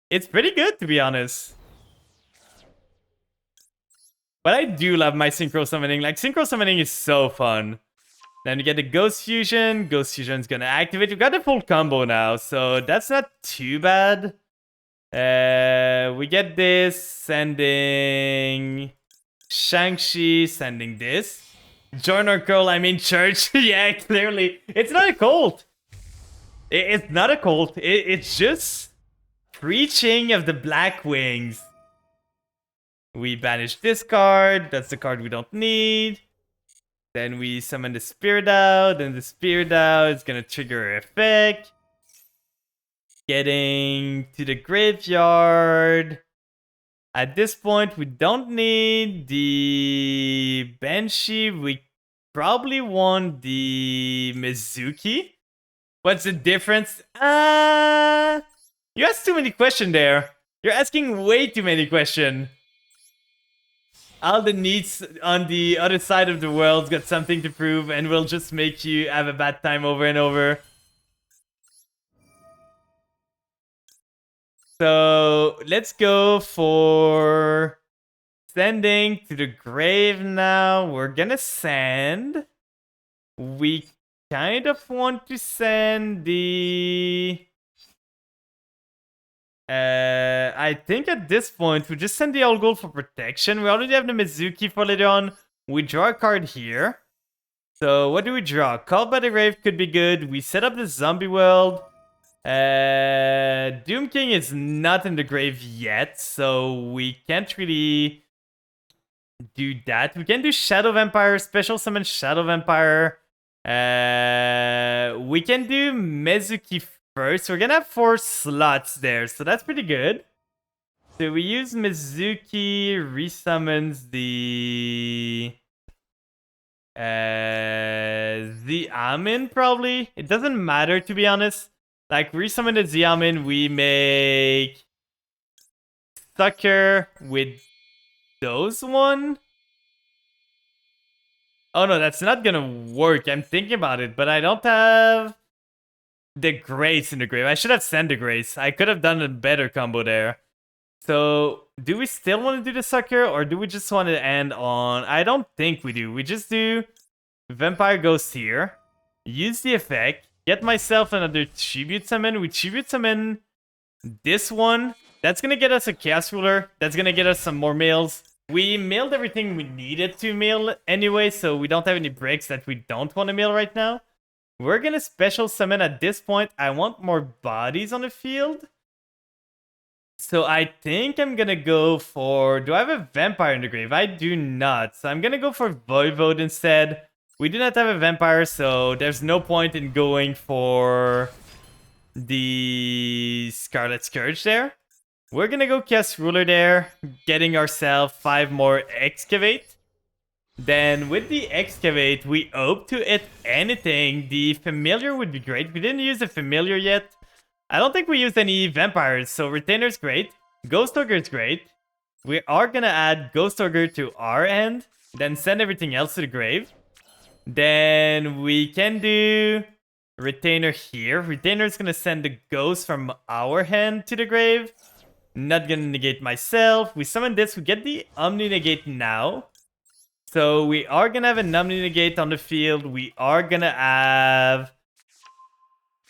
It's pretty good, to be honest. But I do love my Synchro Summoning. Like, Synchro Summoning is so fun. Then we get the Ghost Fusion. Ghost Fusion's gonna activate. We've got the full combo now, so that's not too bad. We get this, sending Shang-Chi, sending this. Join our cult, I mean church. Yeah, clearly. It's not a cult. It's not a cult. It's just preaching of the Black Wings. We banish this card. That's the card we don't need. Then we summon the Spirit out. Then the Spirit out is gonna trigger an effect. Getting to the graveyard. At this point, we don't need the Banshee. We probably want the Mizuki. What's the difference? You asked too many questions there. You're asking way too many questions. All the needs on the other side of the world's got something to prove and will just make you have a bad time over and over. So let's go for sending to the grave now. We're gonna send. We kind of want to send the... I think at this point, we just send the All Gold for protection. We already have the Mizuki for later on. We draw a card here. So what do we draw? Called by the Grave could be good. We set up the Zombie World. Doom King is not in the grave yet, so we can't really do that. We can do Shadow Vampire, special summon Shadow Vampire. We can do Mizuki first. We're gonna have 4 slots there, so that's pretty good. So we use Mizuki, resummons the Amin probably. It doesn't matter, to be honest. Like, resummon the Xiamen, we make Sucker with those one. Oh no, that's not gonna work. I'm thinking about it, but I don't have the Grace in the grave. I should have sent the Grace. I could have done a better combo there. So, do we still want to do the Sucker, or do we just want to end on... I don't think we do. We just do Vampire Ghost here. Use the effect. Get myself another Tribute Summon. We Tribute Summon this one. That's gonna get us a Chaos Ruler. That's gonna get us some more mails. We mailed everything we needed to mail anyway, so we don't have any breaks that we don't want to mail right now. We're gonna special summon at this point. I want more bodies on the field. So I think I'm gonna go for... Do I have a Vampire in the grave? I do not. So I'm gonna go for Voivode instead. We do not have a Vampire, so there's no point in going for the Scarlet Scourge there. We're gonna go Chaos Ruler there, getting ourselves 5 more Excavate. Then with the Excavate, we hope to hit anything. The Familiar would be great. We didn't use the Familiar yet. I don't think we used any Vampires, so Retainer's great. Ghost Ogre's great. We are gonna add Ghost Ogre to our end, then send everything else to the grave. Then we can do Retainer here. Retainer's gonna send the Ghost from our hand to the grave. Not gonna negate myself. We summon this. We get the Omni Negate now. So we are gonna have an Omni Negate on the field. We are gonna have...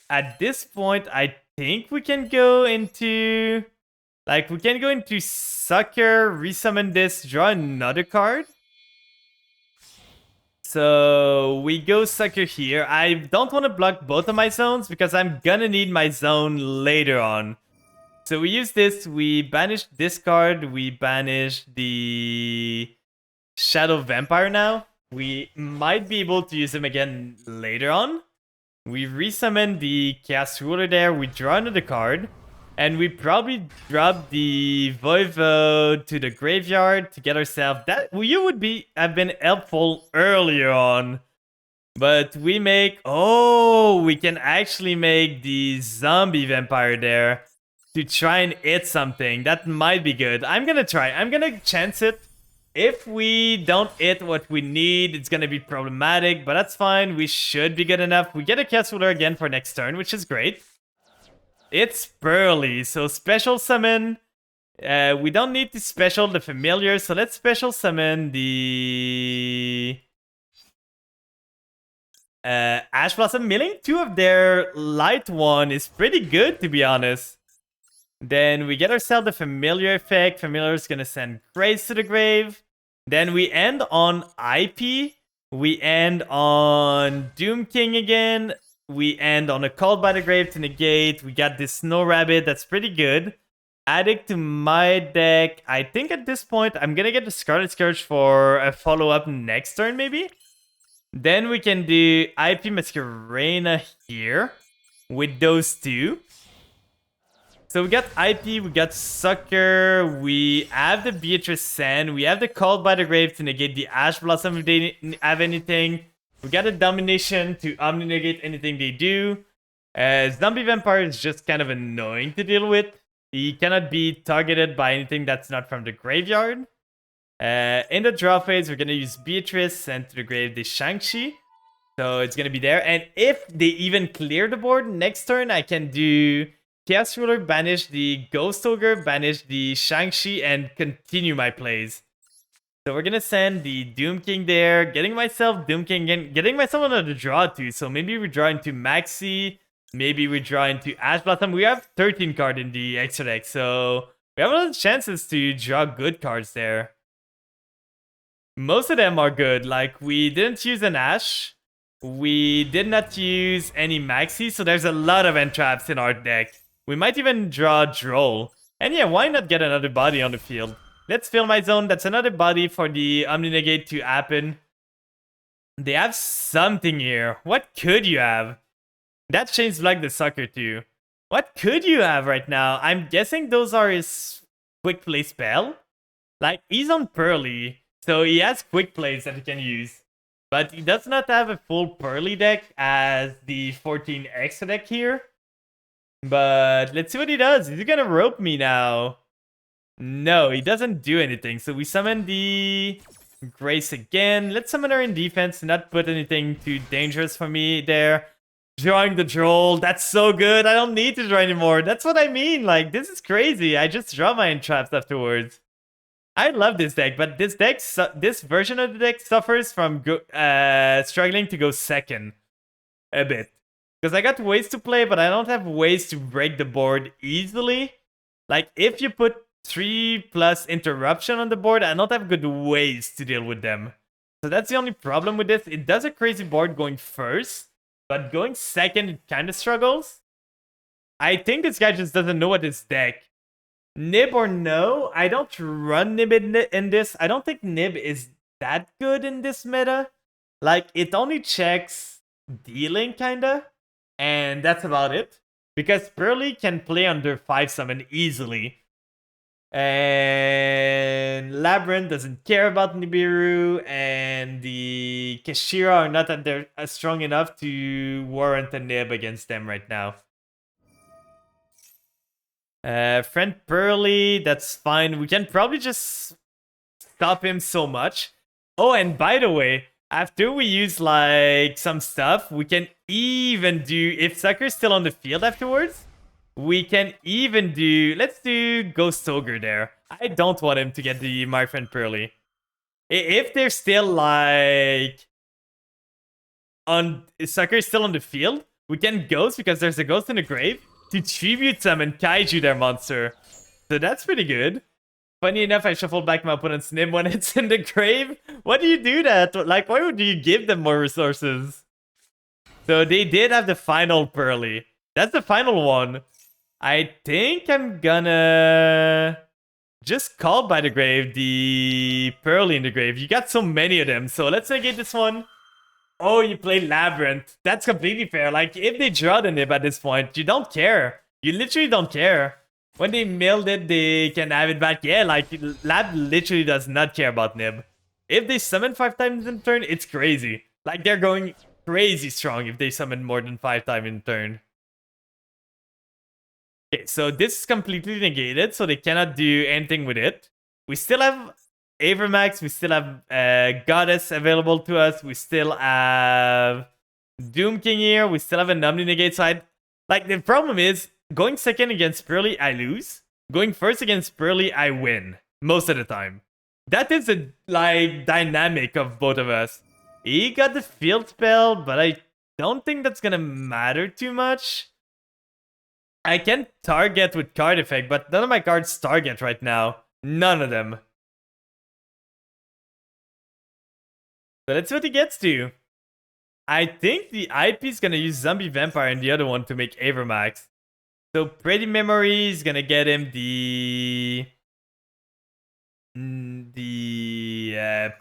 At this point, I think we can go into... Like, we can go into Sucker, resummon this, draw another card. So we go Sucker here. I don't want to block both of my zones because I'm gonna need my zone later on. So we use this, we banish this card, we banish the Shadow Vampire now. We might be able to use him again later on. We resummon the Chaos Ruler there, we draw another card. And we probably drop the Voivode to the graveyard to get ourselves... That you would have been helpful earlier on. But we make... Oh, we can actually make the Zombie Vampire there to try and hit something. That might be good. I'm gonna try. I'm gonna chance it. If we don't hit what we need, it's gonna be problematic, but that's fine. We should be good enough. We get a Chaos Ruler again for next turn, which is great. It's Pearly, so special summon. We don't need to special the Familiar, so let's special summon the... Ash Blossom. Milling 2 of their light one is pretty good, to be honest. Then we get ourselves the Familiar effect. Familiar is gonna send Grace to the grave. Then we end on IP. We end on Doom King again. We end on a Called by the Grave to negate. We got this Snow Rabbit. That's pretty good. Adding to my deck. I think at this point, I'm gonna get the Scarlet Scourge for a follow-up next turn, maybe. Then we can do IP Masquerena here with those two. So we got IP, we got Sucker, we have the Beatrice Sand, we have the Called by the Grave to negate the Ash Blossom if they have anything. We got a Domination to omni-negate anything they do. Zombie Vampire is just kind of annoying to deal with. He cannot be targeted by anything that's not from the graveyard. In the draw phase, we're going to use Beatrice, send to the grave the Shang-Chi. So it's going to be there. And if they even clear the board, next turn I can do Chaos Ruler, banish the Ghost Ogre, banish the Shang-Chi, and continue my plays. So we're gonna send the Doom King there, getting myself Doom King and getting myself another draw too. So maybe we draw into Maxi, maybe we draw into Ash Blossom. We have 13 cards in the extra deck, so we have a lot of chances to draw good cards there. Most of them are good. Like, we didn't use an Ash, we did not use any Maxi, so there's a lot of entraps in our deck. We might even draw Droll. And yeah, why not get another body on the field? Let's fill my zone. That's another body for the Omni-Negate to happen. They have something here. What could you have? That changed like the Sucker too. What could you have right now? I'm guessing those are his quick play spell. Like, he's on Pearly, so he has quick plays that he can use. But he does not have a full Pearly deck as the 14 extra deck here. But let's see what he does. Is he gonna rope me now? No, he doesn't do anything. So we summon the Grace again. Let's summon her in defense, not put anything too dangerous for me there. Drawing the Droll, that's so good. I don't need to draw anymore. That's what I mean. Like, this is crazy. I just draw my entraps afterwards. I love this deck, but this deck, this version of the deck suffers from struggling to go second a bit. Because I got ways to play, but I don't have ways to break the board easily. Like, if you put 3+ interruption on the board, I don't have good ways to deal with them. So that's the only problem with this. It does a crazy board going first, but going second, it kind of struggles. I think this guy just doesn't know what his deck. Nib or no, I don't run Nib in this. I don't think Nib is that good in this meta. Like, it only checks dealing, kinda. And that's about it. Because Pearly can play under 5 summon easily. And Labyrinth doesn't care about Nibiru. And the Kashira are not strong enough to warrant a Nib against them right now. Friend Pearly, that's fine. We can probably just stop him so much. Oh, and by the way, after we use like some stuff, we can even do, if Sucker's still on the field afterwards, we can even do, let's do Ghost Ogre there. I don't want him to get the My Friend Pearly. If they're still like on, Sucker's still on the field, we can Ghost because there's a Ghost in the grave to tribute summon Kaiju, their monster. So that's pretty good. Funny enough, I shuffled back my opponent's Nim when it's in the grave. Why do you do that? Like, why would you give them more resources? So they did have the final Pearly. That's the final one. I think I'm gonna just call by the grave the Pearly in the grave. You got so many of them, so let's negate this one. Oh, you play Labyrinth. That's completely fair. Like, if they draw the Nib at this point, you don't care. You literally don't care. When they milled it, they can have it back. Yeah, like, Lab literally does not care about Nib. If they summon 5 times in turn, it's crazy. Like, they're going crazy strong if they summon more than 5 times in turn. Okay, so this is completely negated, so they cannot do anything with it. We still have Avermax, we still have Goddess available to us, we still have Doom King here, we still have a Numbly negate side. Like, the problem is, going second against Pearly, I lose. Going first against Pearly, I win. Most of the time. That is the, like, dynamic of both of us. He got the field spell, but I don't think that's gonna matter too much. I can target with card effect, but none of my cards target right now. None of them. So let's see what he gets to. I think the IP is gonna use Zombie Vampire and the other one to make Avermax. So Pretty Memory is gonna get him the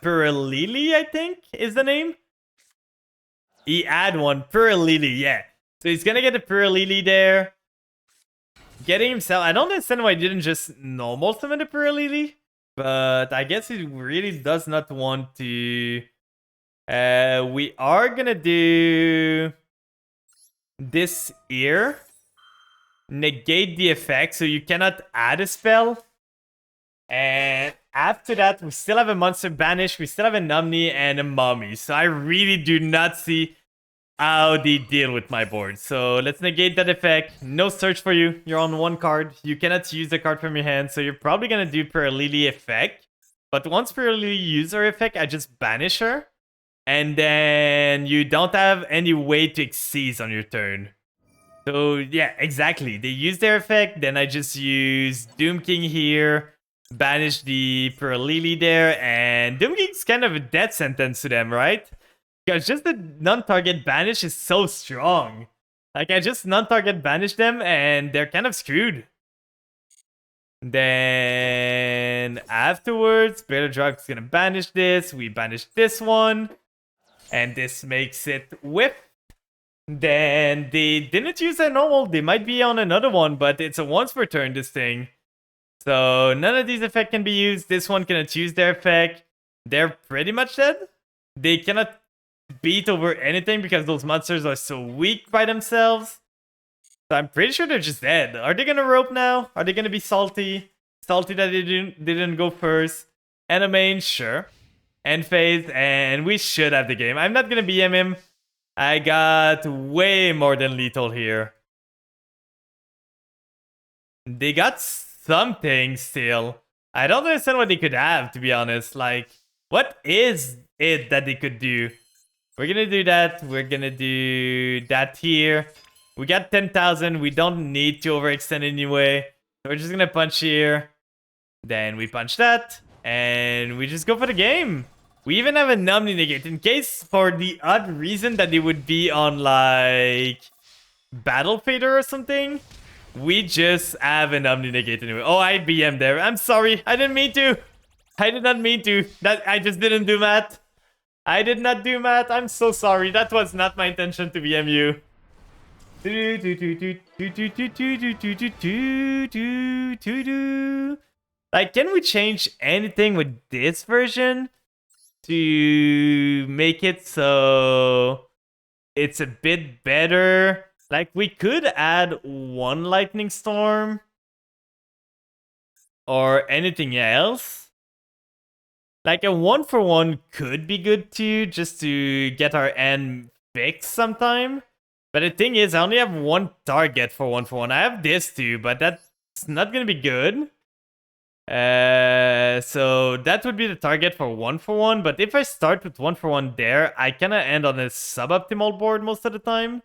Puralili, I think is the name. He had one, Puralili, yeah. So he's gonna get the Puralili there. Getting himself, I don't understand why he didn't just normal summon the Puralili, but I guess he really does not want to. We are gonna do this here. Negate the effect, so you cannot add a spell. And after that, we still have a Monster Banish, we still have a Numbly and a Mummy. So I really do not see how they deal with my board. So let's negate that effect. No search for you. You're on 1 card. You cannot use the card from your hand, so you're probably gonna do Puralili effect. But once Puralili uses her effect, I just banish her. And then you don't have any way to exceed on your turn. So yeah, exactly. They use their effect, then I just use Doom King here, banish the Puralili there, and Doom King's kind of a death sentence to them, right? Because just the non-target banish is so strong. Like, I just non-target banish them, and they're kind of screwed. Then afterwards, Better Drug's gonna banish this, we banish this one, and this makes it whip. Then they didn't use their normal. They might be on another one, but it's a once per turn, this thing. So none of these effects can be used. This one cannot use their effect. They're pretty much dead. They cannot beat over anything because those monsters are so weak by themselves. So I'm pretty sure they're just dead. Are they gonna rope now? Are they gonna be salty? Salty that they didn't go first. And a main, sure. End phase, and we should have the game. I'm not gonna BM him. I got way more than lethal here. They got something still. I don't understand what they could have, to be honest. Like, what is it that they could do? We're gonna do that. We're gonna do that here. We got 10,000. We don't need to overextend anyway. So we're just gonna punch here. Then we punch that. And we just go for the game. We even have a Numbly Negate. In case for the odd reason that they would be on like Battle Fader or something. We just have an Numbly Negate anyway. Oh, I BM there. I'm sorry. I didn't mean to. I did not mean to. I just didn't do math. I did not do math. I'm so sorry. That was not my intention to BM you. Like, can we change anything with this version to make it so it's a bit better? Like, we could add one lightning storm or anything else. Like, a 1-for-1 could be good too, just to get our end fixed sometime. But the thing is, I only have one target for 1-for-1. I have this too, but that's not gonna be good. So that would be the target for 1-for-1. But if I start with 1-for-1 there, I kinda end on a suboptimal board most of the time.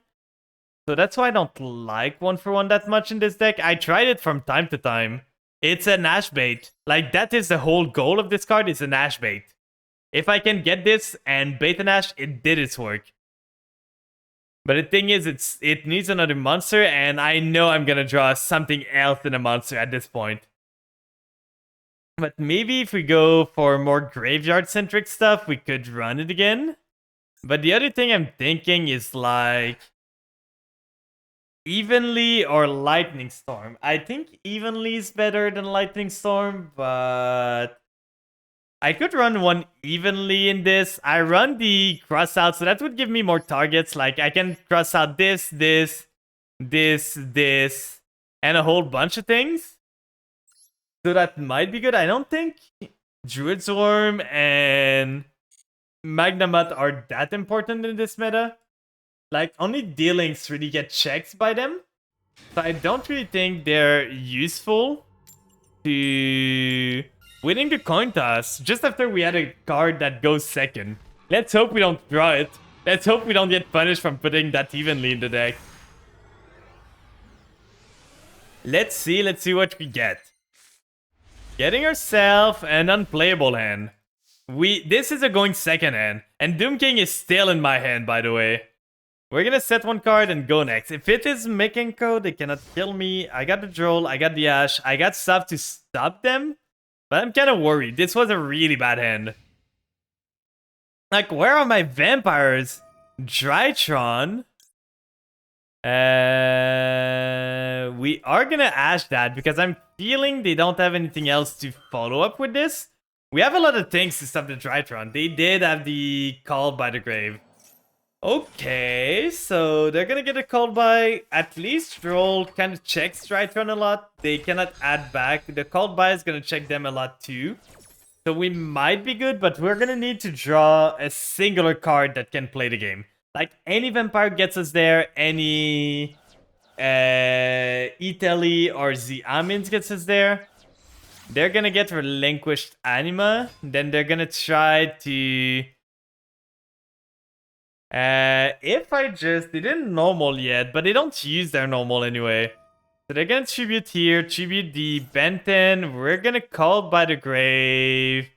So that's why I don't like 1-for-1 that much in this deck. I tried it from time to time. It's an Ash bait. Like, that is the whole goal of this card, is an Ash bait. If I can get this and bait an Ash, it did its work. But the thing is, it needs another monster, and I know I'm gonna draw something else than a monster at this point. But maybe if we go for more graveyard-centric stuff, we could run it again. But the other thing I'm thinking is like Evenly or Lightning Storm. I think Evenly is better than Lightning Storm, but I could run one Evenly in this. I run the cross out, so that would give me more targets. Like, I can cross out this, this, this, this, and a whole bunch of things. So that might be good. I don't think Druid's Worm and Magnamut are that important in this meta. Like, only D-Links really get checked by them. So I don't really think they're useful to winning the coin toss just after we had a card that goes second. Let's hope we don't draw it. Let's hope we don't get punished from putting that Evenly in the deck. Let's see what we get. Getting ourselves an unplayable hand. This is a going second hand. And Doom King is still in my hand, by the way. We're gonna set one card and go next. If it is Mekenko, they cannot kill me. I got the Droll, I got the Ash, I got stuff to stop them. But I'm kind of worried. This was a really bad hand. Like, where are my vampires? Drytron. We are gonna Ash that because I'm feeling they don't have anything else to follow up with this. We have a lot of things to stop the Drytron. They did have the Called by the Grave. Okay, so they're gonna get a Called by. At least Droll kind of checks Drytron a lot. They cannot add back. The Called by is gonna check them a lot too. So we might be good, but we're gonna need to draw a singular card that can play the game. Like, any vampire gets us there, any Italy or the Amins gets us there. They're gonna get Relinquished Anima. Then they're gonna try to... if I just... They didn't normal yet, but they don't use their normal anyway. So they're gonna tribute here, tribute the Benton. We're gonna Called by the Grave.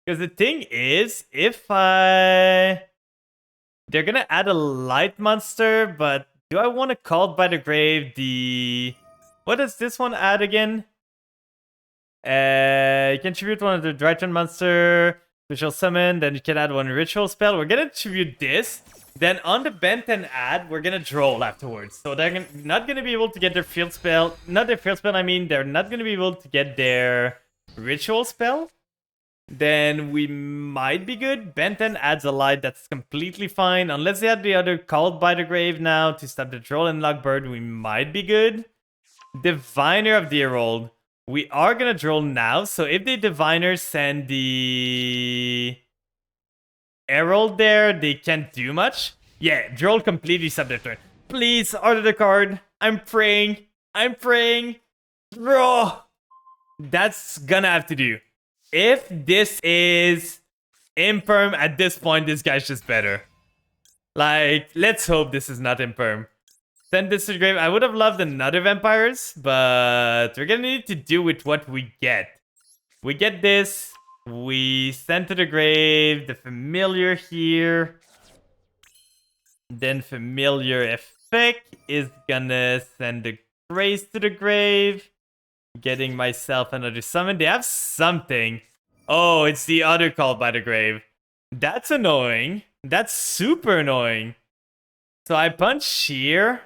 Because the thing is, if I... They're gonna add a light monster, but do I want to Called by the Grave the... What does this one add again? You can tribute one of the Drytron monster, Special Summon, then you can add one Ritual Spell. We're gonna tribute this. Then on the Benton ad, we're gonna Droll afterwards. So they're not gonna be able to get their Field Spell. Not their Field Spell, I mean, they're not gonna be able to get their Ritual Spell. then we might be good. Benten adds a light, that's completely fine. Unless they had the other Called by the Grave now to stop the troll and Lockbird, we might be good. Diviner of the Herald. We are gonna droll now, so if the Diviner send the Herald there, they can't do much. Yeah, droll completely stop their turn. Please, order the card. I'm praying. I'm praying. Bro, that's gonna have to do. If this is Imperm at this point, this guy's just better. Like, let's hope this is not Imperm. Send this to the grave. I would have loved another Vampires, but we're gonna need to do with what we get. We get this. We send to the grave the Familiar here. Then Familiar Effect is gonna send the Grace to the grave. Getting myself another summon. They have something. Oh, it's the other Called by the Grave. That's annoying. That's super annoying. So I punch here.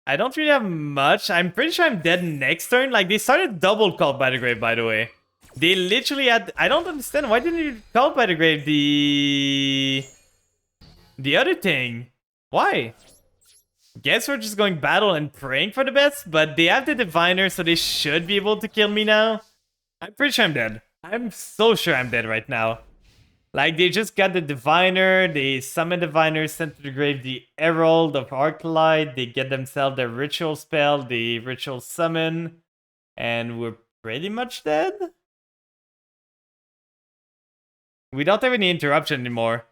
I don't really have much. I'm pretty sure I'm dead next turn. Like, they started double Called by the Grave, by the way. They literally had... I don't understand. Why didn't you Called by the Grave the other thing? Why? Guess we're just going battle and praying for the best, but they have the Diviner, so they should be able to kill me now. I'm pretty sure I'm dead. I'm so sure I'm dead right now. Like, they just got the Diviner, they summon Diviner, sent to the grave the Herald of Arclight, they get themselves their Ritual spell, the Ritual summon, and we're pretty much dead? We don't have any interruption anymore.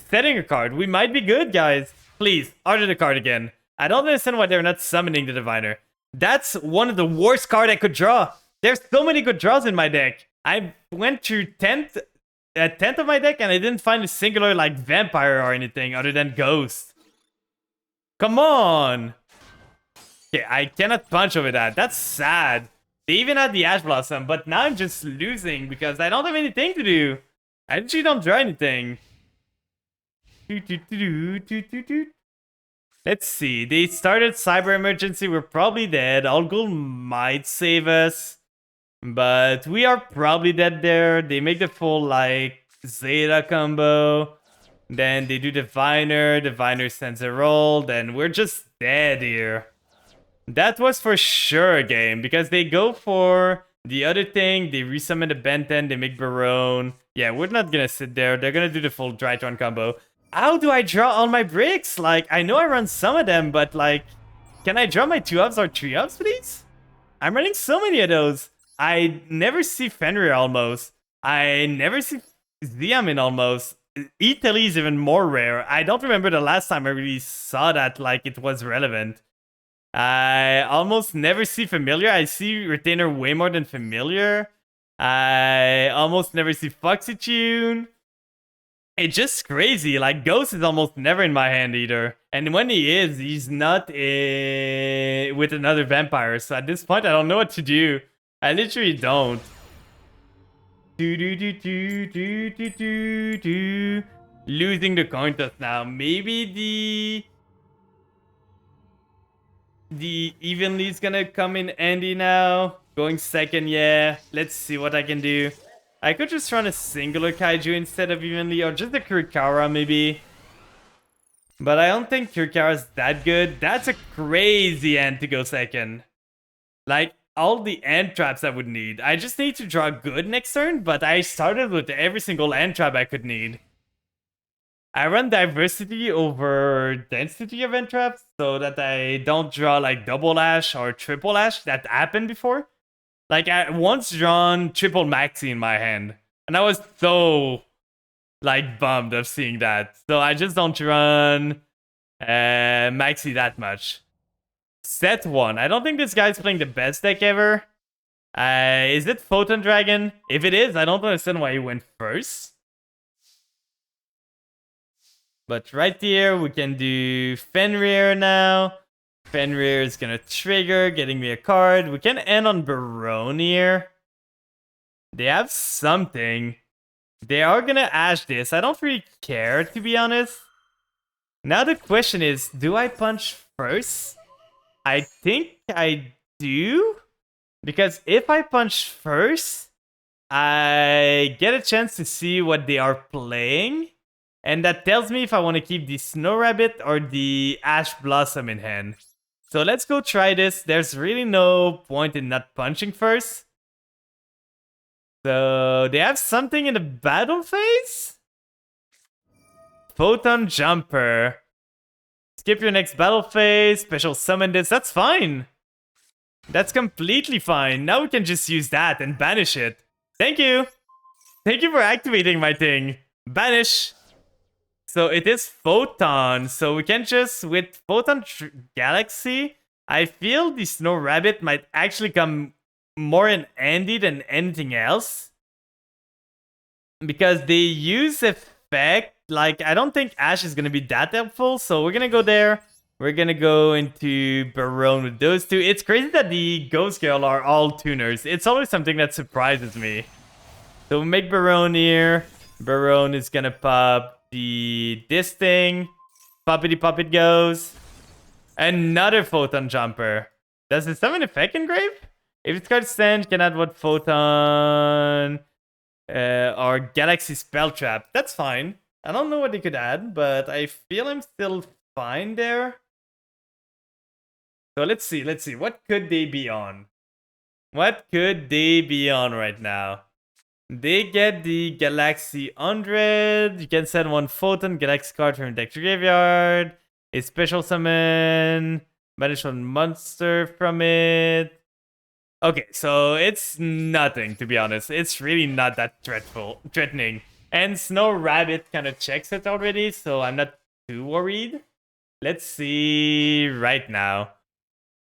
Setting a card, we might be good, guys. Please, order the card again. I don't understand why they're not summoning the Diviner. That's one of the worst cards I could draw. There's so many good draws in my deck. I went through 10th of my deck and I didn't find a singular like Vampire or anything other than Ghost. Come on. Okay, I cannot punch over that. That's sad. They even had the Ash Blossom, but now I'm just losing because I don't have anything to do. I actually don't draw anything. Let's see. They started Cyber Emergency. We're probably dead. Algol might save us. But we are probably dead there. They make the full, like, Zeta combo. Then they do Diviner. Diviner sends a roll. Then we're just dead here. That was for sure a game. Because they go for the other thing. They resummon the Benten. They make Barone. Yeah, we're not gonna sit there. They're gonna do the full Drytron combo. How do I draw all my bricks? Like, I know I run some of them, but like, can I draw my 2-ups or 3-ups, please? I'm running so many of those. I never see Fenrir almost. I never see Xiamin almost. Italy is even more rare. I don't remember the last time I really saw that like it was relevant. I almost never see Familiar. I see Retainer way more than Familiar. I almost never see Foxy Tune. It's just crazy. Like, Ghost is almost never in my hand either. And when he is, he's not with another Vampire. So at this point, I don't know what to do. I literally don't. Losing the coin toss now. Maybe the Evenly is gonna come in handy now. Going second, yeah. Let's see what I can do. I could just run a singular Kaiju instead of Evenly, or just a Kurikara maybe. But I don't think Kurikara's that good. That's a crazy hand to go second. Like, all the end traps I would need. I just need to draw good next turn, but I started with every single end trap I could need. I run diversity over density of end traps so that I don't draw like double Ash or triple Ash. That happened before. Like, I once drawn triple Maxi in my hand. And I was so, like, bummed of seeing that. So I just don't run Maxi that much. Set 1. I don't think this guy's playing the best deck ever. Is it Photon Dragon? If it is, I don't understand why he went first. But right here, we can do Fenrir now. Fenrir is gonna trigger, getting me a card. We can end on Barone here. They have something. They are gonna Ash this. I don't really care, to be honest. Now the question is, do I punch first? I think I do. Because if I punch first, I get a chance to see what they are playing. And that tells me if I want to keep the Snow Rabbit or the Ash Blossom in hand. So let's go try this. There's really no point in not punching first. So they have something in the battle phase? Photon Jumper. Skip your next battle phase, special summon this, that's fine. That's completely fine. Now we can just use that and banish it. Thank you. Thank you for activating my thing. Banish. So it is Photon. So we can just, with Photon Galaxy, I feel the Snow Rabbit might actually come more in handy than anything else. Because they use effect. Like, I don't think Ash is going to be that helpful. So we're going to go there. We're going to go into Baronne with those two. It's crazy that the Ghost Girl are all tuners. It's always something that surprises me. So we make Baronne here. Baronne is going to pop this thing. Poppity pop it goes. Another Photon Jumper. Does it summon effect engrave? If it's card stand, can add what Photon or Galaxy Spell Trap. That's fine. I don't know what they could add, but I feel I'm still fine there. So let's see. What could they be on? What could they be on right now? They get the Galaxy 100. You can send one Photon Galaxy card from deck to graveyard. A special summon. Banish one monster from it. Okay, so it's nothing, to be honest. It's really not that threatening. And Snow Rabbit kind of checks it already, so I'm not too worried. Let's see right now.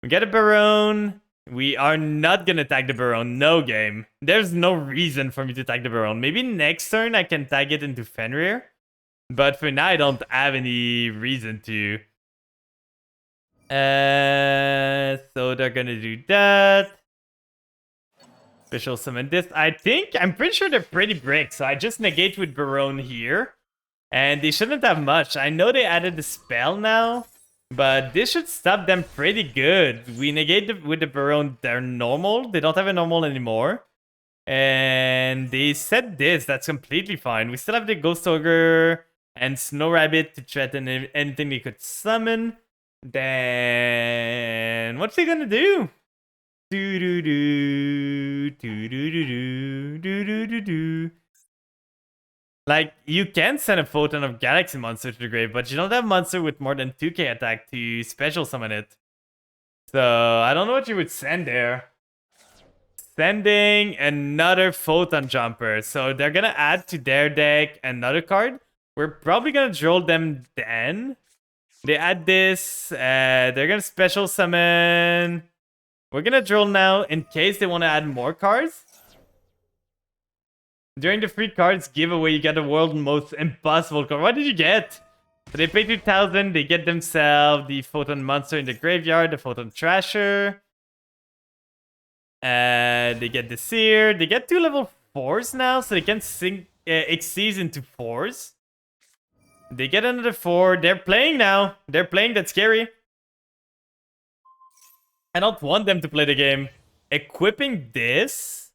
We get a Baronne. We are not gonna tag the Baronne. No game. There's no reason for me to tag the Baronne. Maybe next turn I can tag it into Fenrir. But for now, I don't have any reason to. So they're gonna do that. Special summon this. I'm pretty sure they're pretty brick, so I just negate with Baronne here. And they shouldn't have much. I know they added the spell now, but this should stop them pretty good. We negate with the Baronne their normal. They don't have a normal anymore. And they said this. That's completely fine. We still have the Ghost Ogre and Snow Rabbit to threaten anything they could summon. Then what's he gonna do? Like, you can send a Photon of Galaxy monster to the grave, but you don't have monster with more than 2k attack to special summon it. So I don't know what you would send there. Sending another Photon Jumper. So they're gonna add to their deck another card. We're probably gonna draw them then. They add this. They're gonna special summon. We're gonna draw now in case they want to add more cards. During the free cards giveaway, you get the world's most impossible card. What did you get? So they pay 2,000. They get themselves the Photon Monster in the graveyard, the Photon Trasher. They get the Seer. They get 2 level 4s now, so they can sink Xyz into 4s. They get another 4. They're playing now. They're playing. That's scary. I don't want them to play the game. Equipping this.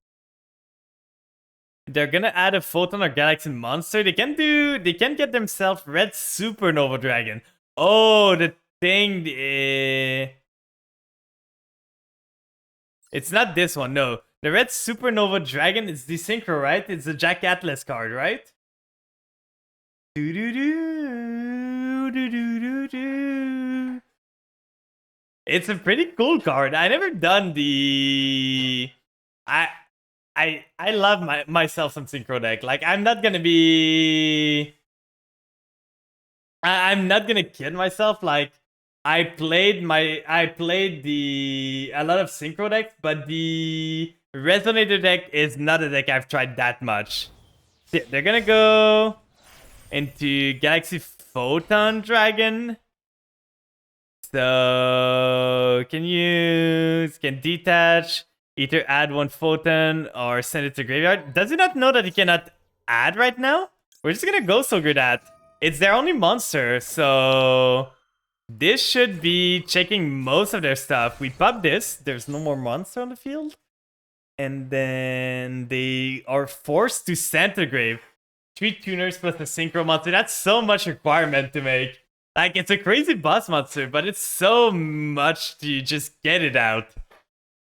They're gonna add a Photon or Galaxy monster. They can get themselves Red Supernova Dragon. Oh, the thing. It's not this one, no. The Red Supernova Dragon is the Synchro, right? It's the Jack Atlas card, right? It's a pretty cool card. I never done the. I love myself some Synchro deck. Like, I'm not gonna be. I'm not gonna kid myself. Like, I played a lot of Synchro decks, but the Resonator deck is not a deck I've tried that much. They're gonna go into Galaxy Photon Dragon. So can detach, either add 1 Photon or send it to graveyard. Does he not know that he cannot add right now? We're just gonna go so good at. It's their only monster, so this should be checking most of their stuff. We pop this. There's no more monster on the field. And then they are forced to Centigrave. 3 tuners plus a synchro monster. That's so much requirement to make. Like, it's a crazy boss monster, but it's so much to just get it out.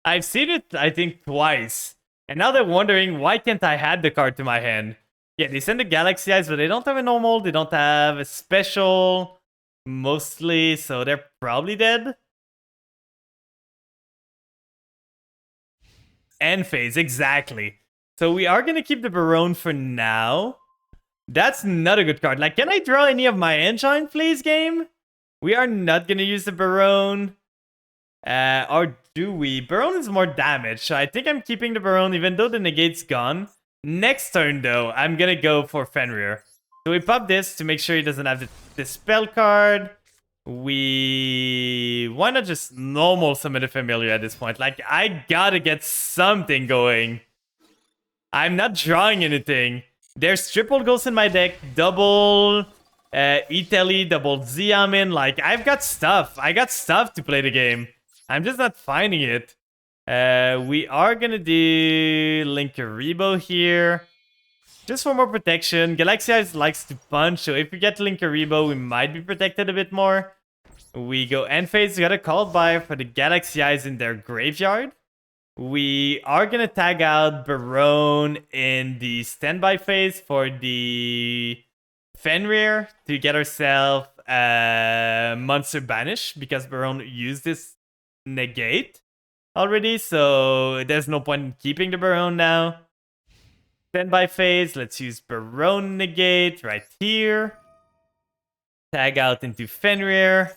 I've seen it, I think, twice. And now they're wondering, why can't I add the card to my hand? Yeah, they send the Galaxy Eyes, but they don't have a normal. They don't have a special. Mostly, so they're probably dead. End phase, exactly. So we are going to keep the Barone for now. That's not a good card. Like, can I draw any of my engine, please, game? We are not going to use the Barone. Or do we? Barone is more damage, so I think I'm keeping the Barone even though the negate's gone. Next turn, though, I'm going to go for Fenrir. So we pop this to make sure he doesn't have the spell card. Why not just normal summon a familiar at this point? Like, I gotta get something going. I'm not drawing anything. There's triple ghosts in my deck, double Italy, double Xiamen. Like, I've got stuff. I got stuff to play the game. I'm just not finding it. We are gonna do Linkuriboh here. Just for more protection. Galaxy Eyes likes to punch, so if we get Linkuriboh, we might be protected a bit more. We go end phase, we got a called by for the Galaxy Eyes in their graveyard. We are gonna tag out Barone in the standby phase for the Fenrir to get ourselves Monster Banish, because Barone used this negate already, so there's no point in keeping the Barone now. Standby phase, let's use Barone negate right here. Tag out into Fenrir.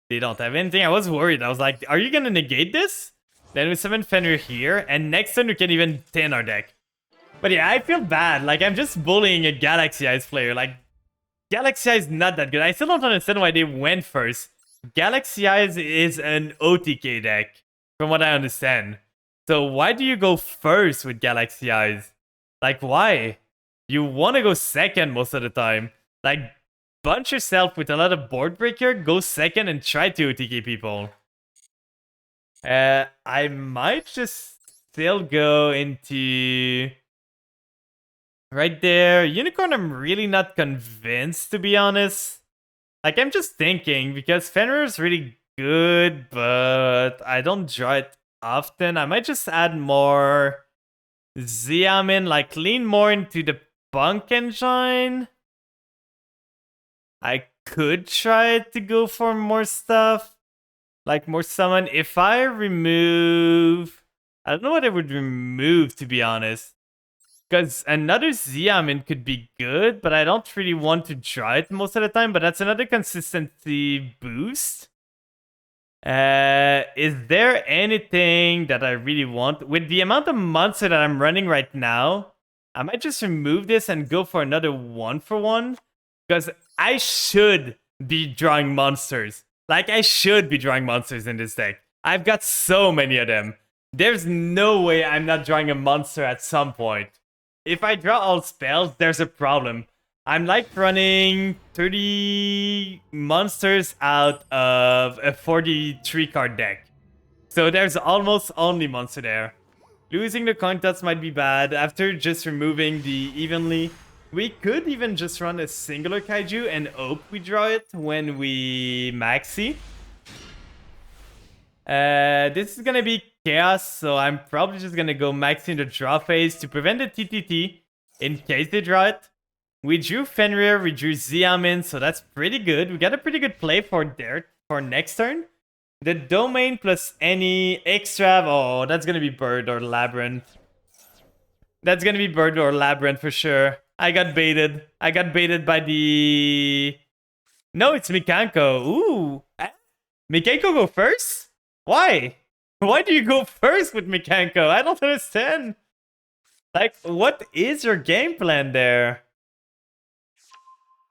They don't have anything. I was worried. I was like, are you gonna negate this? Then we summon Fenrir here, and next turn we can even tin our deck. But yeah, I feel bad. Like, I'm just bullying a Galaxy Eyes player. Like, Galaxy Eyes not that good. I still don't understand why they went first. Galaxy Eyes is an OTK deck, from what I understand. So why do you go first with Galaxy Eyes? Like, why? You want to go second most of the time. Like, bunch yourself with a lot of board breaker, go second and try to OTK people. I might just still go into right there. Unicorn, I'm really not convinced, to be honest. Like, I'm just thinking, because Fenrir is really good, but I don't draw it often. I might just add more Xiamen, like lean more into the Punk Engine. I could try to go for more stuff. Like more summon. If I remove... I don't know what I would remove, to be honest. Because another Xiamen could be good, but I don't really want to draw it most of the time. But that's another consistency boost. Is there anything that I really want? With the amount of monster that I'm running right now, I might just remove this and go for another 1-for-1. Because I should be drawing monsters. Like, I should be drawing monsters in this deck. I've got so many of them. There's no way I'm not drawing a monster at some point. If I draw all spells, there's a problem. I'm like running 30 monsters out of a 43 card deck. So there's almost only monster there. Losing the coin toss might be bad. After just removing the evenly, we could even just run a singular kaiju and hope we draw it when we maxi. This is gonna be chaos, so I'm probably just gonna go maxi in the draw phase to prevent the TTT in case they draw it. We drew Fenrir, we drew Xiamen, so that's pretty good. We got a pretty good play for next turn. The domain plus any extra... Oh, that's gonna be Bird or Labyrinth. That's gonna be Bird or Labyrinth for sure. I got baited. I got baited by the... No, it's Mikanko. Ooh. Mikanko go first? Why? Why do you go first with Mikanko? I don't understand. Like, what is your game plan there?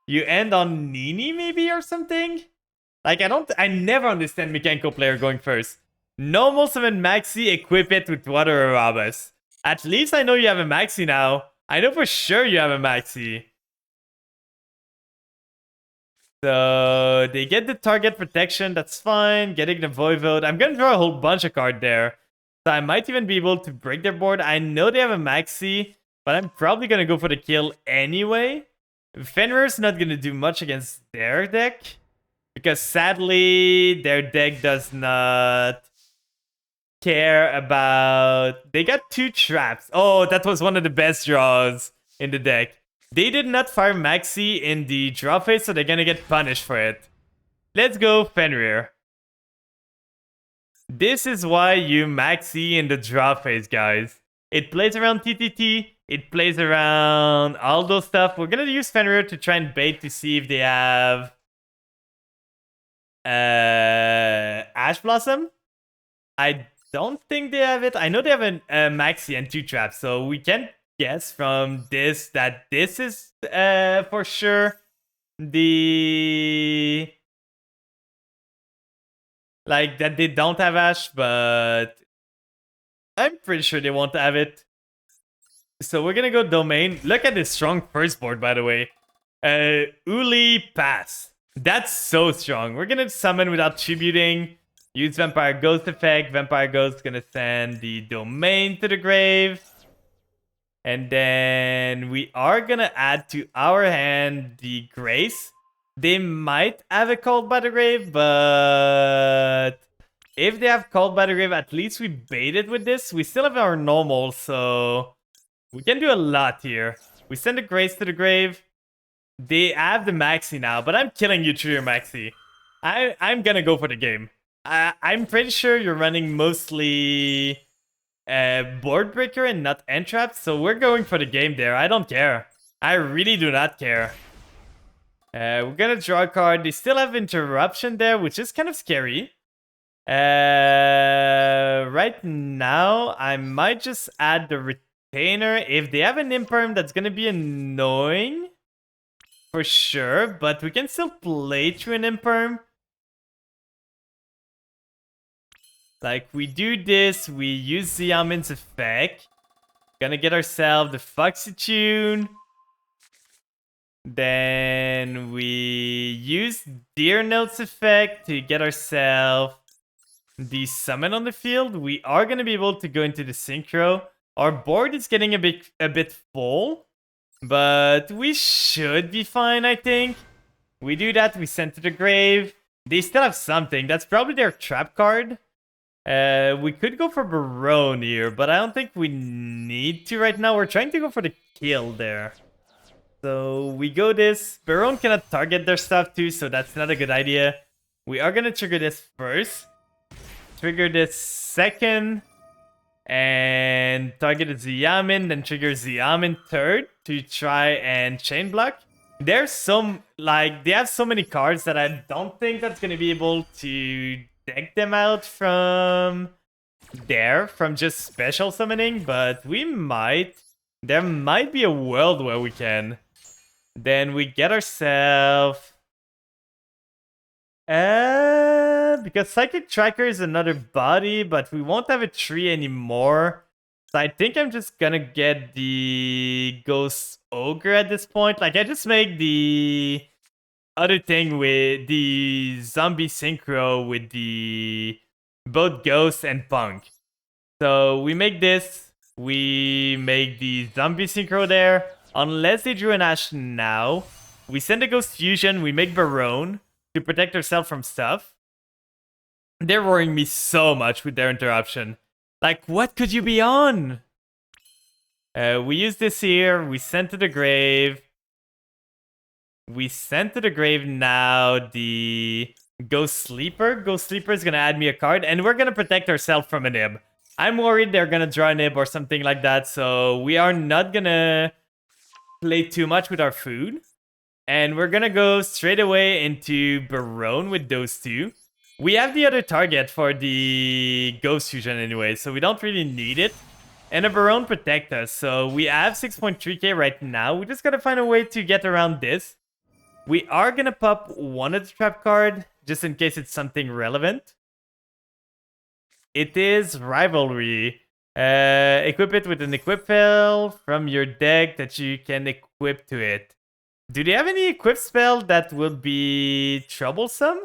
You end on Nini maybe or something? Like, I never understand Mikanko player going first. Normal summon Maxi, equip it with Water Arabas. At least I know you have a Maxi now. I know for sure you have a Maxi. So, they get the target protection, that's fine. Getting the Voivode. I'm gonna draw a whole bunch of cards there. So I might even be able to break their board. I know they have a Maxi, but I'm probably going to go for the kill anyway. Fenrir's not going to do much against their deck, because sadly, their deck does not care about... They got 2 traps. Oh, that was one of the best draws in the deck. They did not fire Maxi in the draw phase, so they're going to get punished for it. Let's go, Fenrir. This is why you Maxi in the draw phase, guys. It plays around TTT. It plays around all those stuff. We're going to use Fenrir to try and bait to see if they have... Ash Blossom? I don't think they have it. I know they have a Maxi and 2 traps, so we can guess from this that this is for sure the... Like, that they don't have Ash, but I'm pretty sure they won't have it. So we're gonna go Domain. Look at this strong first board, by the way. Uli Pass. That's so strong. We're gonna summon without tributing. Use Vampire Ghost effect. Vampire Ghost gonna send the Domain to the grave. And then we are gonna add to our hand the Grace. They might have a Called by the Grave, but if they have Called by the Grave, at least we bait it with this. We still have our normal, so we can do a lot here. We send the Grace to the grave. They have the Maxi now, but I'm killing you through your Maxi. I'm gonna go for the game. I'm pretty sure you're running mostly Board Breaker and not Entrap, so we're going for the game there. I don't care. I really do not care. We're gonna draw a card. They still have Interruption there, which is kind of scary. Right now, I might just add the Retainer. If they have an Imperm, that's gonna be annoying. For sure, but we can still play through an Imperm. Like, we do this, we use Xiaomin's effect. Gonna get ourselves the Foxy Tune. Then we use Deer Note's effect to get ourselves the summon on the field. We are going to be able to go into the Synchro. Our board is getting a bit full, but we should be fine, I think. We do that, we send to the grave. They still have something. That's probably their trap card. We could go for Barone here, but I don't think we need to right now. We're trying to go for the kill there. So we go this. Barone cannot target their stuff too, so that's not a good idea. We are going to trigger this first. Trigger this second. And target Xiaomin, then trigger Xiaomin third to try and chain block. There's some, like, they have so many cards that I don't think that's going to be able to deck them out from there, from just special summoning, but we might. There might be a world where we can. Then we get ourselves... because Psychic Tracker is another body, but we won't have a tree anymore. So I think I'm just gonna get the Ghost Ogre at this point. Like, I just make the other thing with the Zombie Synchro with the both Ghost and Punk. So we make this. We make the Zombie Synchro there. Unless they drew an Ash now. We send a Ghost Fusion. We make Barone to protect ourselves from stuff. They're worrying me so much with their interruption. Like, what could you be on? We use this here. We send to the grave. We send to the grave now the Ghost Sleeper. Ghost Sleeper is going to add me a card. And we're going to protect ourselves from a nib. I'm worried they're going to draw a nib or something like that. So we are not going to play too much with our food. And we're going to go straight away into Barone with those two. We have the other target for the Ghost Fusion anyway, so we don't really need it. And a Barone protect us, so we have 6.3k right now. We just gotta find a way to get around this. We are gonna pop one of the trap card, just in case it's something relevant. It is Rivalry. Equip it with an equip spell from your deck that you can equip to it. Do they have any equip spell that will be troublesome?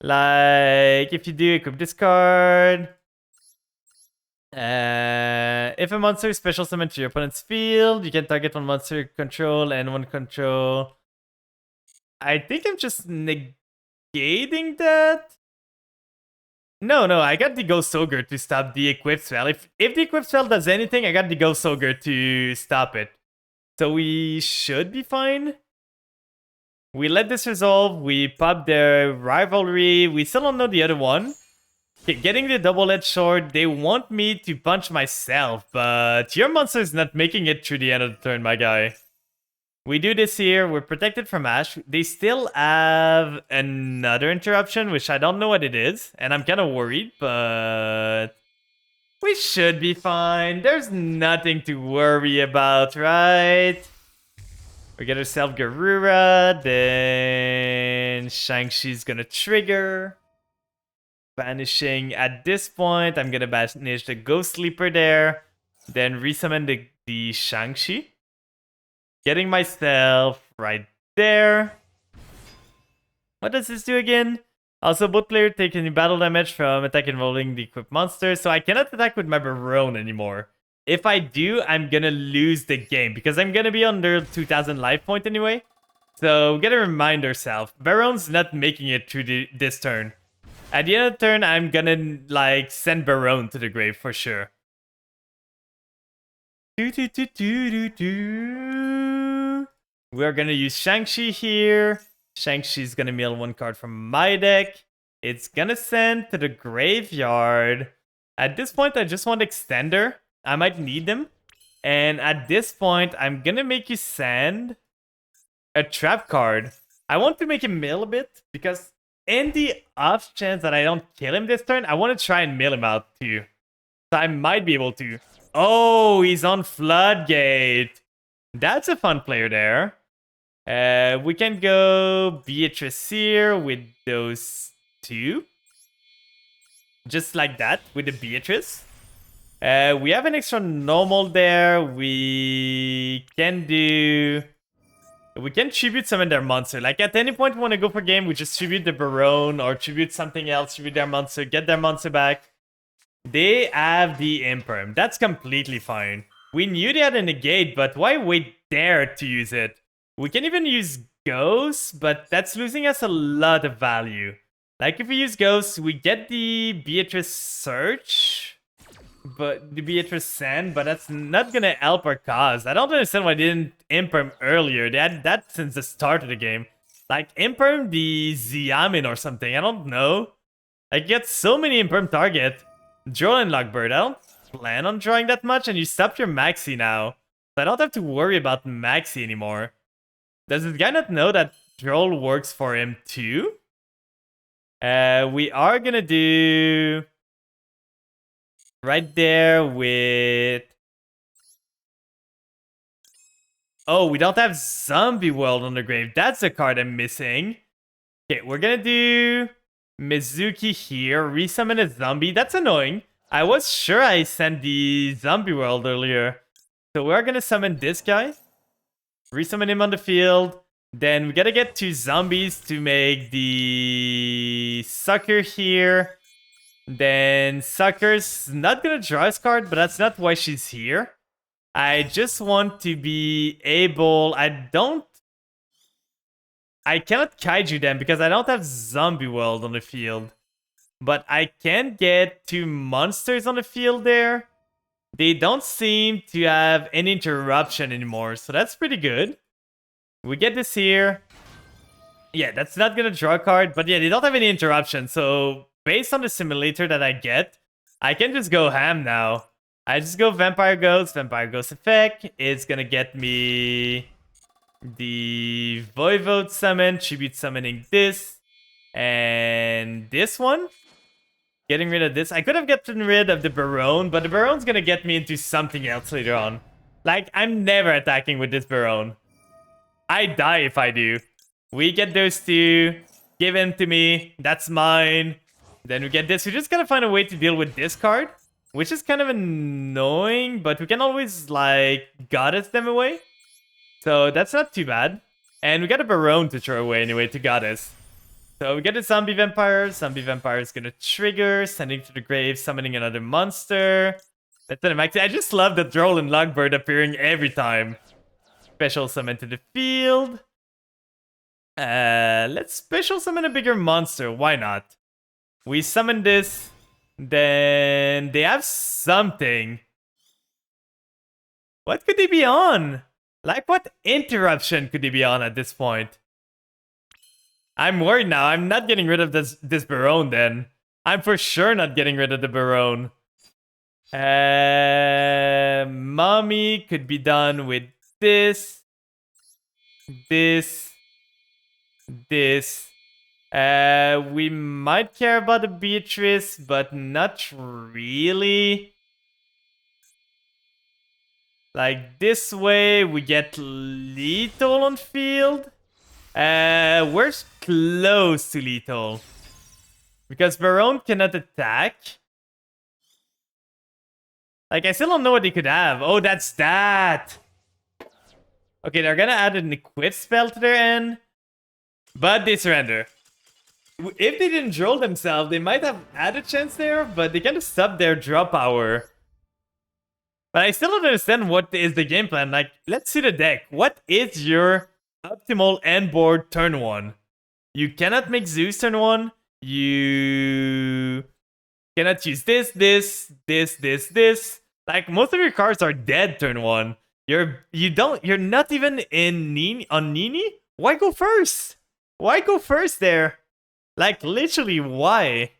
Like, if you do equip this card, If a monster is special summoned to your opponent's field, you can target one monster you control and one control. I think I'm just negating that. No, I got the Ghost Ogre to stop the equip spell. If the equip spell does anything, I got the Ghost Ogre to stop it. So we should be fine. We let this resolve. We pop their rivalry. We still don't know the other one. Okay, getting the double-edged sword. They want me to punch myself, but your monster is not making it through the end of the turn, my guy. We do this here. We're protected from Ash. They still have another interruption, which I don't know what it is. And I'm kind of worried, but we should be fine. There's nothing to worry about, right? We get ourselves Garura. Then Shang-Chi's gonna trigger. Banishing at this point. I'm gonna banish the Ghost Sleeper there. Then resummon the Shang-Chi. Getting myself right there. What does this do again? Also, both players take any battle damage from attack involving the equipped monster, so I cannot attack with my Baronne anymore. If I do, I'm gonna lose the game, because I'm gonna be under 2000 life point anyway. So, we gotta remind ourselves, Baronne's not making it through this turn. At the end of the turn, I'm gonna, like, send Baronne to the grave for sure. We are gonna use Shang-Chi here. Shang-Chi's gonna mill one card from my deck. It's gonna send to the graveyard. At this point, I just want Extender. I might need them. And at this point, I'm gonna make you send a trap card. I want to make him mill a bit, because in the off chance that I don't kill him this turn, I want to try and mill him out too. So I might be able to. Oh, he's on Floodgate. That's a fun player there. We can go Beatrice here with those two. Just like that, with the Beatrice. We have an extra normal there. We can tribute summon their monster. Like at any point we want to go for game, we just tribute the Baronne or tribute something else, tribute their monster, get their monster back. They have the Imperm. That's completely fine. We knew they had a negate, but why wait there to use it? We can even use Ghosts, but that's losing us a lot of value. Like if we use Ghosts, we get the Beatrice Search, but the Beatrice Sand, but that's not gonna help our cause. I don't understand why they didn't Imperm earlier. They had that since the start of the game. Like Imperm the Xiamin or something. I don't know. I get so many Imperm target. Draw and Lockbird. I don't plan on drawing that much, and you stopped your Maxi now. So I don't have to worry about Maxi anymore. Does this guy not know that Droll works for him too? We are gonna do right there with... Oh, we don't have Zombie World on the grave. That's a card I'm missing. Okay, we're gonna do Mizuki here. Resummon a zombie. That's annoying. I was sure I sent the Zombie World earlier. So we're gonna summon this guy. Resummon him on the field. Then we gotta get 2 zombies to make the Sucker here. Then Sucker's not gonna draw his card, but that's not why she's here. I just want to be able... I cannot Kaiju them because I don't have Zombie World on the field. But I can get 2 monsters on the field there. They don't seem to have any interruption anymore, so that's pretty good. We get this here. Yeah, that's not gonna draw a card, but yeah, they don't have any interruption, so based on the simulator that I get, I can just go ham now. I just go Vampire Ghost effect. It's gonna get me the Voivode summon, tribute summoning this, and this one. Getting rid of this. I could have gotten rid of the Baronne, but the Baronne's gonna get me into something else later on. Like, I'm never attacking with this Baronne. I die if I do. We get those 2. Give him to me. That's mine. Then we get this. We just gotta find a way to deal with this card, which is kind of annoying, but we can always, like, Goddess them away. So that's not too bad. And we got a Baronne to throw away anyway to Goddess. So we get a Zombie Vampire. Zombie Vampire is gonna trigger, sending to the grave, summoning another monster. That's an max. I just love the Droll and Logbird appearing every time. Special summon to the field. Let's special summon a bigger monster. Why not? We summon this. Then they have something. What could they be on? Like, what interruption could they be on at this point? I'm worried now. I'm not getting rid of this Baronne then. I'm for sure not getting rid of the Baronne. Mommy could be done with this. This. We might care about the Beatrice, but not really. Like this way, we get lethal on field. We're close to lethal. Because Baronne cannot attack. Like, I still don't know what they could have. Oh, that's that. Okay, they're gonna add an equip spell to their end. But they surrender. If they didn't droll themselves, they might have had a chance there, but they kind of stopped their draw power. But I still don't understand what is the game plan. Like, let's see the deck. What is your optimal end board turn 1? You cannot make Zeus turn 1. You cannot use this. Like, most of your cards are dead turn 1. You're not even on Nini? Why go first? Why go first there? Like, literally, why?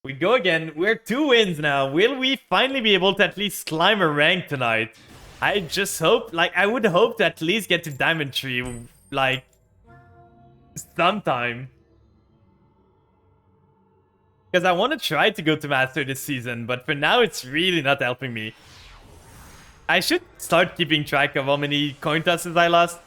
We go again. We're 2 wins now. Will we finally be able to at least climb a rank tonight? I just hope, like, I would hope to at least get to Diamond Tree, like, sometime. Because I want to try to go to Master this season, but for now, it's really not helping me. I should start keeping track of how many coin tosses I lost.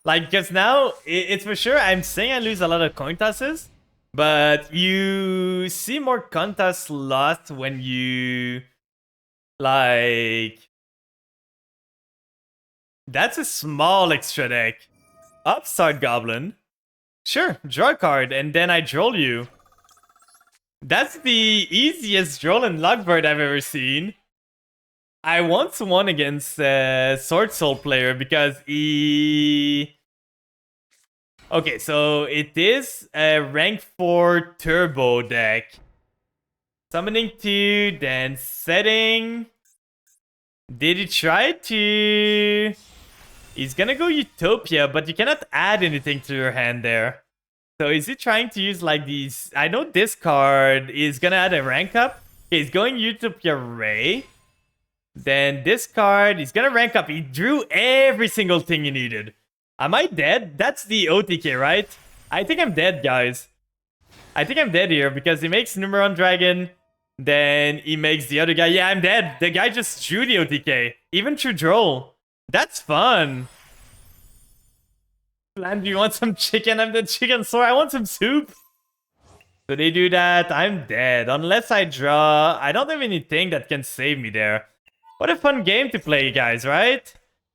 Like, because now, it's for sure, I'm saying I lose a lot of coin tosses, but you see more coin toss lost when you, like... That's a small extra deck. Upstart Goblin. Sure, draw a card, and then I droll you. That's the easiest droll and Logbird I've ever seen. I once won against a Sword Soul player because he... Okay, so it is a rank 4 turbo deck. Summoning 2, then setting. Did he try to... He's gonna go Utopia, but you cannot add anything to your hand there. So is he trying to use like these... I know this card is gonna add a rank up. Okay, he's going Utopia Ray. Then this card, he's gonna rank up. He drew every single thing he needed. Am I dead? That's the OTK, right? I think I'm dead, guys. I think I'm dead here because he makes Numeron Dragon. Then he makes the other guy. Yeah, I'm dead. The guy just drew the OTK. Even through Droll. That's fun. Plan, do you want some chicken? I'm the chicken sore. I want some soup. So they do that. I'm dead. Unless I draw. I don't have anything that can save me there. What a fun game to play, guys, right?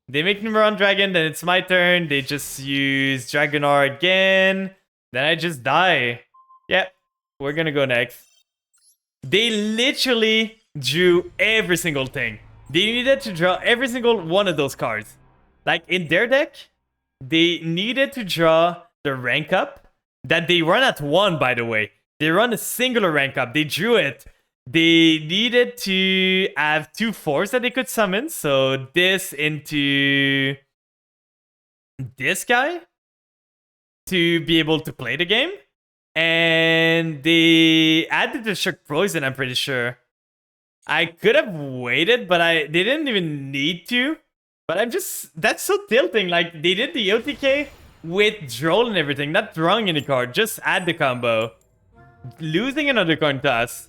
They make Numeron Dragon, then it's my turn. They just use Dragonar again. Then I just die. Yep, we're gonna go next. They literally drew every single thing. They needed to draw every single one of those cards. Like, in their deck, they needed to draw the rank up that they run at 1, by the way. They run a singular rank up. They drew it. They needed to have 2 4s that they could summon. So this into this guy to be able to play the game. And they added the Shock Poison, I'm pretty sure. I could have waited, but they didn't even need to. But I'm just... That's so tilting. Like, they did the OTK with Droll and everything. Not drawing any card. Just add the combo. Losing another coin toss.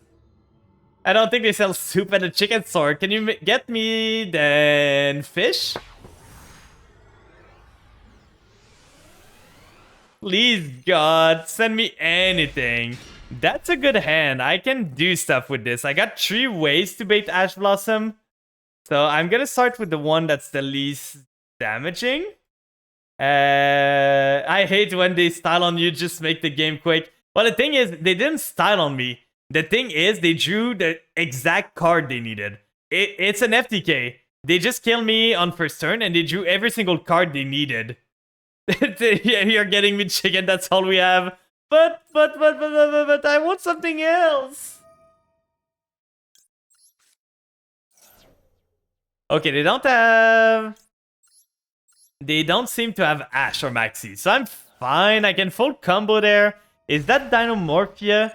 I don't think they sell soup at a chicken store. Can you get me then fish? Please, God, send me anything. That's a good hand. I can do stuff with this. I got 3 ways to bait Ash Blossom. So I'm gonna start with the one that's the least damaging. I hate when they style on you, just make the game quick. But the thing is, they didn't style on me. The thing is, they drew the exact card they needed. It's an FTK. They just killed me on first turn, and they drew every single card they needed. Yeah, you're getting me, chicken. That's all we have. But I want something else. Okay, they don't seem to have Ash or Maxi, so I'm fine. I can full combo there. Is that Dinomorphia?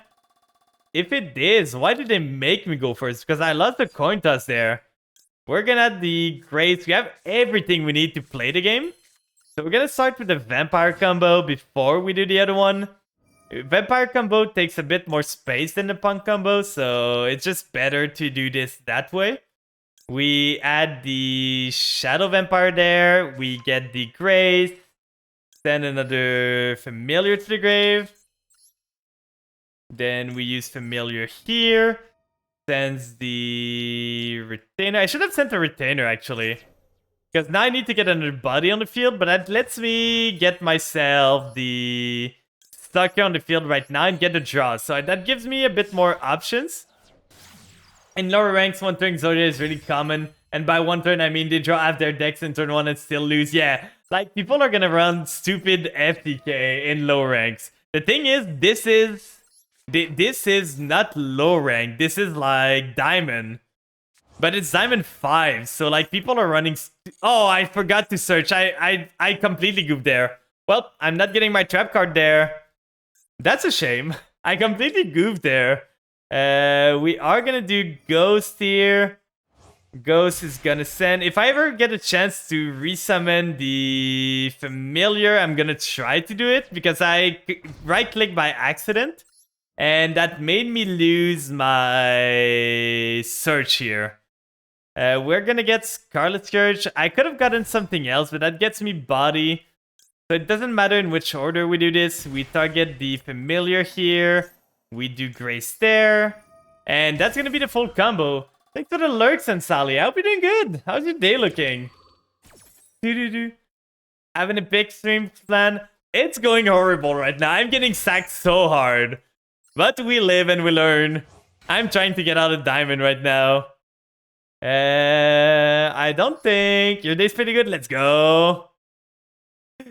If it is, why did they make me go first? Because I lost the coin toss there. We're gonna have the Grace. We have everything we need to play the game. So we're gonna start with the Vampire combo before we do the other one. Vampire combo takes a bit more space than the Punk combo, so it's just better to do this that way. We add the Shadow Vampire there. We get the Grace. Send another Familiar to the grave. Then we use Familiar here. Sends the Retainer. I should have sent a Retainer, actually. Because now I need to get another body on the field, but that lets me get myself the Sucker on the field right now and get a draw. So that gives me a bit more options. In lower ranks, one turn Exodia is really common. And by one turn, I mean they draw half their decks in turn 1 and still lose. Yeah, like people are gonna run stupid FTK in low ranks. The thing is, this is not low rank. This is like Diamond. But it's Diamond 5. So like people are running... Oh, I forgot to search. I completely goofed there. Well, I'm not getting my trap card there. That's a shame. I completely goofed there. We are gonna do Ghost here. Ghost is gonna send... If I ever get a chance to resummon the Familiar, I'm gonna try to do it. Because I right-click by accident. And that made me lose my search here. We're gonna get Scarlet Scourge. I could have gotten something else, but that gets me body. So it doesn't matter in which order we do this. We target the Familiar here. We do Grace there. And that's gonna be the full combo. Thanks for the lurks, and Sally. I hope you're doing good. How's your day looking? Having a big stream plan? It's going horrible right now. I'm getting sacked so hard. But we live and we learn. I'm trying to get out of Diamond right now. I don't think your day's pretty good. Let's go.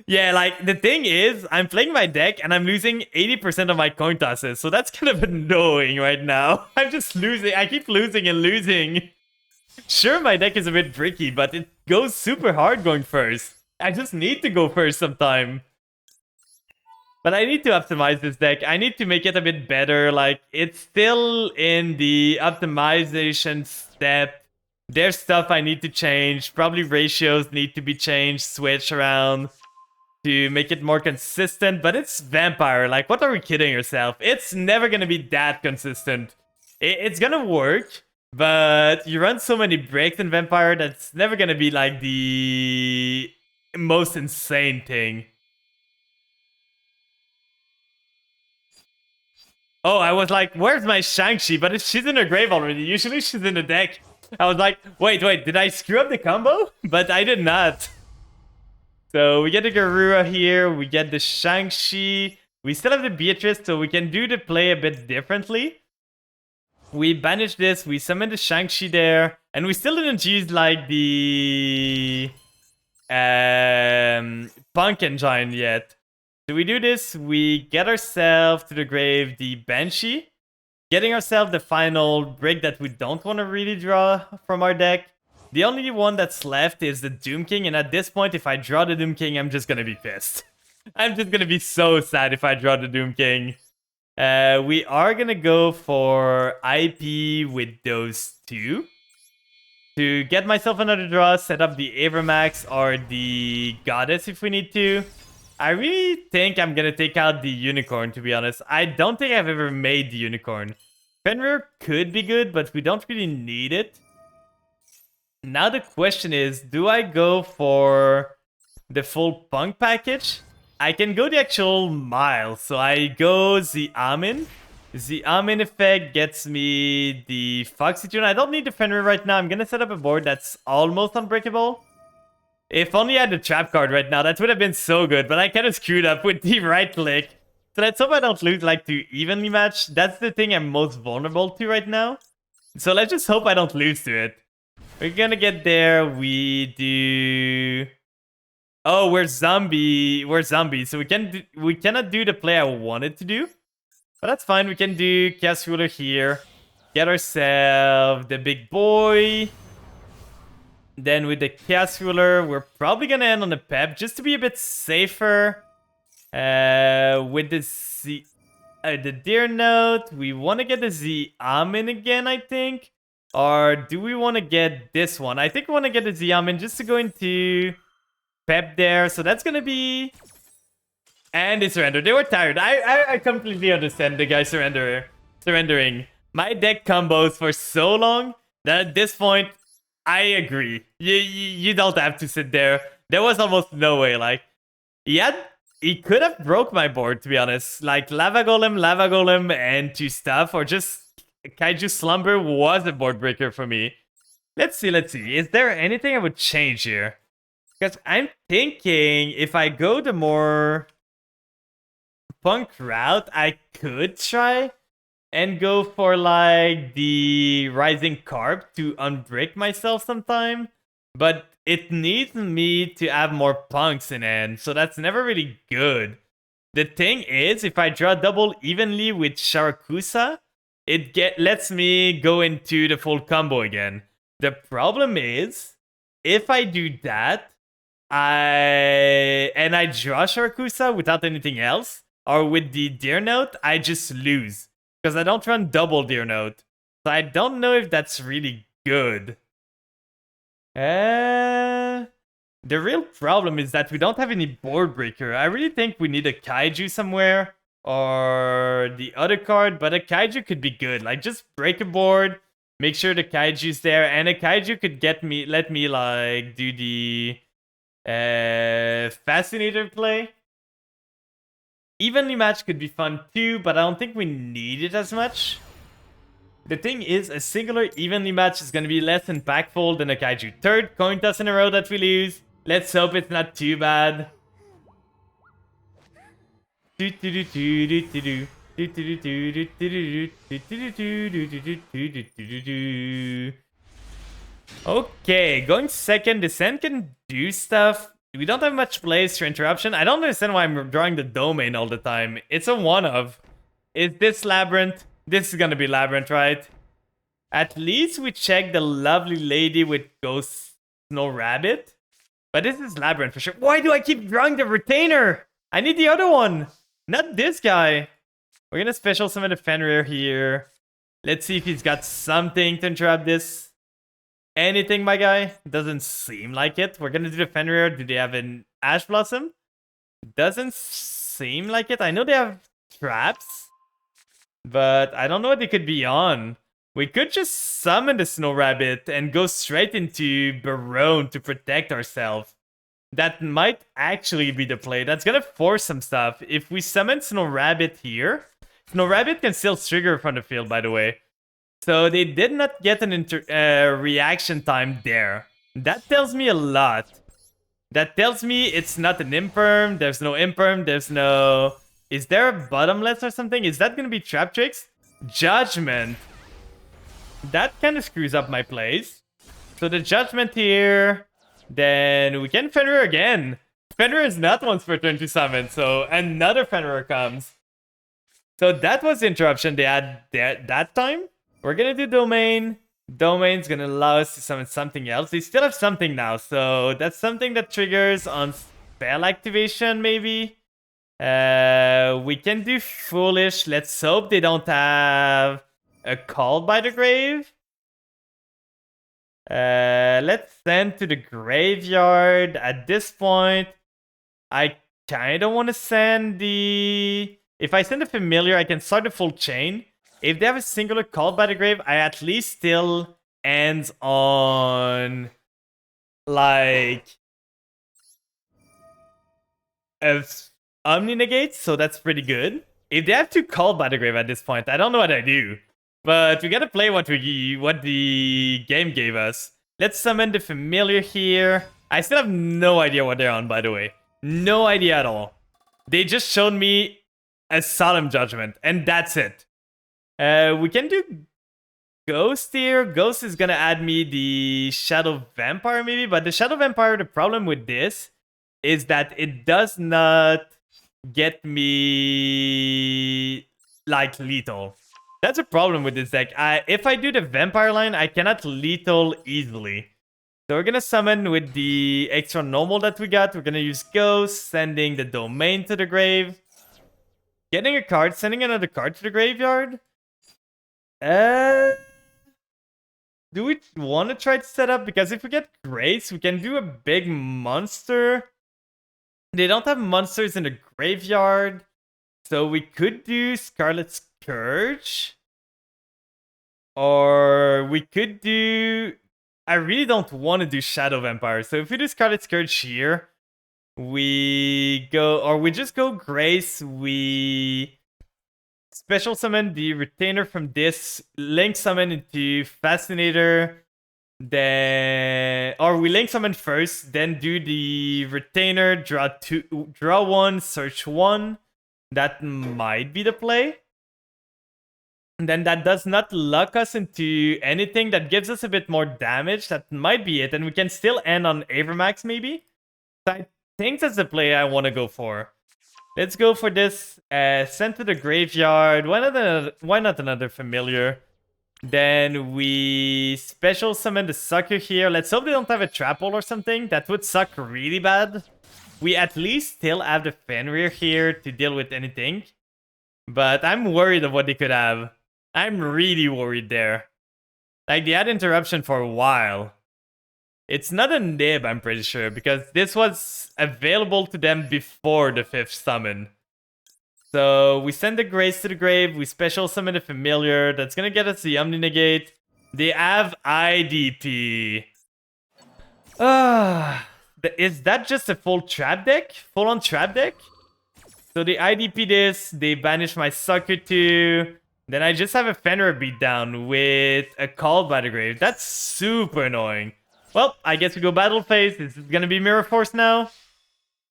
Yeah, like the thing is, I'm playing my deck and I'm losing 80% of my coin tosses. So that's kind of annoying right now. I'm just losing. I keep losing and losing. Sure, my deck is a bit bricky, but it goes super hard going first. I just need to go first sometime. But I need to optimize this deck. I need to make it a bit better. Like, it's still in the optimization step. There's stuff I need to change. Probably ratios need to be changed, switch around to make it more consistent. But it's Vampire. Like, what are we kidding ourselves? It's never going to be that consistent. It's going to work. But you run so many breaks in Vampire that's never going to be like the most insane thing. Oh, I was like, where's my Shang-Chi? But she's in her grave already. Usually she's in the deck. I was like, wait, did I screw up the combo? But I did not. So we get the Garura here. We get the Shang-Chi. We still have the Beatrice, so we can do the play a bit differently. We banish this. We summon the Shang-Chi there. And we still didn't use like the Punk Engine yet. So we do this, we get ourselves to the grave the Banshee, getting ourselves the final break that we don't want to really draw from our deck. The only one that's left is the Doom King, and at this point, if I draw the Doom King, I'm just gonna be pissed. I'm just gonna be so sad if I draw the Doom King. We are gonna go for IP with those two. To get myself another draw, set up the Avermax or the Goddess if we need to. I really think I'm gonna take out the Unicorn, to be honest. I don't think I've ever made the Unicorn. Fenrir could be good, but we don't really need it. Now the question is, do I go for the full Punk package? I can go the actual Mile. So I go the Amin. The Amin effect gets me the Foxy Tune. I don't need the Fenrir right now. I'm gonna set up a board that's almost unbreakable. If only I had the trap card right now, that would have been so good. But I kind of screwed up with the right click So let's hope I don't lose like too evenly matched. That's the thing I'm most vulnerable to right now. So let's just hope I don't lose to it. We're gonna get there. We do... Oh, we're zombie. We're zombies, so we cannot do the play I wanted to do. But that's fine. We can do Chaos Ruler here. Get ourselves the big boy. Then with the Chaos Ruler, we're probably gonna end on the Pep just to be a bit safer. With the Deer Note, we want to get the Xiamen again, I think. Or do we want to get this one? I think we want to get the Xiamen just to go into Pep there. So that's gonna be... And they surrender. They were tired. I completely understand the guy surrendering. My deck combos for so long that at this point, I agree. You don't have to sit there. There was almost no way. Like, he could have broke my board, to be honest. Like, Lava Golem, and 2 stuff. Or just Kaiju Slumber was a board breaker for me. Let's see. Is there anything I would change here? Because I'm thinking if I go the more punk route, I could try and go for like the Rising Carp to unbreak myself sometime. But it needs me to have more punks in hand, so that's never really good. The thing is, if I draw double evenly with Sharakusa, it lets me go into the full combo again. The problem is, if I do that, I draw Sharakusa without anything else, or with the Deer Note, I just lose. Because I don't run double Deer Note. So I don't know if that's really good. The real problem is that we don't have any board breaker. I really think we need a Kaiju somewhere. Or the other card, but a Kaiju could be good. Like, just break a board, make sure the Kaiju's there, and a Kaiju could let me like do the Fascinator play. Evenly match could be fun too, but I don't think we need it as much. The thing is, a singular evenly match is going to be less impactful than a Kaiju. Third coin toss in a row that we lose. Let's hope it's not too bad. Okay, going second. Descent can do stuff. We don't have much plays for interruption. I don't understand why I'm drawing the domain all the time. It's a one-of. Is this Labyrinth? This is gonna be Labyrinth, right? At least we check the lovely lady with Ghost Snow Rabbit. But this is Labyrinth for sure. Why do I keep drawing the Retainer? I need the other one. Not this guy. We're gonna special summon the Fenrir here. Let's see if he's got something to interrupt this. Anything, my guy? Doesn't seem like it. We're gonna do the Fenrir. Do they have an Ash Blossom? Doesn't seem like it. I know they have traps, but I don't know what they could be on. We could just summon the Snow Rabbit and go straight into Barone to protect ourselves. That might actually be the play. That's gonna force some stuff. If we summon Snow Rabbit here, Snow Rabbit can still trigger from the field, by the way. So they did not get an reaction time there. That tells me a lot. That tells me it's not an Imperm. There's no Imperm. There's no... Is there a Bottomless or something? Is that gonna be Trap Tricks? Judgment. That kind of screws up my plays. So the Judgment here. Then we can Fenrir again. Fenrir is not once per turn to summon, so another Fenrir comes. So that was the interruption they had that time. We're gonna do Domain. Domain's gonna allow us to summon something else. They still have something now, so that's something that triggers on spell activation, maybe. We can do Foolish. Let's hope they don't have a Call by the Grave. Let's send to the graveyard. At this point, I kind of want to send the... If I send a Familiar, I can start the full chain. If they have a singular Call by the Grave, I at least still ends on... like... Omni Negate, so that's pretty good. If they have 2 Called by the Grave at this point, I don't know what I do. But we gotta play what the game gave us. Let's summon the Familiar here. I still have no idea what they're on, by the way. No idea at all. They just showed me a Solemn Judgment, and that's it. We can do Ghost here. Ghost is gonna add me the Shadow Vampire maybe, but the Shadow Vampire, the problem with this is that it does not get me like lethal. That's a problem with this deck. If I do the Vampire line, I cannot lethal easily. So we're gonna summon with the extra normal that we got. We're gonna use Ghost, sending the Domain to the grave. Getting a card, sending another card to the graveyard. Do we want to try to set up? Because if we get Grace, we can do a big monster. They don't have monsters in the graveyard. So we could do Scarlet Scourge. Or we could do... I really don't want to do Shadow Vampire. So if we do Scarlet Scourge here, we go... Or we just go Grace, we... Special summon the Retainer from this, Link summon into Fascinator, then... Or we Link summon first, then do the Retainer, draw one, search one. That might be the play. And then that does not lock us into anything that gives us a bit more damage. That might be it. And we can still end on Avermax maybe. So I think that's the play I want to go for. Let's go for this. Send to the graveyard. Why not another familiar? Then we special summon the sucker here. Let's hope they don't have a trap hole or something. That would suck really bad. We at least still have the Fenrir here to deal with anything. But I'm worried of what they could have. I'm really worried there. Like, they had interruption for a while. It's not a nib, I'm pretty sure, because this was available to them before the 5th summon. So we send the Grace to the grave, we special summon the familiar, that's gonna get us the Omni Negate. They have IDP. Is that just a full trap deck? Full on trap deck? So they IDP this, they banish my sucker too. Then I just have a Fenrir beatdown with a Called by the Grave. That's super annoying. Well, I guess we go battle phase. This is gonna be Mirror Force now.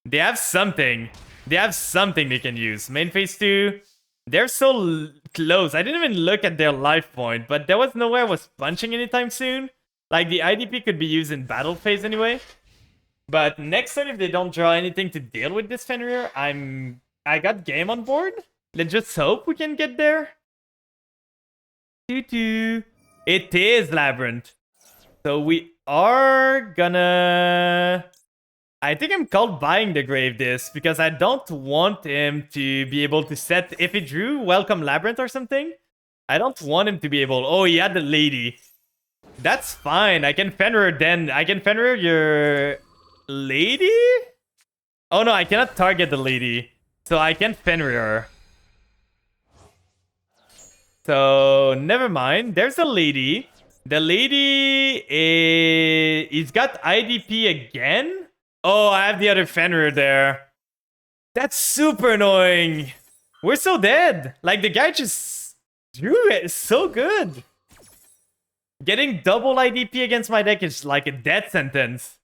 They have something. They have something they can use. Main phase 2. They're so close. I didn't even look at their life point, but there was nowhere I was punching anytime soon. Like, the IDP could be used in battle phase anyway. But next time, if they don't draw anything to deal with this Fenrir, I got game on board. Let's just hope we can get there. It is Labyrinth. So we are gonna... I think I'm called buying the Grave this, because I don't want him to be able to set... If he drew Welcome Labyrinth or something, I don't want him to be able... Oh, he had the lady. That's fine. I can Fenrir then. I can Fenrir your... lady? Oh no, I cannot target the lady. So I can Fenrir her. So, never mind. There's a lady. The lady is... He's got IDP again? Oh, I have the other Fenrir there. That's super annoying. We're so dead. Like, the guy just drew it. It's so good. Getting double IDP against my deck is like a death sentence.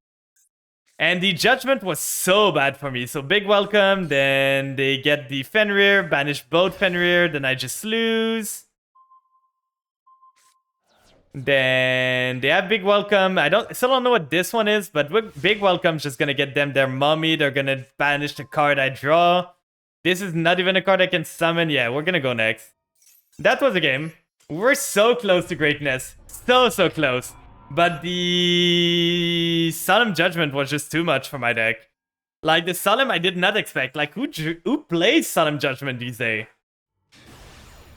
And the Judgment was so bad for me. So, big welcome. Then they get the Fenrir. Banish both Fenrir. Then I just lose. Then they have Big Welcome. Still don't know what this one is, but Big Welcome's just gonna get them their mummy. They're gonna banish the card I draw. This is not even a card I can summon. Yeah, we're gonna go next. That was a game. We're so close to greatness. So close. But the Solemn Judgment was just too much for my deck. Like, the Solemn I did not expect. Like, who plays Solemn Judgment these days?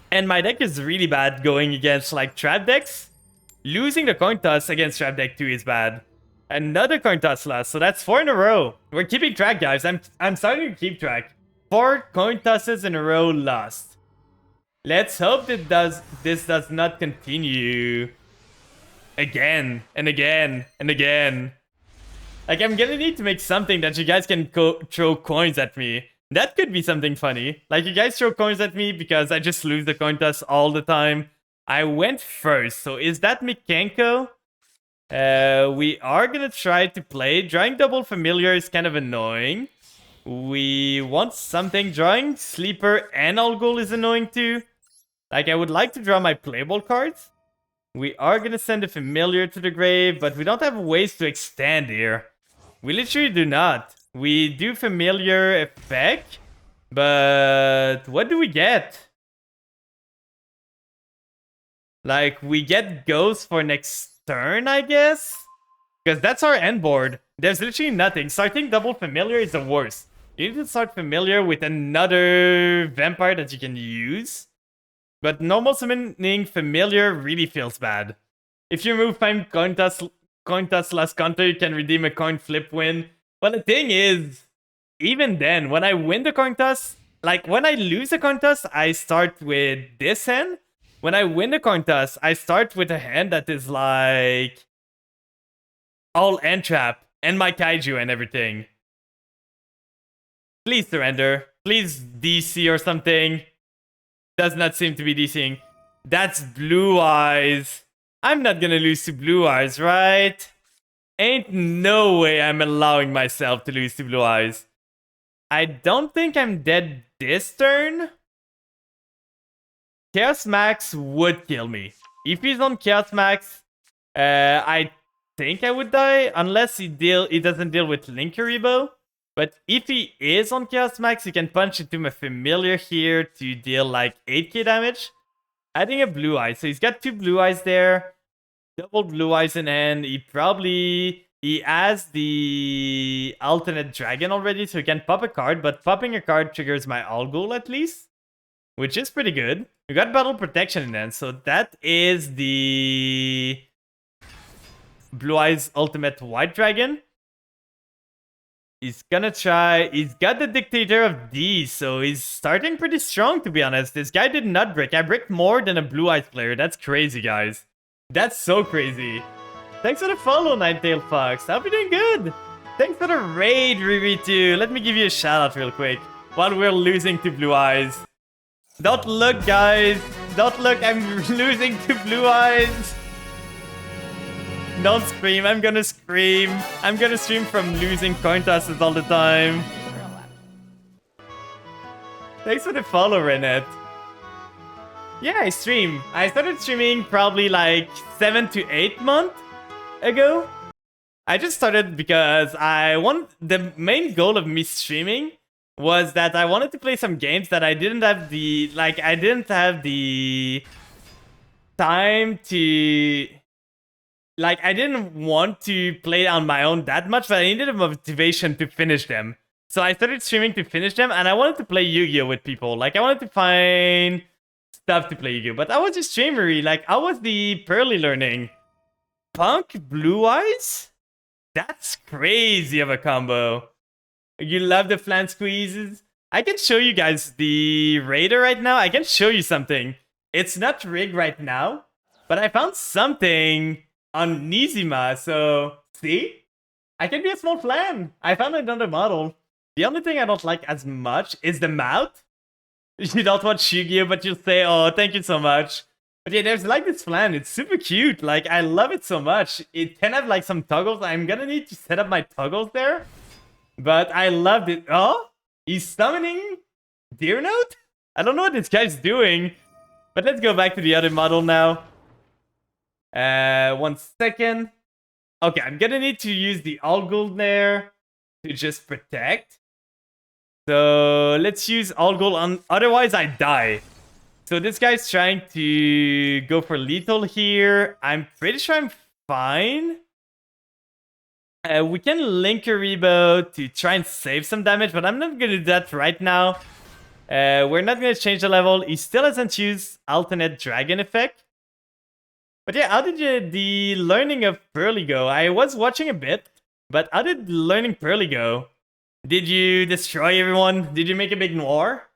And my deck is really bad going against, like, trap decks. Losing the coin toss against trap deck 2 is bad. Another coin toss loss, so that's 4 in a row. We're keeping track, guys. I'm starting to keep track. 4 coin tosses in a row lost. Let's hope that this does not continue again and again and again. Like, I'm gonna need to make something that you guys can throw coins at me. That could be something funny. Like, you guys throw coins at me because I just lose the coin toss all the time. I went first, so is that Mikenko? We are gonna try to play. Drawing double familiar is kind of annoying. We want something. Drawing Sleeper and Algol is annoying too. Like, I would like to draw my playable cards. We are gonna send a Familiar to the grave, but we don't have ways to extend here. We literally do not. We do Familiar effect, but what do we get? Like, we get Ghost for next turn, I guess? Because that's our end board. There's literally nothing. Starting double Familiar is the worst. You need to start Familiar with another Vampire that you can use. But normal summoning Familiar really feels bad. If you remove 5 coin toss last counter, you can redeem a coin flip win. But the thing is, even then, when I win the coin toss, like when I lose a coin toss, I start with this hand. When I win the coin toss, I start with a hand that is like all end trap and my kaiju and everything. Please surrender. Please DC or something. Does not seem to be DCing. That's Blue Eyes. I'm not gonna lose to Blue Eyes, right? Ain't no way I'm allowing myself to lose to Blue Eyes. I don't think I'm dead this turn. Chaos Max would kill me. If he's on Chaos Max, I think I would die unless he doesn't deal with Linkuriboh. But if he is on Chaos Max, you can punch into my Familiar here to deal like 8k damage. Adding a Blue Eye. So he's got 2 Blue Eyes there. Double Blue Eyes in hand. He has the alternate dragon already, so he can pop a card. But popping a card triggers my Algol at least, which is pretty good. We got Battle Protection in hand, so that is the Blue Eyes Ultimate White Dragon. He's gonna try. He's got the Dictator of D, so he's starting pretty strong, to be honest. This guy did not brick. I bricked more than a Blue Eyes player. That's crazy, guys. That's so crazy. Thanks for the follow, Ninetail Fox. I hope you're doing good. Thanks for the raid, Riri2. Let me give you a shout out real quick while we're losing to Blue Eyes. Don't look, guys. Don't look. I'm losing to Blue Eyes. Don't scream. I'm gonna scream. I'm gonna stream from losing coin tosses all the time. Thanks for the follow, Renette. Yeah, I stream. I started streaming probably like 7 to 8 months ago. I just started because the main goal of me streaming was that I wanted to play some games that I didn't have the time to, like, I didn't want to play on my own that much, but I needed a motivation to finish them. So I started streaming to finish them, and I wanted to play Yu-Gi-Oh with people. Like, I wanted to find stuff to play Yu-Gi-Oh, but I was a streamery. Like, I was the Pearly learning. Punk Blue Eyes? That's crazy of a combo. You love the flan squeezes? I can show you guys the Raider right now. I can show you something. It's not rigged right now, but I found something on Nizima, so see? I can be a small flan. I found another model. The only thing I don't like as much is the mouth. You don't watch Yu-Gi-Oh, but you'll say, oh, thank you so much. But yeah, there's like this flan. It's super cute. Like, I love it so much. It can have like some toggles. I'm gonna need to set up my toggles there. But I loved it. Oh, he's summoning Deer Note? I don't know what this guy's doing. But let's go back to the other model now. 1 second. Okay, I'm gonna need to use the Algol there to just protect. So let's use Algol on, otherwise I die. So this guy's trying to go for lethal here. I'm pretty sure I'm fine. We can Linkuriboh to try and save some damage, but I'm not gonna do that right now. We're not gonna change the level. He still hasn't used alternate dragon effect. But yeah, how did the learning of Pearly go? I was watching a bit, but how did learning Pearly go? Did you destroy everyone? Did you make a big noir?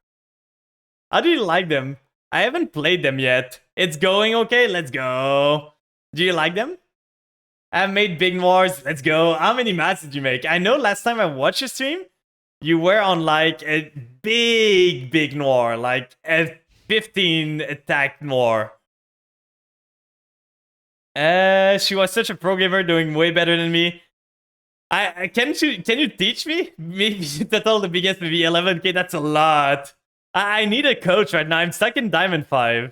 How do you like them? I haven't played them yet. It's going okay? Let's go. Do you like them? I've made big noirs. Let's go. How many mats did you make? I know last time I watched your stream, you were on like a big noir, like a 15 attack noir. She was such a pro gamer, doing way better than me. Can you teach me? Maybe total the biggest, maybe 11k. That's a lot. I need a coach right now. I'm stuck in Diamond 5.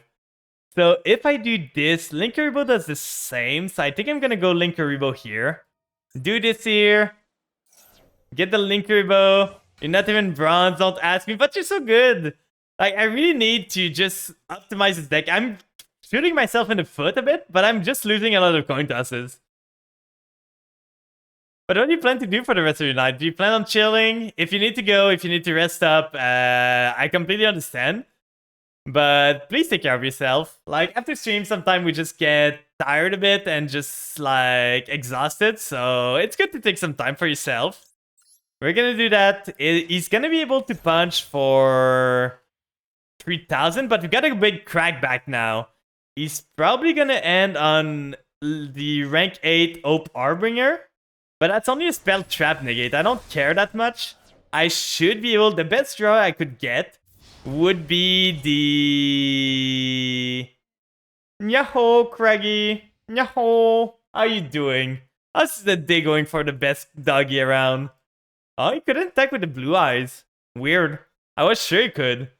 So if I do this, Linkuriboh does the same. So I think I'm gonna go Linkuriboh here. Do this here. Get the Linkuriboh. You're not even bronze, don't ask me, but you're so good. Like, I really need to just optimize this deck. I'm shooting myself in the foot a bit, but I'm just losing a lot of coin tosses. But what do you plan to do for the rest of your night? Do you plan on chilling? If you need to go, if you need to rest up, I completely understand. But please take care of yourself. Like, after stream, sometimes we just get tired a bit and just, like, exhausted. So it's good to take some time for yourself. We're gonna do that. He's gonna be able to punch for 3,000, but we got a big crackback now. He's probably gonna end on the rank 8 Ope Harbinger. But that's only a spell trap negate. I don't care that much. I should be able... The best draw I could get would be the... Yahoo, Craigie. Yahoo. How you doing? How's the day going for the best doggy around? Oh, he couldn't attack with the blue eyes. Weird. I was sure he could.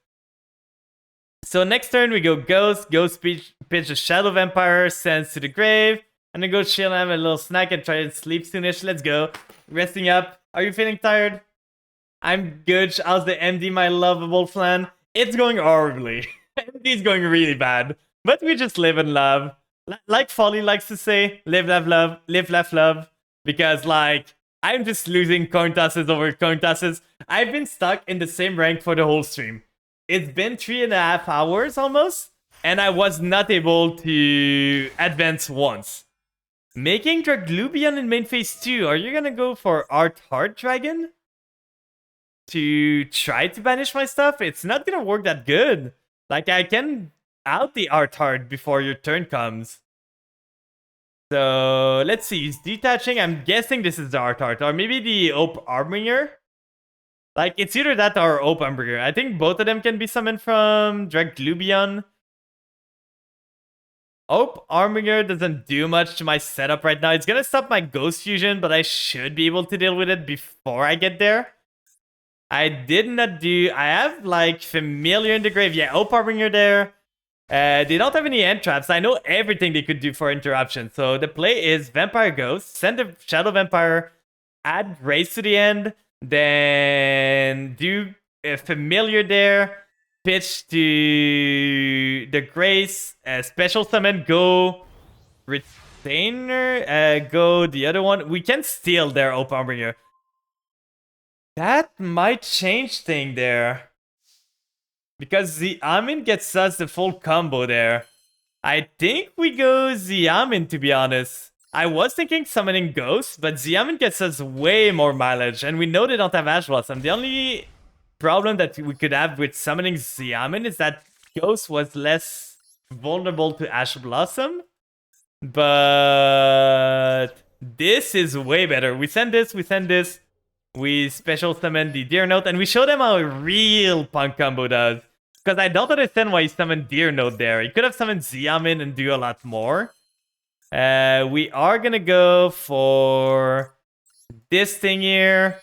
So next turn we go Ghost. Ghost pitch the Shadow Vampire, sends to the grave. And then go chill and have a little snack and try to sleep soonish. Let's go. Resting up. Are you feeling tired? I'm good. How's the MD, my lovable flan? It's going horribly. MD's going really bad. But we just live and love. Like Folly likes to say, live, laugh, love. Live, laugh, love. Because, like, I'm just losing coin tosses over coin tosses. I've been stuck in the same rank for the whole stream. It's been 3.5 hours almost. And I was not able to advance once. Making Draglubion in main phase 2. Are you gonna go for Art Heart Dragon? To try to banish my stuff? It's not gonna work that good. Like, I can out the Art Heart before your turn comes. So, let's see. He's detaching. I'm guessing this is the Art Heart. Or maybe the Ope Harbinger. Like, it's either that or Ope Harbinger. I think both of them can be summoned from Draglubion. Ope Harbinger doesn't do much to my setup right now. It's gonna stop my Ghost Fusion, but I should be able to deal with it before I get there. I did not do... I have, like, Familiar in the grave. Yeah, Ope Harbinger there. They don't have any end traps. I know everything they could do for interruption. So the play is Vampire Ghost, send the Shadow Vampire, add Race to the end, then do a Familiar there, pitch to the Grace, special summon, go Retainer, go the other one. We can steal their Ope Harbinger. That might change thing there. Because Xiamin gets us the full combo there. I think we go Xiamin, to be honest. I was thinking summoning Ghost, but Xiamin gets us way more mileage. And we know they don't have Ash Blossom. The only problem that we could have with summoning Xiamin is that Ghost was less vulnerable to Ash Blossom. But this is way better. We send this, we special summon the Deer Note, and we show them how a real punk combo does. Because I don't understand why he summoned Deer Note there. He could have summoned Xiamin and do a lot more. We are gonna go for this thing here.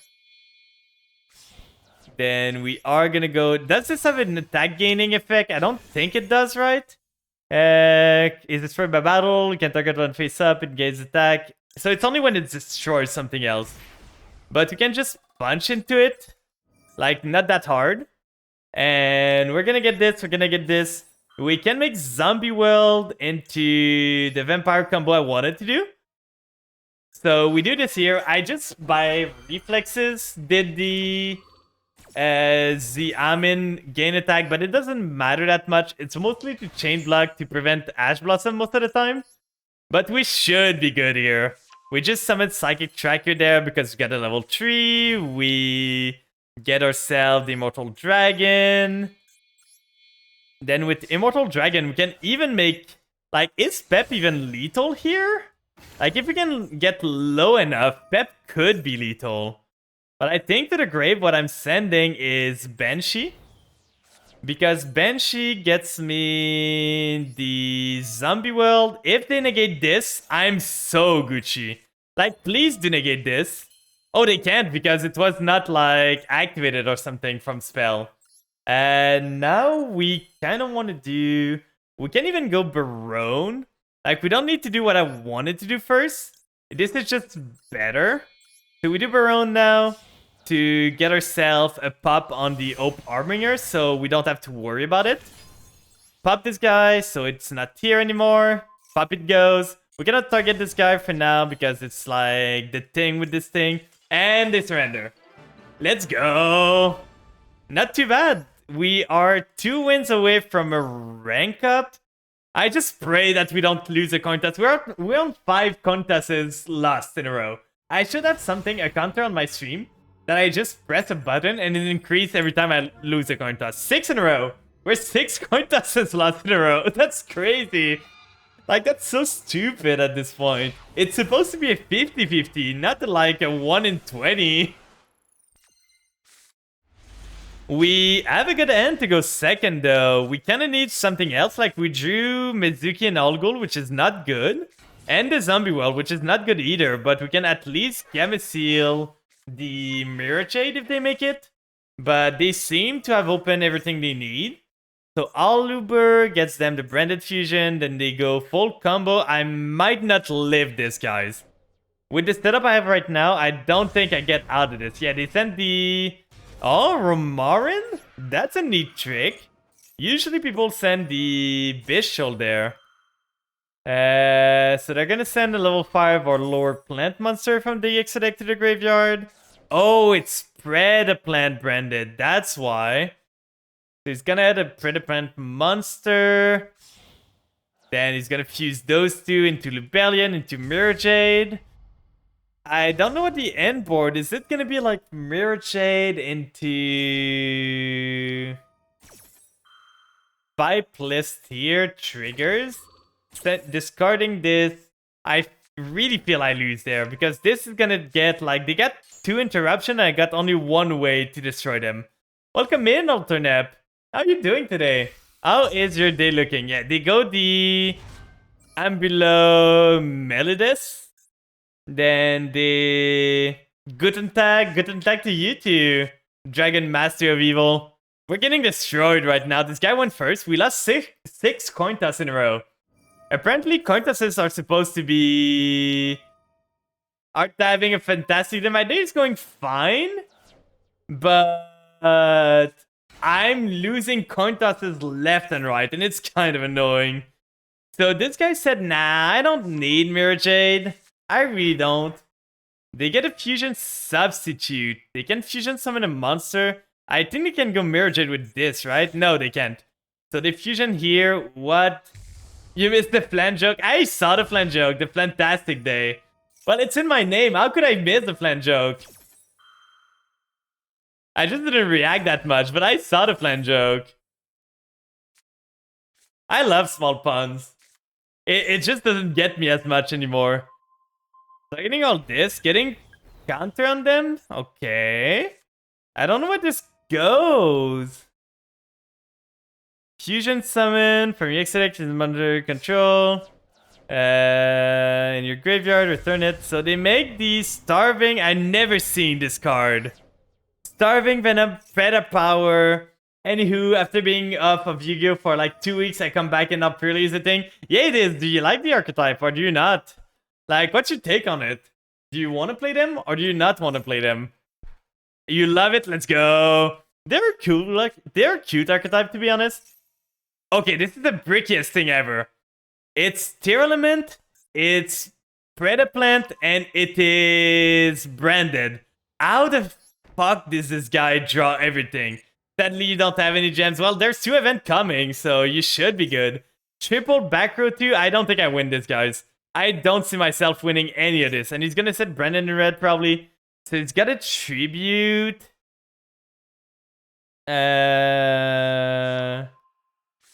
Then we are gonna go... Does this have an attack gaining effect? I don't think it does, right? Is destroyed by battle. You can target one face up, it gains attack. So it's only when it destroys something else. But we can just punch into it. Like, not that hard. And we're gonna get this, we're gonna get this. We can make Zombie World into the vampire combo I wanted to do. So we do this here. I just, by reflexes, did the Xiamin gain attack, but it doesn't matter that much. It's mostly to chain block to prevent Ash Blossom most of the time. But we should be good here. We just summoned Psychic Tracker there because we got a level 3. We get ourselves the Immortal Dragon. Then with Immortal Dragon, we can even make... Like, is Pep even lethal here? Like, if we can get low enough, Pep could be lethal. But I think to the grave, what I'm sending is Banshee. Because Banshee gets me the Zombie World. If they negate this, I'm so Gucci. Like, please do negate this. Oh, they can't because it was not like activated or something from spell. And now we kind of want to do... We can even go Barone. Like, we don't need to do what I wanted to do first. This is just better. So we do Barone now to get ourselves a pop on the Ope Arminger so we don't have to worry about it. Pop this guy so it's not here anymore. Pop it goes. We cannot target this guy for now because it's like the thing with this thing. And they surrender. Let's go. Not too bad. We are 2 wins away from a rank up. I just pray that we don't lose a contest. We're on 5 contests lost in a row. I should have something, a counter on my stream, that I just press a button and it increases every time I lose a coin toss. 6 in a row. We're 6 coin tosses lost in a row. That's crazy. Like, that's so stupid at this point. It's supposed to be a 50-50, not like a 1 in 20. We have a good end to go second, though. We kind of need something else. Like, we drew Mizuki and Algol, which is not good. And the Zombie Well, which is not good either. But we can at least Gamma Seal the Mirror Jade if they make it. But they seem to have opened everything they need. So Aluber gets them the Branded Fusion. Then they go full combo. I might not live this, guys. With the setup I have right now, I don't think I get out of this. Yeah, they sent the... Oh, Romarin? That's a neat trick. Usually people send the Bishul there. So they're gonna send a level 5 or lower plant monster from the Exodec to the graveyard. Oh, it's Predaplant branded. That's why. So he's gonna add a Predaplant monster. Then he's gonna fuse those two into Lubellion, into Mirror Jade. I don't know what the end board is. It gonna be like Mirror Jade into 5 list here triggers. Discarding this, I really feel I lose there because this is gonna get like they got 2 interruption. And I got only 1 way to destroy them. Welcome in, Alternep. How you doing today? How is your day looking? Yeah, they go the Ambulo Melodus. Then the Guten Tag to you two, Dragon Master of Evil. We're getting destroyed right now. This guy went first. We lost six coin tosses in a row. Apparently, coin tosses are supposed to be... Art having a fantastic day. My day is going fine. But... I'm losing coin tosses left and right. And it's kind of annoying. So this guy said, nah, I don't need Mirror Jade. I really don't. They get a fusion substitute. They can fusion summon a monster. I think they can go Mirror Jade with this, right? No, they can't. So they fusion here. What? You missed the Flan joke? I saw the Flan joke. The Flantastic Day. Well, it's in my name. How could I miss the Flan joke? I just didn't react that much, but I saw the Flan joke. I love small puns. It just doesn't get me as much anymore. So getting all this, getting counter on them? Okay. I don't know where this goes. Fusion summon from your Exodec is under control. In your graveyard, return it. So they make the Starving. I never seen this card. Starving Venom, Predator Power. Anywho, after being off of Yu-Gi-Oh! For like 2 weeks, I come back and up purely is a thing. Yeah, it is. Do you like the archetype or do you not? Like, what's your take on it? Do you want to play them or do you not want to play them? You love it? Let's go. They're cool. Like, they're a cute archetype, to be honest. Okay, this is the brickiest thing ever. It's Tear Element, it's Predaplant, and it is branded. How the fuck does this guy draw everything? Sadly, you don't have any gems. Well, there's 2 events coming, so you should be good. Triple back row 2. I don't think I win this, guys. I don't see myself winning any of this. And he's gonna set Brandon in red, probably. So he's got a tribute. You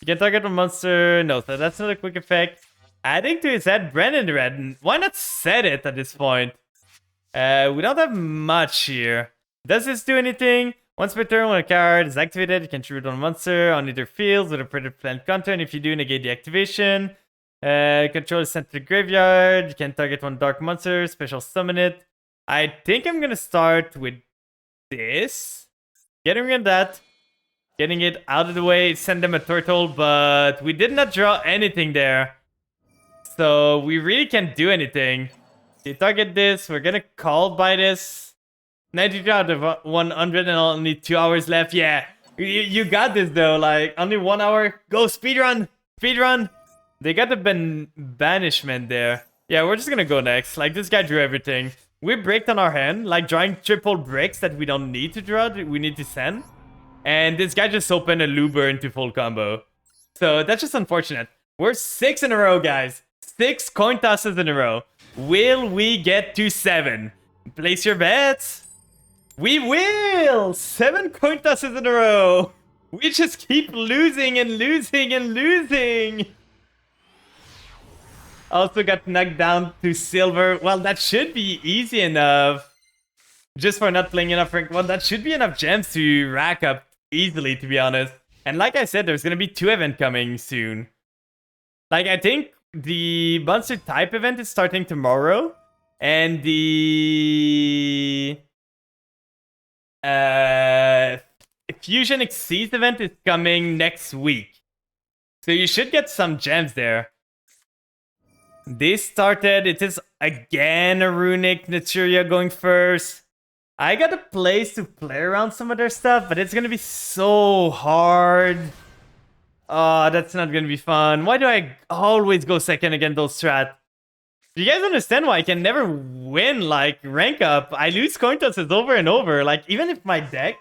can target a monster. No, so that's not a quick effect. Adding to his head, Brandon in red. Why not set it at this point? We don't have much here. Does this do anything? Once per turn, when a card is activated, you can tribute on a monster on either field with a Predaplant counter. And if you do, negate the activation. Control is sent to the graveyard. You can target 1 dark monster, special summon it. I think I'm gonna start with this. Getting rid of that. Getting it out of the way, send them a turtle, but we did not draw anything there. So we really can't do anything. You target this, we're gonna call by this. 92 out of 100 and only 2 hours left. Yeah, you got this though, like only 1 hour. Go speedrun, speedrun. They got the banishment there. Yeah, we're just gonna go next. Like this guy drew everything. We bricked on our hand, like drawing triple bricks that we don't need to draw, we need to send. And this guy just opened a Luber into full combo. So that's just unfortunate. We're 6 in a row, guys. 6 coin tosses in a row. Will we get to 7? Place your bets. We will! 7 coin tosses in a row. We just keep losing and losing and losing. Also got knocked down to silver. Well, that should be easy enough. Just for not playing enough rank. Well, that should be enough gems to rack up easily, to be honest. And like I said, there's gonna be 2 events coming soon. Like, I think the monster type event is starting tomorrow. And the Fusion Exceeds event is coming next week. So you should get some gems there. This started, it is again a Runic Naturia going first. I got a place to play around some of their stuff, but it's gonna be so hard. Oh, that's not gonna be fun. Why do I always go second against those strat? Do you guys understand why I can never win, like, rank up? I lose coin tosses over and over. Like, even if my deck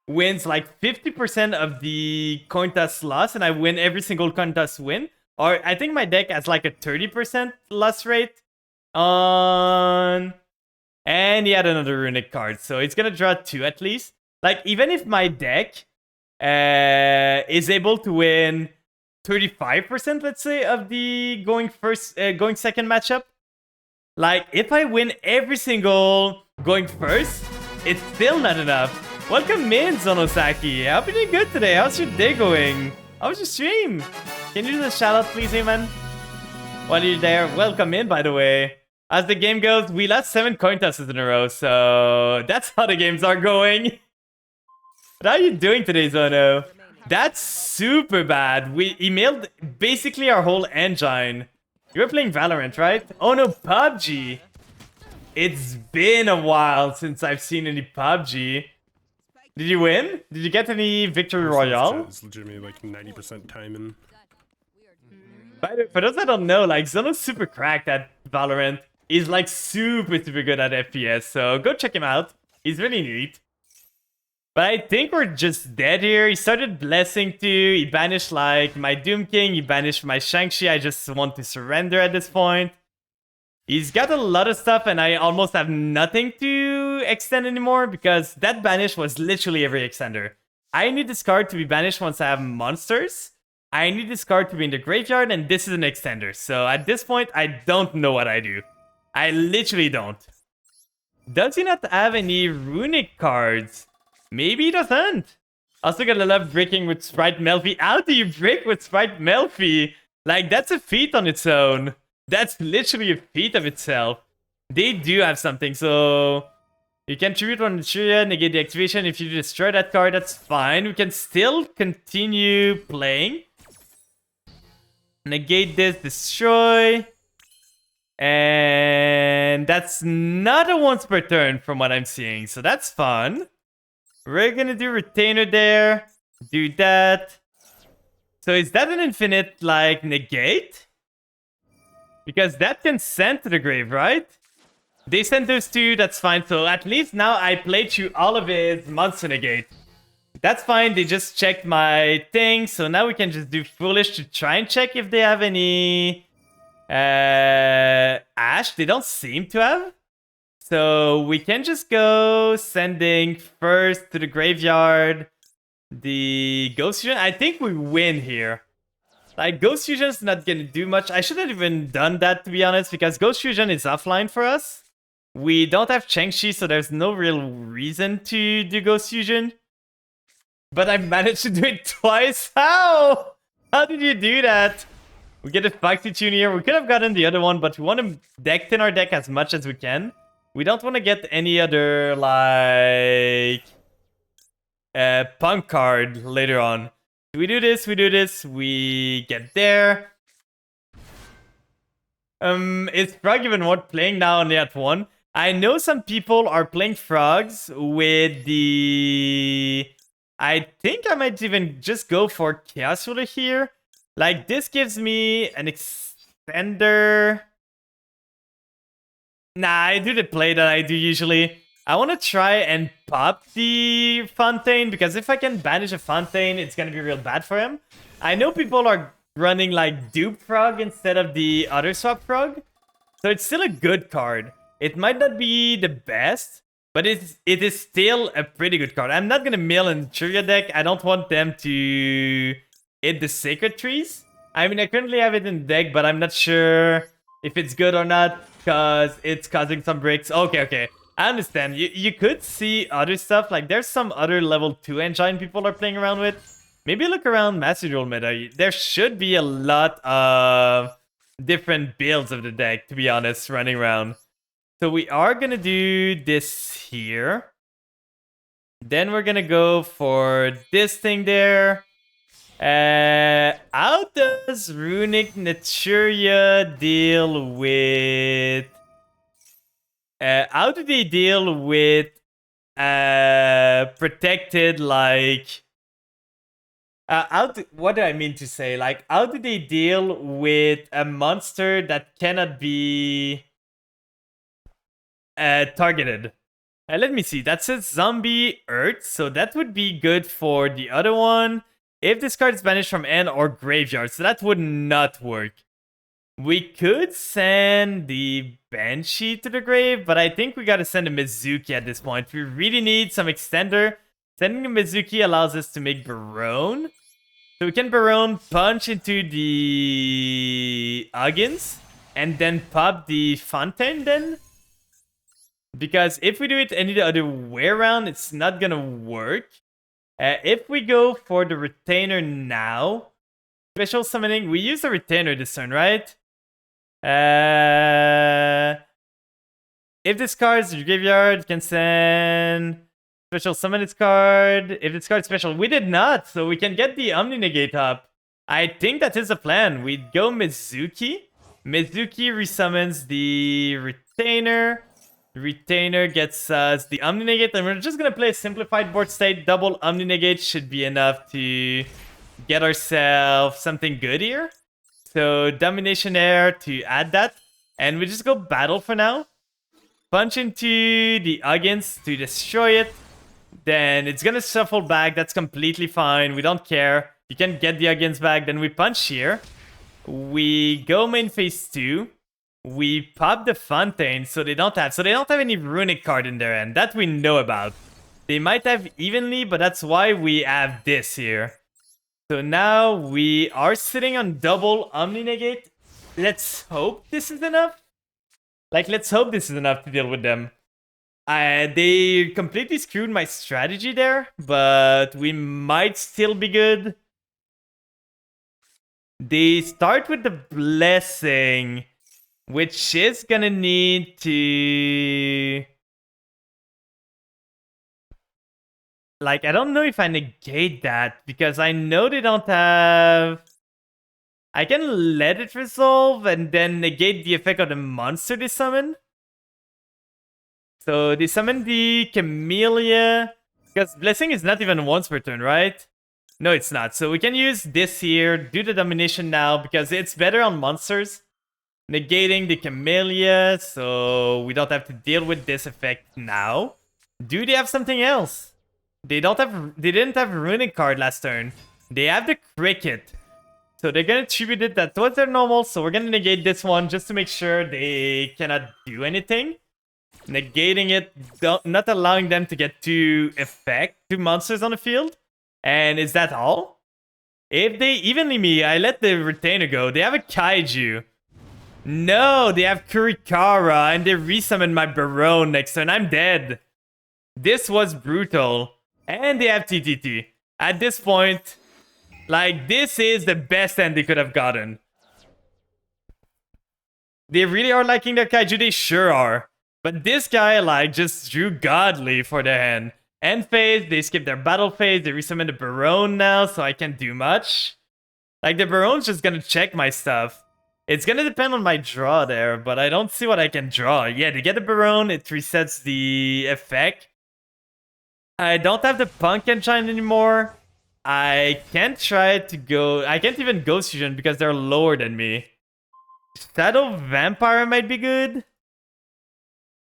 wins, like, 50% of the coin toss loss, and I win every single coin toss win, or I think my deck has, like, a 30% loss rate on... And he had another runic card, so it's gonna draw 2 at least. Like, even if my deck is able to win 35%, let's say, of the going second matchup. Like, if I win every single going first, it's still not enough. Welcome in, Zonosaki. I hope you're doing good today. How's your day going? How was your stream? Can you do the shout out, please, Eamon? While you're there, welcome in, by the way. As the game goes, we lost 7 coin tosses in a row, so that's how the games are going. But how are you doing today, Zono? That's super bad. We emailed basically our whole engine. You were playing Valorant, right? Oh no, PUBG. It's been a while since I've seen any PUBG. Did you win? Did you get any victory royale? It's legitimately like 90% timing. For those that don't know, like, Zono's super cracked at Valorant. He's like super good at FPS, so go check him out. He's really neat. But I think we're just dead here. He started blessing too. He banished like my Doom King. He banished my Shang-Chi. I just want to surrender at this point. He's got a lot of stuff and I almost have nothing to extend anymore because that banish was literally every extender. I need this card to be banished once I have monsters. I need this card to be in the graveyard and this is an extender. So at this point, I don't know what I do. I literally don't. Does he not have any runic cards? Maybe he doesn't. Also gonna love breaking with Sprite Melfi. How do you break with Sprite Melfi? Like, that's a feat on its own. That's literally a feat of itself. They do have something, so... You can tribute one Naturia, negate the activation. If you destroy that card, that's fine. We can still continue playing. Negate this, destroy. And that's not a once per turn from what I'm seeing, so that's fun. We're gonna do Retainer there. Do that. So is that an infinite, like, negate? Because that can send to the grave, right? They sent those 2, that's fine. So at least now I played through all of his monster negate. That's fine, they just checked my thing. So now we can just do Foolish to try and check if they have any... Ash, they don't seem to have. So we can just go sending first to the graveyard the Ghost Fusion. I think we win here. Like, Ghost Fusion is not gonna do much. I shouldn't have even done that, to be honest, because Ghost Fusion is offline for us. We don't have Shang-Chi, so there's no real reason to do Ghost Fusion. But I managed to do it twice. How? How did you do that? We get a Foxy Tune here. We could have gotten the other one, but we want to deck in our deck as much as we can. We don't want to get any other, like, punk card later on. We do this, we get there. Is Frog even worth playing now on the at 1? I know some people are playing Frogs with the... I think I might even just go for Chaos Ruler here. Like, this gives me an extender. Nah, I do the play that I do usually. I want to try and pop the Fontaine, because if I can banish a Fontaine, it's going to be real bad for him. I know people are running like Dupe Frog instead of the other swap Frog. So it's still a good card. It might not be the best, but it is still a pretty good card. I'm not going to mill in Trivia deck. I don't want them to hit the Sacred Trees. I mean, I currently have it in the deck, but I'm not sure if it's good or not, because it's causing some breaks. Okay. I understand. You could see other stuff. Like, there's some other level 2 engine people are playing around with. Maybe look around Master Duel meta. There should be a lot of different builds of the deck, to be honest, running around. So we are going to do this here. Then we're going to go for this thing there. How does Runic Naturia deal with... how do they deal with protected, like... what do I mean to say? Like, how do they deal with a monster that cannot be targeted? Let me see. That says Zombie Earth, so that would be good for the other one. If this card is banished from end or graveyard, so that would not work. We could send the Banshee to the grave, but I think we gotta send a Mizuki at this point. We really need some extender. Sending a Mizuki allows us to make Barone. So we can Barone, punch into the Uggins, and then pop the Fontaine then. Because if we do it any other way around, it's not gonna work. If we go for the Retainer now, special summoning, we use the Retainer this turn, right? If this card is in your graveyard, you can send special summon this card. If this card is special, we did not, so we can get the Omni Negate up. I think that is the plan. We go Mizuki. Mizuki resummons the Retainer. Retainer gets us the Omni Negate, and we're just gonna play a simplified board state. Double Omni Negate should be enough to get ourselves something good here. So Domination Air to add that, and we just go battle for now. Punch into the Uggins to destroy it. Then it's gonna shuffle back. That's completely fine. We don't care. You can get the Uggins back. Then we punch here. We go main phase 2. We pop the Fontaine, so they don't have any Runic card in their end. That we know about. They might have evenly, but that's why we have this here. So now we are sitting on double Omni Negate. Let's hope this is enough. Like, let's hope this is enough to deal with them. They completely screwed my strategy there, but we might still be good. They start with the Blessing, which is gonna need to... Like, I don't know if I negate that, because I know they don't have... I can let it resolve and then negate the effect of the monster they summon. So they summon the Camellia, because Blessing is not even once per turn, right? No, it's not. So we can use this here, do the Domination now, because it's better on monsters. Negating the Camellia, so we don't have to deal with this effect now. Do they have something else? They didn't have a Runic card last turn. They have the Cricket. So they're gonna tribute it that towards their normal, so we're gonna negate this one just to make sure they cannot do anything. Negating it, not allowing them to get two monsters on the field. And is that all? If they evenly me, I let the Retainer go. They have a Kaiju. No, they have Kurikara, and they resummon my Barone next turn. I'm dead. This was brutal. And they have TTT. At this point, like, this is the best end they could have gotten. They really are liking their Kaiju? They sure are. But this guy, like, just drew Godly for the hand. End phase, they skip their battle phase, they resummon the Baron now, so I can't do much. Like, the Baron's just gonna check my stuff. It's gonna depend on my draw there, but I don't see what I can draw. Yeah, to get the Baron, it resets the effect. I don't have the Punk Engine anymore. I can't try to go... I can't even Ghost Fusion because they're lower than me. Shadow Vampire might be good,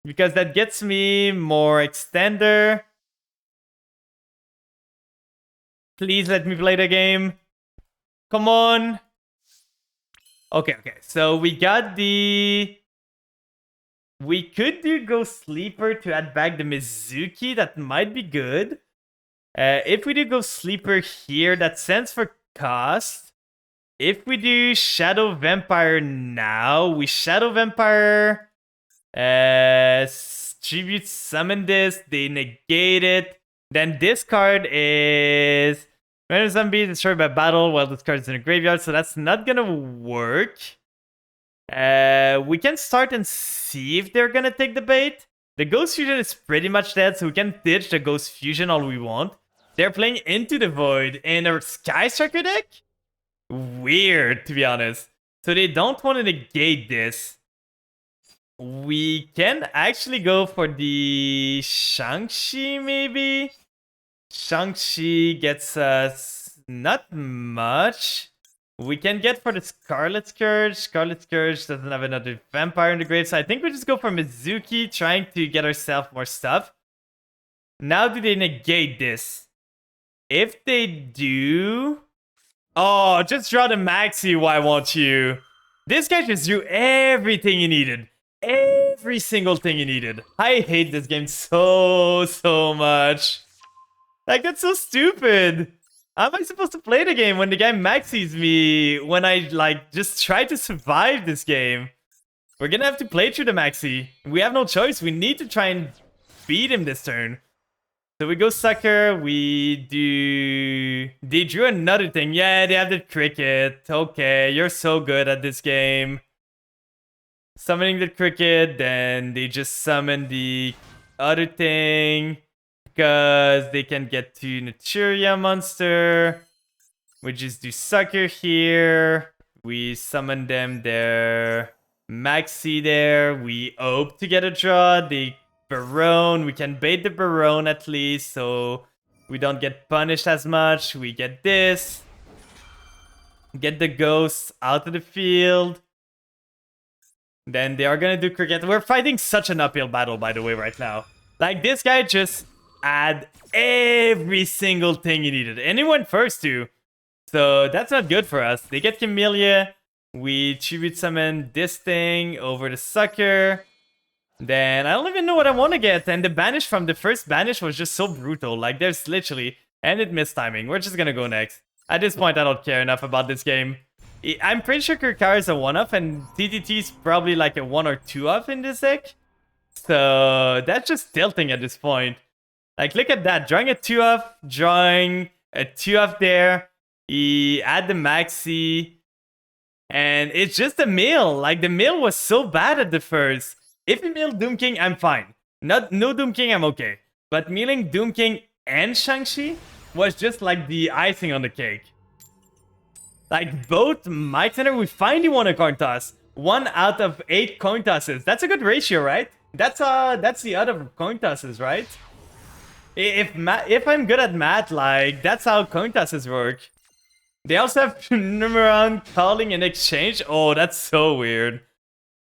because that gets me more extender. Please let me play the game. Come on. Okay. So we got the... We could do Ghost Sleeper to add back the Mizuki. That might be good. If we do Ghost Sleeper here, that stands for cost. If we do Shadow Vampire now, we Shadow Vampire... Tribute summon this, they negate it. Then this card is random zombie destroyed by battle while this card is in the graveyard, so that's not gonna work. We can start and see if they're gonna take the bait. The Ghost Fusion is pretty much dead, so we can ditch the Ghost Fusion all we want. They're playing Into the Void in a Sky Striker deck? Weird, to be honest. So they don't want to negate this. We can actually go for the Shang-Chi, maybe? Shang-Chi gets us not much. We can get for the Scarlet Scourge. Scarlet Scourge doesn't have another vampire in the grave, so I think we just go for Mizuki, trying to get ourselves more stuff. Now do they negate this? If they do... Oh, just draw the Maxi, why won't you? This guy just drew everything he needed. Every single thing he needed. I hate this game so much. Like, that's so stupid. How am I supposed to play the game when the guy maxis me when I, like, just try to survive this game? We're gonna have to play through the maxi. We have no choice. We need to try and beat him this turn. So we go Sucker. We do... They drew another thing. Yeah, they have the Cricket. Okay, you're so good at this game. Summoning the Cricket, then they just summon the other thing because they can get to Naturia monster. We just do Sucker here. We summon them their Maxi there. We hope to get a draw. The Baron, we can bait the Baron at least so we don't get punished as much. We get this. Get the ghosts out of the field. Then they are gonna do Cricket. We're fighting such an uphill battle, by the way, right now. Like, this guy just had every single thing he needed. And he went first, too. So that's not good for us. They get Camellia. We tribute summon this thing over the Sucker. Then I don't even know what I want to get. And the banish from the first banish was just so brutal. Like, there's literally... And it missed timing. We're just gonna go next. At this point, I don't care enough about this game. I'm pretty sure Kirkar is a 1-off, and TTT is probably like a 1 or 2-off in this deck. So that's just tilting at this point. Like, look at that. Drawing a 2-off, drawing a 2-off there. He had the Maxi. And it's just a mill. Like, the mill was so bad at the first. If he milled Doom King, I'm fine. No Doom King, I'm okay. But milling Doom King and Shang-Chi was just like the icing on the cake. Like, both Might Center, we finally won a coin toss. 1 out of 8 coin tosses. That's a good ratio, right? That's the other coin tosses, right? If I'm good at math, like, that's how coin tosses work. They also have Numeron calling in exchange. Oh, that's so weird.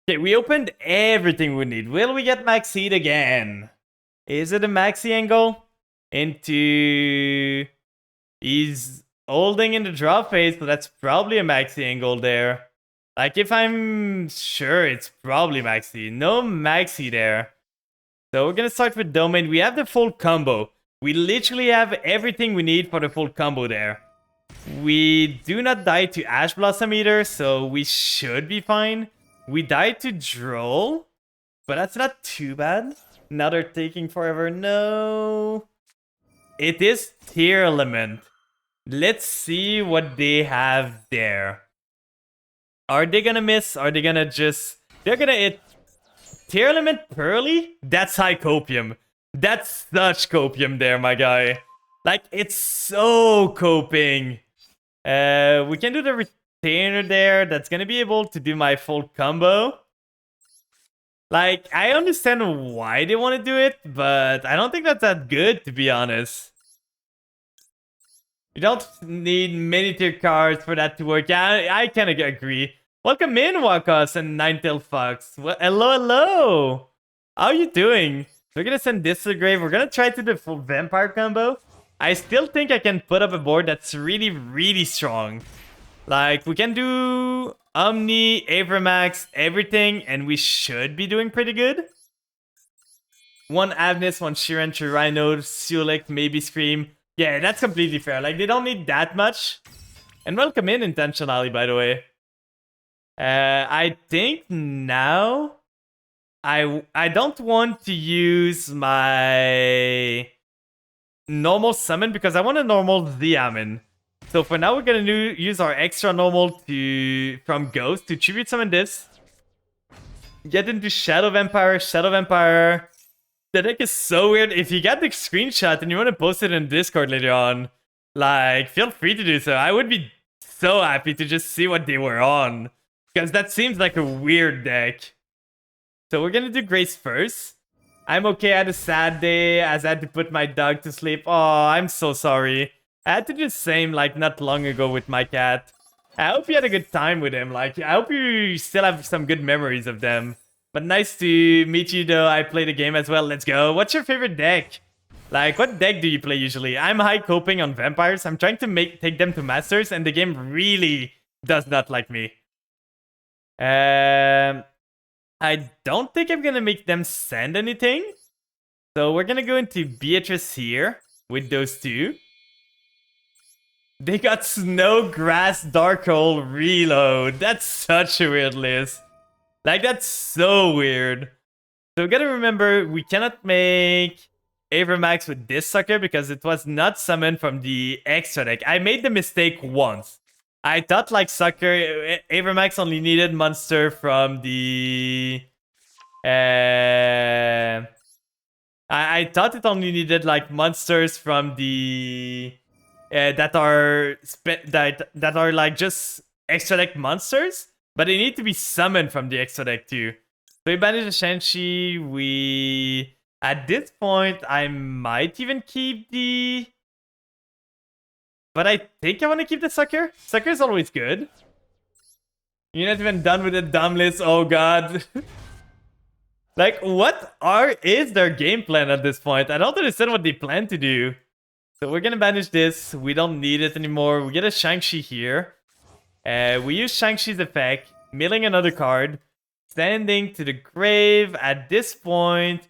Okay, we opened everything we need. Will we get Maxi again? Is it a Maxi angle? Into... He's holding in the draw phase, so that's probably a Maxi angle there. Like, if I'm sure, it's probably Maxi. No Maxi there. So we're gonna start with Domain. We have the full combo. We literally have everything we need for the full combo there. We do not die to Ash Blossom either, so we should be fine. We died to Droll, but that's not too bad. Now they're taking forever. No. It is Tier Element. Let's see what they have there. Are they gonna miss? Are they gonna just... They're gonna hit Tearlament Pearly? That's high copium. That's such copium there, my guy. Like, it's so coping. We can do the retainer there. That's gonna be able to do my full combo. Like, I understand why they want to do it, but I don't think that's that good, to be honest. You don't need many tier cards for that to work. Yeah, I kind of agree. Welcome in, Wakas and Ninetail Fox. Well, hello. How are you doing? We're gonna send this to the grave. We're gonna try to do the full vampire combo. I still think I can put up a board that's really, really strong. Like, we can do Omni, Avramax, everything, and we should be doing pretty good. One Avnis, one Shiren, Rhino, Sulik, maybe Scream. Yeah, that's completely fair. Like, they don't need that much. And welcome in, Intentionally, by the way. I think now I don't want to use my normal summon because I want a normal Ziamin. So for now, we're gonna use our extra normal from Ghost to tribute summon this. Get into Shadow Vampire. The deck is so weird. If you got the screenshot and you want to post it in Discord later on, like, feel free to do so. I would be so happy to just see what they were on. Because that seems like a weird deck. So we're gonna do Grace first. I'm okay. I had a sad day as I had to put my dog to sleep. Oh, I'm so sorry. I had to do the same like not long ago with my cat. I hope you had a good time with him. Like, I hope you still have some good memories of them. But nice to meet you though. I played a game as well. Let's go. What's your favorite deck? Like, what deck do you play usually? I'm high coping on vampires. I'm trying to take them to masters and the game really does not like me. I don't think I'm gonna make them send anything. So we're gonna go into Beatrice here with those two. They got Snow, Grass, Darkhold, Reload. That's such a weird list. Like, that's so weird. So we gotta remember, we cannot make Avramax with this sucker because it was not summoned from the extra deck. I made the mistake once. I thought, like, sucker, Avramax only needed monster from the... I thought it only needed, like, monsters from the... that are like just extra deck monsters, but they need to be summoned from the extra deck too. So we banish the Shenshi. We at this point I might even keep the, but I think I want to keep the sucker. Sucker is always good. You're not even done with the dumb list. Oh god. Like, what is their game plan at this point? I don't understand what they plan to do. So we're gonna banish this. We don't need it anymore. We get a Shang-Chi here. We use Shang-Chi's effect, milling another card, sending to the grave. At this point,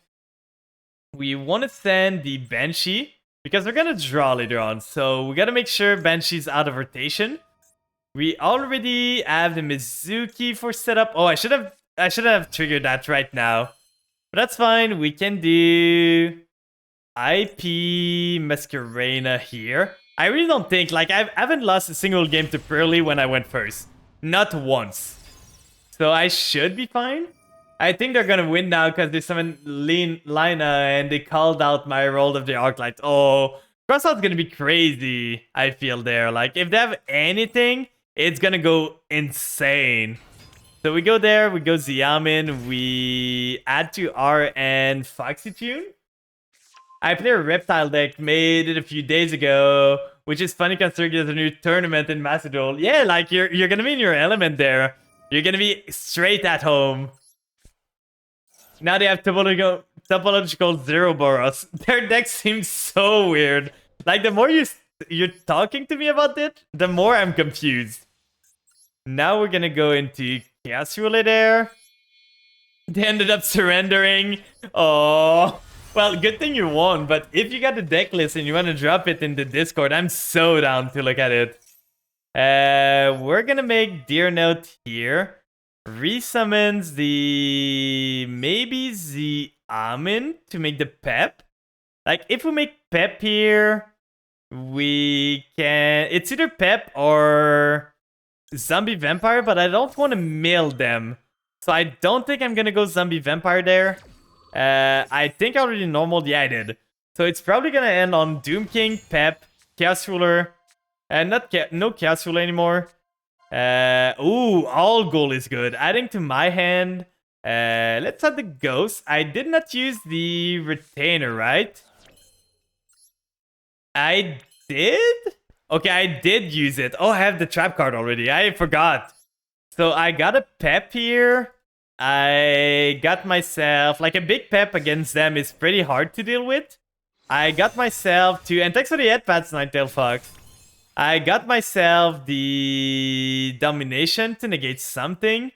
we want to send the Banshee because we're gonna draw later on. So we gotta make sure Banshee's out of rotation. We already have the Mizuki for setup. Oh, I shouldn't have triggered that right now, but that's fine. We can do IP Masquerena here. I really don't think, like, I haven't lost a single game to Pearly when I went first. Not once. So I should be fine. I think they're gonna win now because they summoned Lina and they called out my Roll of the Arclight. Oh, Crossout's gonna be crazy, I feel there. Like, if they have anything, it's gonna go insane. So we go there, we go Ziamin, we add to RN Foxy Tune. I played a Reptile deck, made it a few days ago, which is funny considering there's a new tournament in Macedol. Yeah, like, you're gonna be in your element there. You're gonna be straight at home. Now they have topological Zeroboros. Their deck seems so weird. Like, the more you're talking to me about it, the more I'm confused. Now we're gonna go into Chaos Ruler there. They ended up surrendering. Oh. Well, good thing you won, but if you got the deck list and you want to drop it in the Discord, I'm so down to look at it. We're gonna make Deer Note here. Resummons the... maybe the Amin to make the Pep. Like, if we make Pep here, we can... it's either Pep or Zombie Vampire, but I don't want to mill them. So I don't think I'm gonna go zombie vampire there. I think I already normaled. Yeah, I did. So it's probably gonna end on Doom King, Pep, Chaos Ruler, and no Chaos Ruler anymore. Ooh, all gold is good. Adding to my hand. Let's add the ghost. I did not use the retainer, right? I did? Okay, I did use it. Oh, I have the trap card already. I forgot. So I got a Pep here. I got myself... Like, a big Pep against them is pretty hard to deal with. I got myself to... And thanks for the headpads, Ninetail Fox. I got myself the Domination to negate something.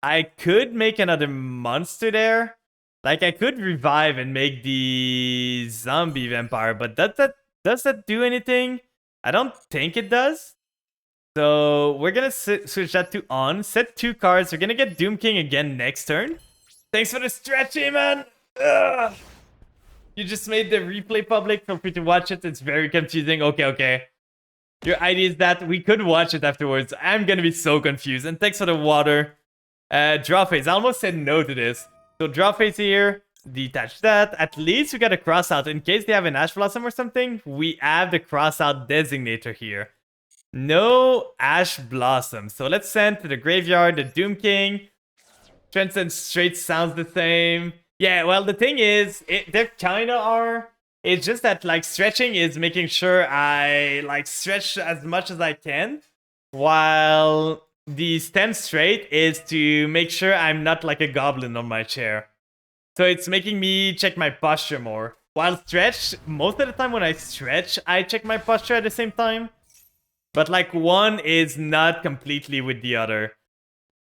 I could make another monster there. Like, I could revive and make the zombie vampire, but does that do anything? I don't think it does. So we're gonna switch that to on. Set 2 cards. We're gonna get Doom King again next turn. Thanks for the stretchy, man. Ugh. You just made the replay public. Feel free to watch it. It's very confusing. Okay. Your idea is that we could watch it afterwards. I'm gonna be so confused. And thanks for the water. Draw phase. I almost said no to this. So draw phase here. Detach that. At least we got a cross out. In case they have an Ash Blossom or something, we have the cross out designator here. No Ash Blossom. So let's send to the graveyard the Doom King. Transcend Straight sounds the same. Yeah, well, the thing is, they kinda are. It's just that, like, stretching is making sure I, like, stretch as much as I can. While the stand straight is to make sure I'm not like a goblin on my chair. So it's making me check my posture more. While stretch, most of the time when I stretch, I check my posture at the same time. But like one is not completely with the other.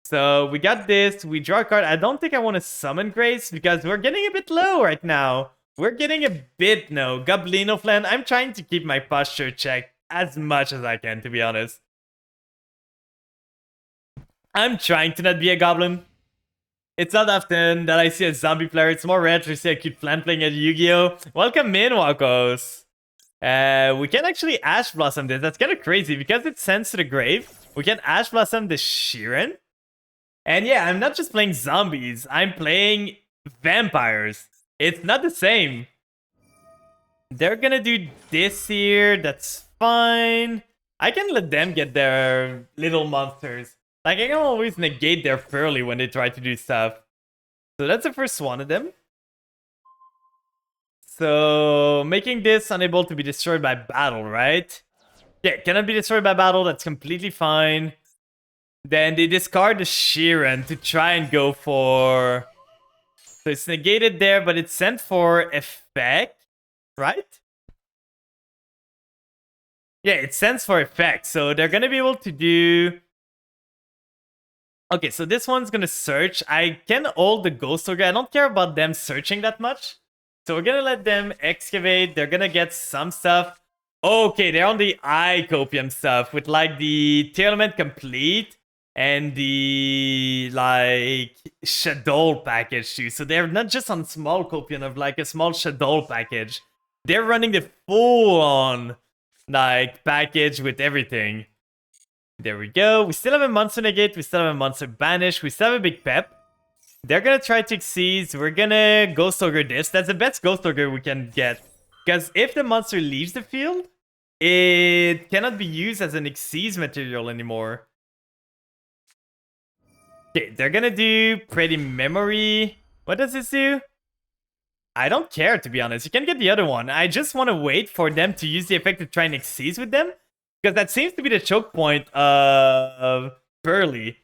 So we got this, we draw a card. I don't think I want to summon Grace because we're getting a bit low right now. We're getting a bit low. Goblino Flan, I'm trying to keep my posture checked as much as I can, to be honest. I'm trying to not be a goblin. It's not often that I see a zombie player. It's more rare to see a cute Flan playing at Yu-Gi-Oh! Welcome in, Walkos. We can actually Ash Blossom this. That's kind of crazy because it sends to the grave. We can Ash Blossom the Sheeran. And yeah, I'm not just playing zombies. I'm playing vampires. It's not the same. They're gonna do this here. That's fine. I can let them get their little monsters. Like, I can always negate their Pearly when they try to do stuff. So that's the first one of them. So, making this unable to be destroyed by battle, right? Yeah, cannot be destroyed by battle. That's completely fine. Then they discard the Sheeran to try and go for... So it's negated there, but it's sent for effect, right? Yeah, it sends for effect. So they're going to be able to do... Okay, so this one's going to search. I can hold the Ghost Ogre. I don't care about them searching that much. So we're going to let them excavate. They're going to get some stuff. Okay, they're on the Icopium stuff with like the Tearlament Complete and the like Shadow package too. So they're not just on small Copium of like a small Shadow package. They're running the full on like package with everything. There we go. We still have a Monster Negate. We still have a Monster Banish. We still have a big Pep. They're gonna try to Xyz. We're gonna Ghost Ogre this. That's the best Ghost Ogre we can get. Because if the monster leaves the field, it cannot be used as an Xyz material anymore. Okay, they're gonna do Pretty Memory. What does this do? I don't care, to be honest. You can get the other one. I just want to wait for them to use the effect to try and Xyz with them. Because that seems to be the choke point of Pearly.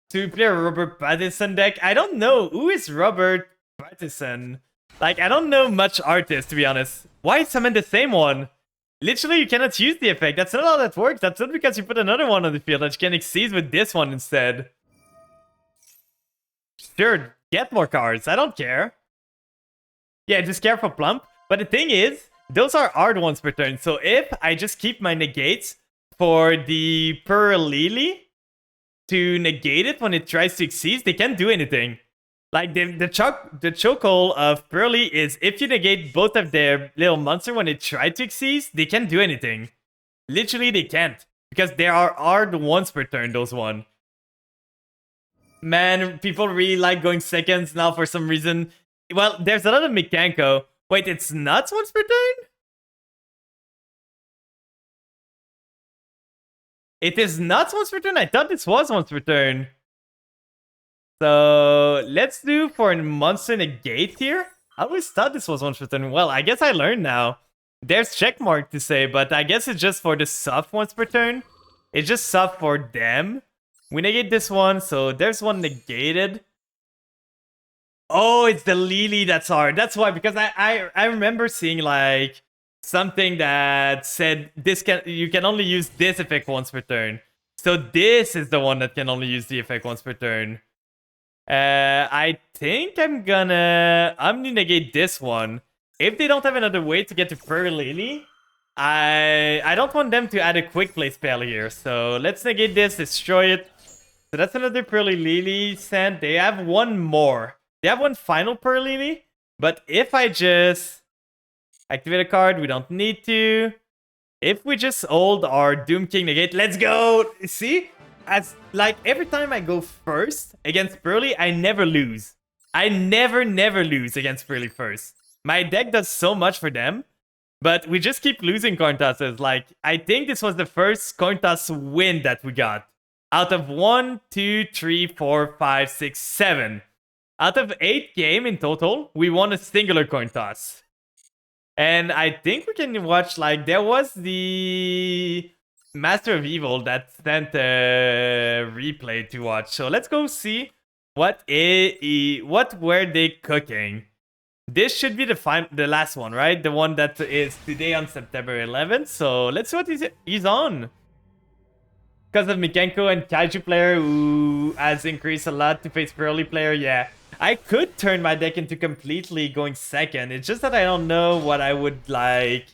To play a Robert Pattinson deck. I don't know. Who is Robert Pattinson? Like, I don't know much artists, to be honest. Why summon the same one? Literally, you cannot use the effect. That's not how that works. That's not because you put another one on the field that you can Xyz with this one instead. Sure, get more cards. I don't care. Yeah, just care for Plump. But the thing is, those are hard ones per turn. So if I just keep my negates for the Pearly to negate it when it tries to Xyz, they can't do anything. Like, the chokehold of Pearly is if you negate both of their little monster when they try to Xyz, they can't do anything. Literally, they can't. Because there are hard ones per turn, those one. Man, people really like going seconds now for some reason. Well, there's another Mikanko. Wait, it's nuts once per turn? It is nuts once per turn? I thought this was once per turn. So, let's do for a monster negate here. I always thought this was once per turn. Well, I guess I learned now. There's checkmark to say, but I guess it's just for the soft once per turn. It's just soft for them. We negate this one, so there's one negated. Oh, it's the Lily that's hard. That's why, because I remember seeing like something that said you can only use this effect once per turn. So this is the one that can only use the effect once per turn. I think I'm gonna negate this one. If they don't have another way to get to Fur Lily, I don't want them to add a quick play spell here. So let's negate this, destroy it. So that's another Pearly Lily sent. They have one more. They have one final Pearly Lily. But if I just activate a card, we don't need to. If we just hold our Doom King negate, let's go! See? As like every time I go first against Pearly, I never lose. I never lose against Pearly first. My deck does so much for them. But we just keep losing coin tosses. Like, I think this was the first coin toss win that we got. Out of 1, 2, 3, 4, 5, 6, 7. Out of 8 games in total, we won a singular coin toss. And I think we can watch, like, there was the Master of Evil that sent a replay to watch. So let's go see what were they cooking. This should be the last one, right? The one that is today on September 11th. So let's see what he's on. Because of Mikanko and Kaiju player who has increased a lot to face Pearly player, yeah. I could turn my deck into completely going second. It's just that I don't know what I would like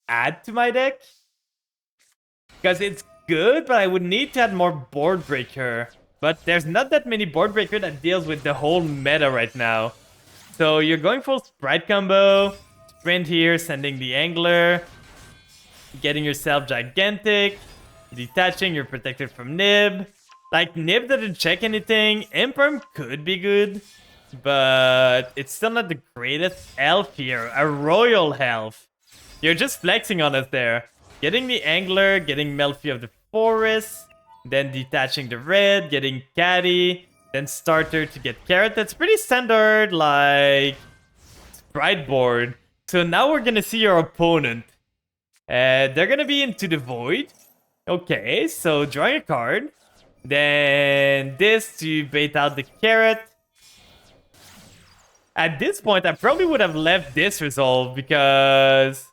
add to my deck. Because it's good, but I would need to add more board breaker. But there's not that many board breaker that deals with the whole meta right now. So you're going full Sprite combo, sprint here, sending the Angler, getting yourself Gigantic, detaching, you're protected from Nib. Like, Nib doesn't check anything, Imperm could be good, but it's still not the greatest elf here, a Royal Elf. You're just flexing on us there. Getting the Angler, getting Melfi of the Forest, then detaching the red, getting Caddy, then starter to get Carrot. That's pretty standard, like, Sprite board. So now we're gonna see your opponent. They're gonna be into the Void. Okay, so drawing a card. Then this to bait out the Carrot. At this point, I probably would have left this resolve because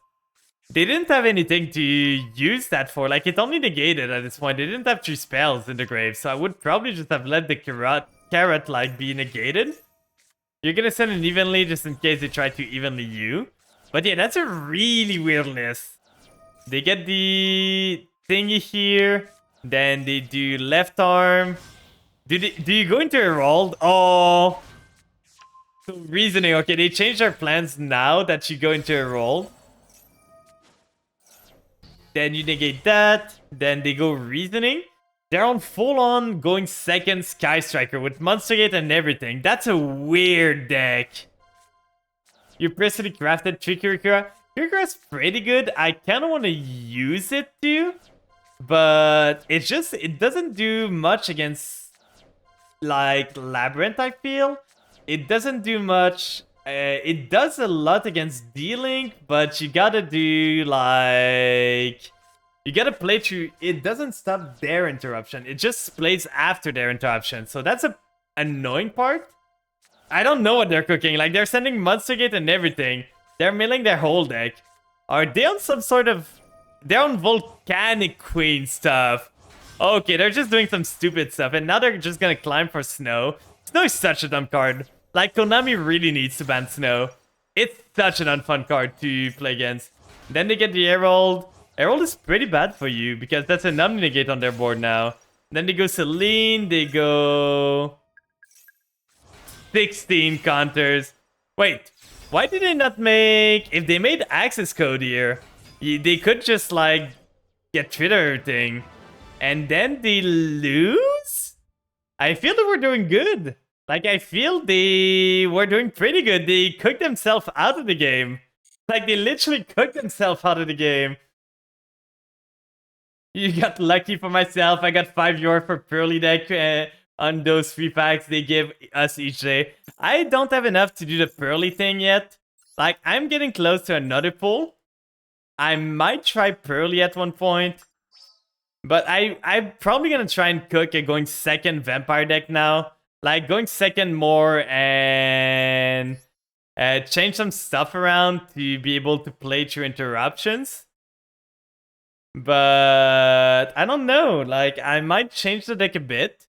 they didn't have anything to use that for. Like, it only negated at this point. They didn't have 3 spells in the grave. So I would probably just have let the carrot like, be negated. You're gonna send it evenly just in case they try to evenly you. But yeah, that's a really weird list. They get the thingy here. Then they do left arm. Do you go into Herald? Oh. So reasoning. Okay, they changed their plans now that you go into Herald. Then you negate that. Then they go reasoning. They're on full-on going second Sky Striker with Monster Gate and everything. That's a weird deck. You personally crafted Trikirikura. Trikira's pretty good. I kind of want to use it too. But it doesn't do much against, like, Labyrinth, I feel. It doesn't do much. It does a lot against D-Link, but you gotta do, like... You gotta play through... It doesn't stop their interruption. It just plays after their interruption. So that's a annoying part. I don't know what they're cooking. Like, they're sending Monster Gate and everything. They're milling their whole deck. Are they on some sort of... They're on Volcanic Queen stuff. Okay, they're just doing some stupid stuff. And now they're just gonna climb for Snow. Snow is such a dumb card. Like, Konami really needs to ban Snow. It's such an unfun card to play against. Then they get the Herald. Herald is pretty bad for you because that's an Omni-Negate on their board now. Then they go Celine. They go... 16 counters. Wait, why did they not make... If they made access code here, they could just, like, get rid of everything. And then they lose? I feel that we're doing good. Like, I feel they were doing pretty good. They cooked themselves out of the game. Like, they literally cooked themselves out of the game. You got lucky for myself. I got 5 euro for Pearly deck on those 3 packs they give us each day. I don't have enough to do the Pearly thing yet. Like, I'm getting close to another pull. I might try Pearly at one point. But I'm probably gonna try and cook a going second Vampire deck now. Like, going second more and change some stuff around to be able to play through interruptions. But I don't know. Like, I might change the deck a bit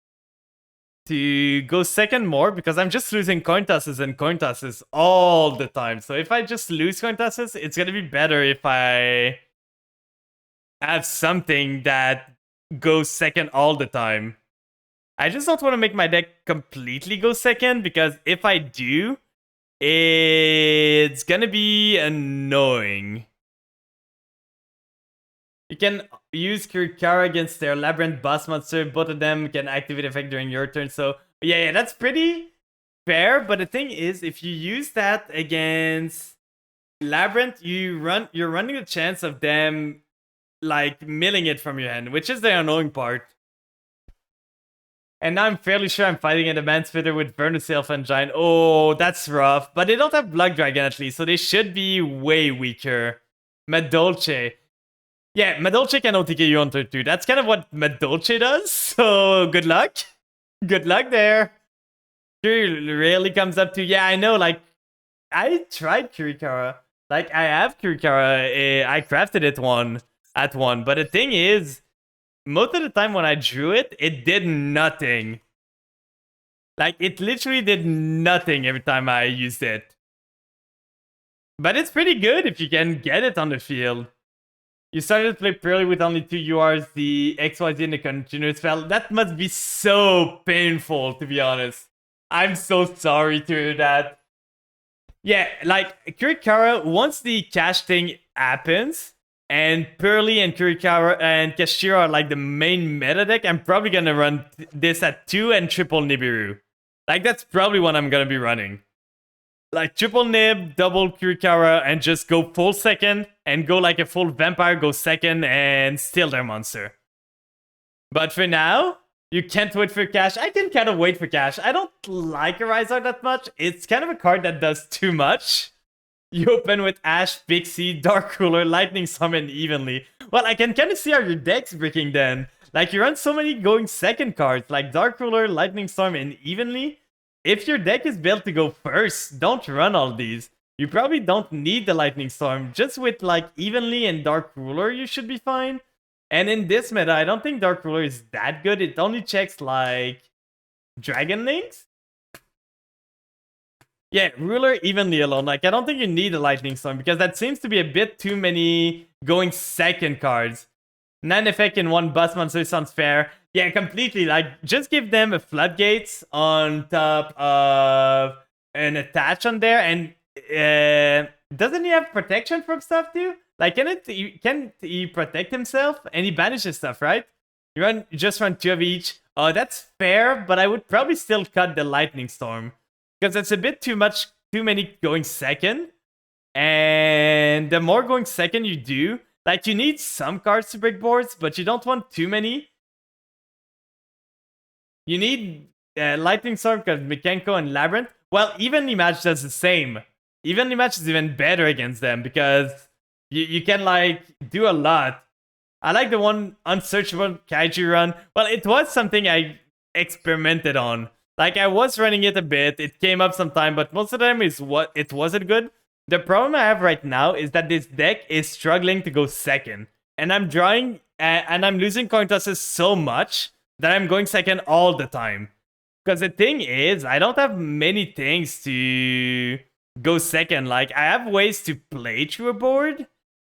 to go second more because I'm just losing coin tosses and coin tosses all the time. So if I just lose coin tosses, it's gonna be better if I have something that goes second all the time. I just don't want to make my deck completely go second because if I do, it's gonna be annoying. You can use Kirikara against their Labyrinth boss monster. Both of them can activate effect during your turn. So yeah, that's pretty fair. But the thing is, if you use that against Labyrinth, you're running the chance of them like milling it from your hand, which is the annoying part. And now I'm fairly sure I'm fighting a Demand Spitter with Vernuself and Giant. Oh, that's rough. But they don't have Blood Dragon at least, so they should be way weaker. Madolche. Yeah, Madolche can OTK you on turn 2. That's kind of what Madolche does, so good luck. Good luck there. Sure, rarely comes up to... Yeah, I know, like... I tried Kirikara. Like, I have Kirikara. I crafted it at one. But the thing is, most of the time when I drew it, it did nothing. Like, it literally did nothing every time I used it. But it's pretty good if you can get it on the field. You started to play Pearly with only 2 URs, the XYZ and the continuous spell. That must be so painful, to be honest. I'm so sorry to hear that. Yeah, like, Kirikara, once the cash thing happens, and Pearly and Kirikara and Kashira are like the main meta deck, I'm probably gonna run this at 2 and triple Nibiru. Like, that's probably what I'm gonna be running. Like, triple Nib, double Kirikara, and just go full second, and go like a full Vampire, go second, and steal their monster. But for now, you can't wait for cash. I can kind of wait for cash. I don't like Arizar that much. It's kind of a card that does too much. You open with Ash, Pixie, Dark Ruler, Lightning Summon evenly. Well, I can kind of see how your deck's breaking then. Like, you run so many going second cards, like Dark Ruler, Lightning Storm, and evenly. If your deck is built to go first, don't run all these. You probably don't need the Lightning Storm. Just with, like, evenly and Dark Ruler, you should be fine. And in this meta, I don't think Dark Ruler is that good. It only checks, like, Dragon Links. Yeah, Ruler evenly alone. Like, I don't think you need a Lightning Storm because that seems to be a bit too many going second cards. 9 effect in 1 bust monster sounds fair. Yeah, completely. Like, just give them a Floodgates on top of an attach on there. And doesn't he have protection from stuff too? Like, can he protect himself? And he banishes stuff, right? You just run 2 of each. Oh, that's fair, but I would probably still cut the Lightning Storm. Because it's a bit too many going second. And the more going second you do, like, you need some cards to break boards, but you don't want too many. You need Lightning Storm because Mekenko and Labyrinth. Well, Evenly Match does the same. Evenly Match is even better against them because you can, like, do a lot. I like the one Unsearchable Kaiju run. Well, it was something I experimented on. Like, I was running it a bit. It came up sometime, but most of the time it wasn't good. The problem I have right now is that this deck is struggling to go second. And I'm drawing, and I'm losing coin tosses so much that I'm going second all the time. Because the thing is, I don't have many things to go second. Like, I have ways to play through a board,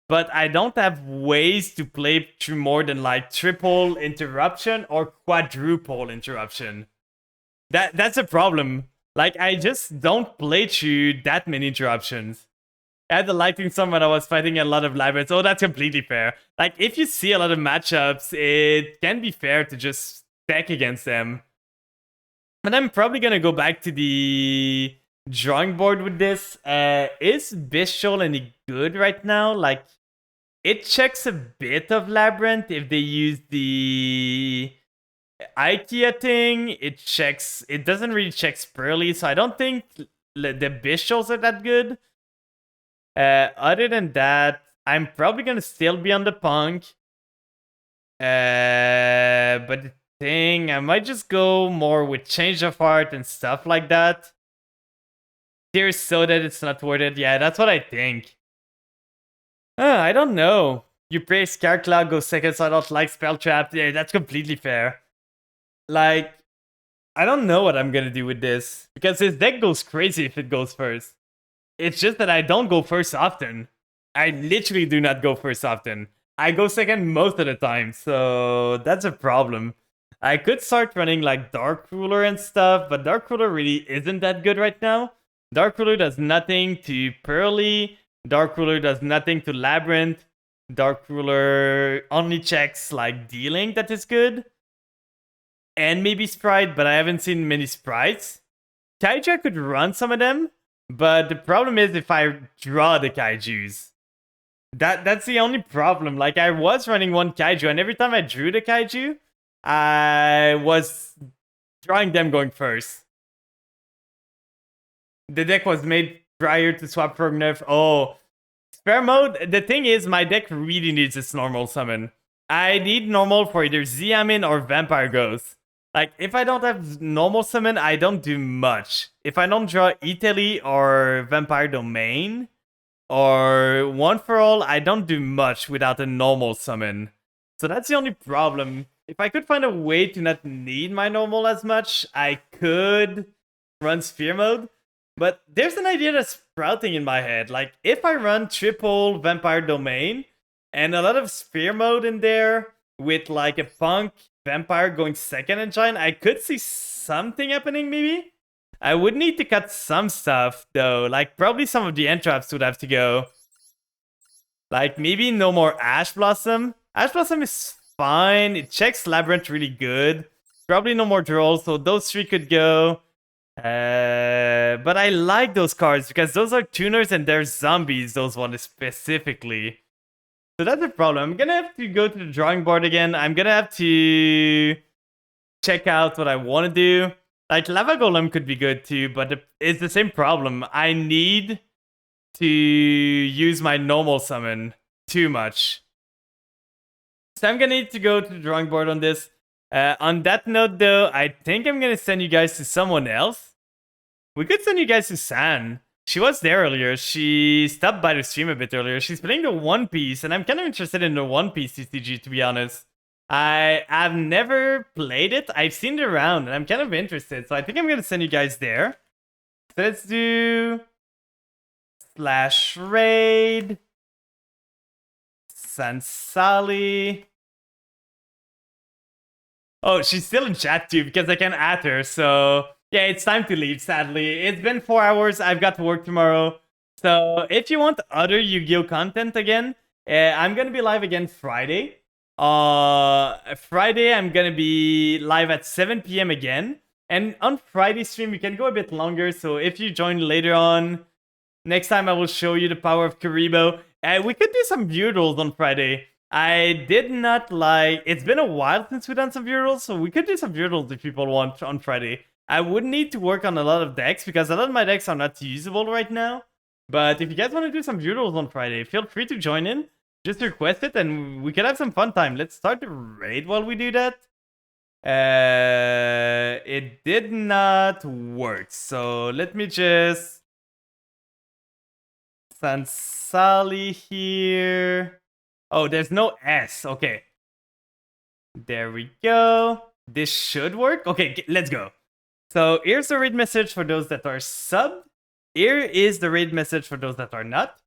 but I don't have ways to play through more than, like, triple interruption or quadruple interruption. That's a problem. Like, I just don't play through that many interruptions. I had the Lightning Storm when I was fighting a lot of Labyrinths. Oh, that's completely fair. Like, if you see a lot of matchups, it can be fair to just stack against them. But I'm probably gonna go back to the drawing board with this. Is Bishol any good right now? Like, it checks a bit of Labyrinth if they use the IKEA thing. It doesn't really check Spurly, so I don't think the Bishols are that good. Other than that, I'm probably gonna still be on the Punk. But the thing, I might just go more with Change of Heart and stuff like that. Tears so that it's not worth it. Yeah, that's what I think. I don't know. You pray Scare Cloud goes second, so I don't like Spell Trap. Yeah, that's completely fair. Like, I don't know what I'm gonna do with this. Because his deck goes crazy if it goes first. It's just that I don't go first often. I literally do not go first often. I go second most of the time, so that's a problem. I could start running like Dark Ruler and stuff, but Dark Ruler really isn't that good right now. Dark Ruler does nothing to Pearly. Dark Ruler does nothing to Labyrinth. Dark Ruler only checks like dealing that is good. And maybe Sprite, but I haven't seen many Sprites. Kaiju could run some of them, but the problem is if I draw the Kaijus. That's the only problem. Like, I was running one Kaiju, and every time I drew the Kaiju, I was drawing them going first. The deck was made prior to swap for nerf. Oh, spare mode. The thing is, my deck really needs its normal summon. I need normal for either Xiamin or Vampire Ghost. Like, if I don't have normal summon, I don't do much. If I don't draw Italy or Vampire Domain or One for All, I don't do much without a normal summon. So that's the only problem. If I could find a way to not need my normal as much, I could run Sphere Mode. But there's an idea that's sprouting in my head. Like, if I run triple Vampire Domain and a lot of Sphere Mode in there with like a Punk Vampire going second engine, I could see something happening maybe. I would need to cut some stuff though. Like, probably some of the entraps would have to go. Like, maybe no more Ash Blossom. Ash Blossom is fine. It checks Labyrinth really good. Probably no more draws, so those three could go. But I like those cards because those are tuners and they're zombies, those ones specifically. So that's the problem. I'm gonna have to go to the drawing board again. I'm gonna have to check out what I want to do. Like, Lava Golem could be good too, but it's the same problem. I need to use my normal summon too much. So I'm gonna need to go to the drawing board on this. On that note though, I think I'm gonna send you guys to someone else. We could send you guys to San. She was there earlier. She stopped by the stream a bit earlier. She's playing the One Piece, and I'm kind of interested in the One Piece TCG, to be honest. I've never played it. I've seen it around, and I'm kind of interested. So I think I'm going to send you guys there. So let's do /raid Sansali. Oh, she's still in chat too, because I can add her, so... Yeah, it's time to leave, sadly. It's been 4 hours. I've got to work tomorrow. So if you want other Yu-Gi-Oh! Content again, I'm going to be live again Friday. Friday, I'm going to be live at 7 p.m. again. And on Friday stream, we can go a bit longer. So if you join later on, next time I will show you the power of Karibo. We could do some view rolls on Friday. I did not like... It's been a while since we've done some view rolls, so we could do some view rolls if people want on Friday. I would need to work on a lot of decks because a lot of my decks are not usable right now. But if you guys want to do some views on Friday, feel free to join in. Just request it and we can have some fun time. Let's start the raid while we do that. It did not work. So let me just... Sansali here. Oh, there's no S. Okay. There we go. This should work. Okay, let's go. So here's the raid message for those that are subbed. Here is the raid message for those that are not.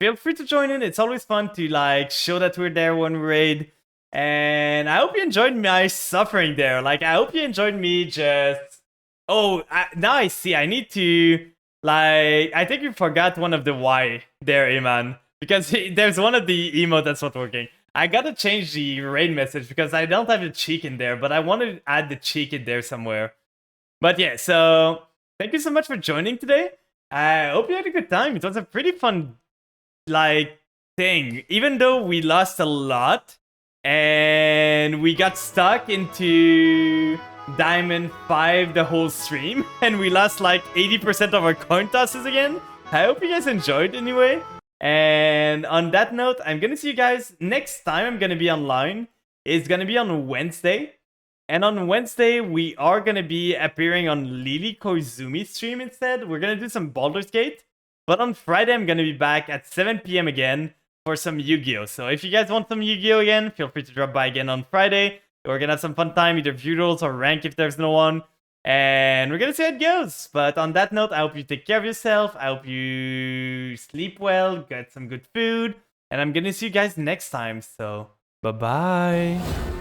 Feel free to join in. It's always fun to like show that we're there when we raid. And I hope you enjoyed my suffering there. Like, I hope you enjoyed me just... Oh, now I see. I need to... Like, I think you forgot one of the Y there, Iman. Because there's one of the emote that's not working. I gotta change the raid message because I don't have the cheek in there. But I want to add the cheek in there somewhere. But yeah, so thank you so much for joining today. I hope you had a good time. It was a pretty fun, like, thing. Even though we lost a lot and we got stuck into Diamond 5 the whole stream and we lost like 80% of our coin tosses again. I hope you guys enjoyed anyway. And on that note, I'm gonna see you guys next time I'm gonna be online. It's gonna be on Wednesday. And on Wednesday, we are going to be appearing on Lily Koizumi's stream instead. We're going to do some Baldur's Gate. But on Friday, I'm going to be back at 7 p.m. again for some Yu-Gi-Oh! So if you guys want some Yu-Gi-Oh! Again, feel free to drop by again on Friday. We're going to have some fun time, either Feudals or Rank if there's no one. And we're going to see how it goes. But on that note, I hope you take care of yourself. I hope you sleep well, get some good food. And I'm going to see you guys next time. So, bye-bye.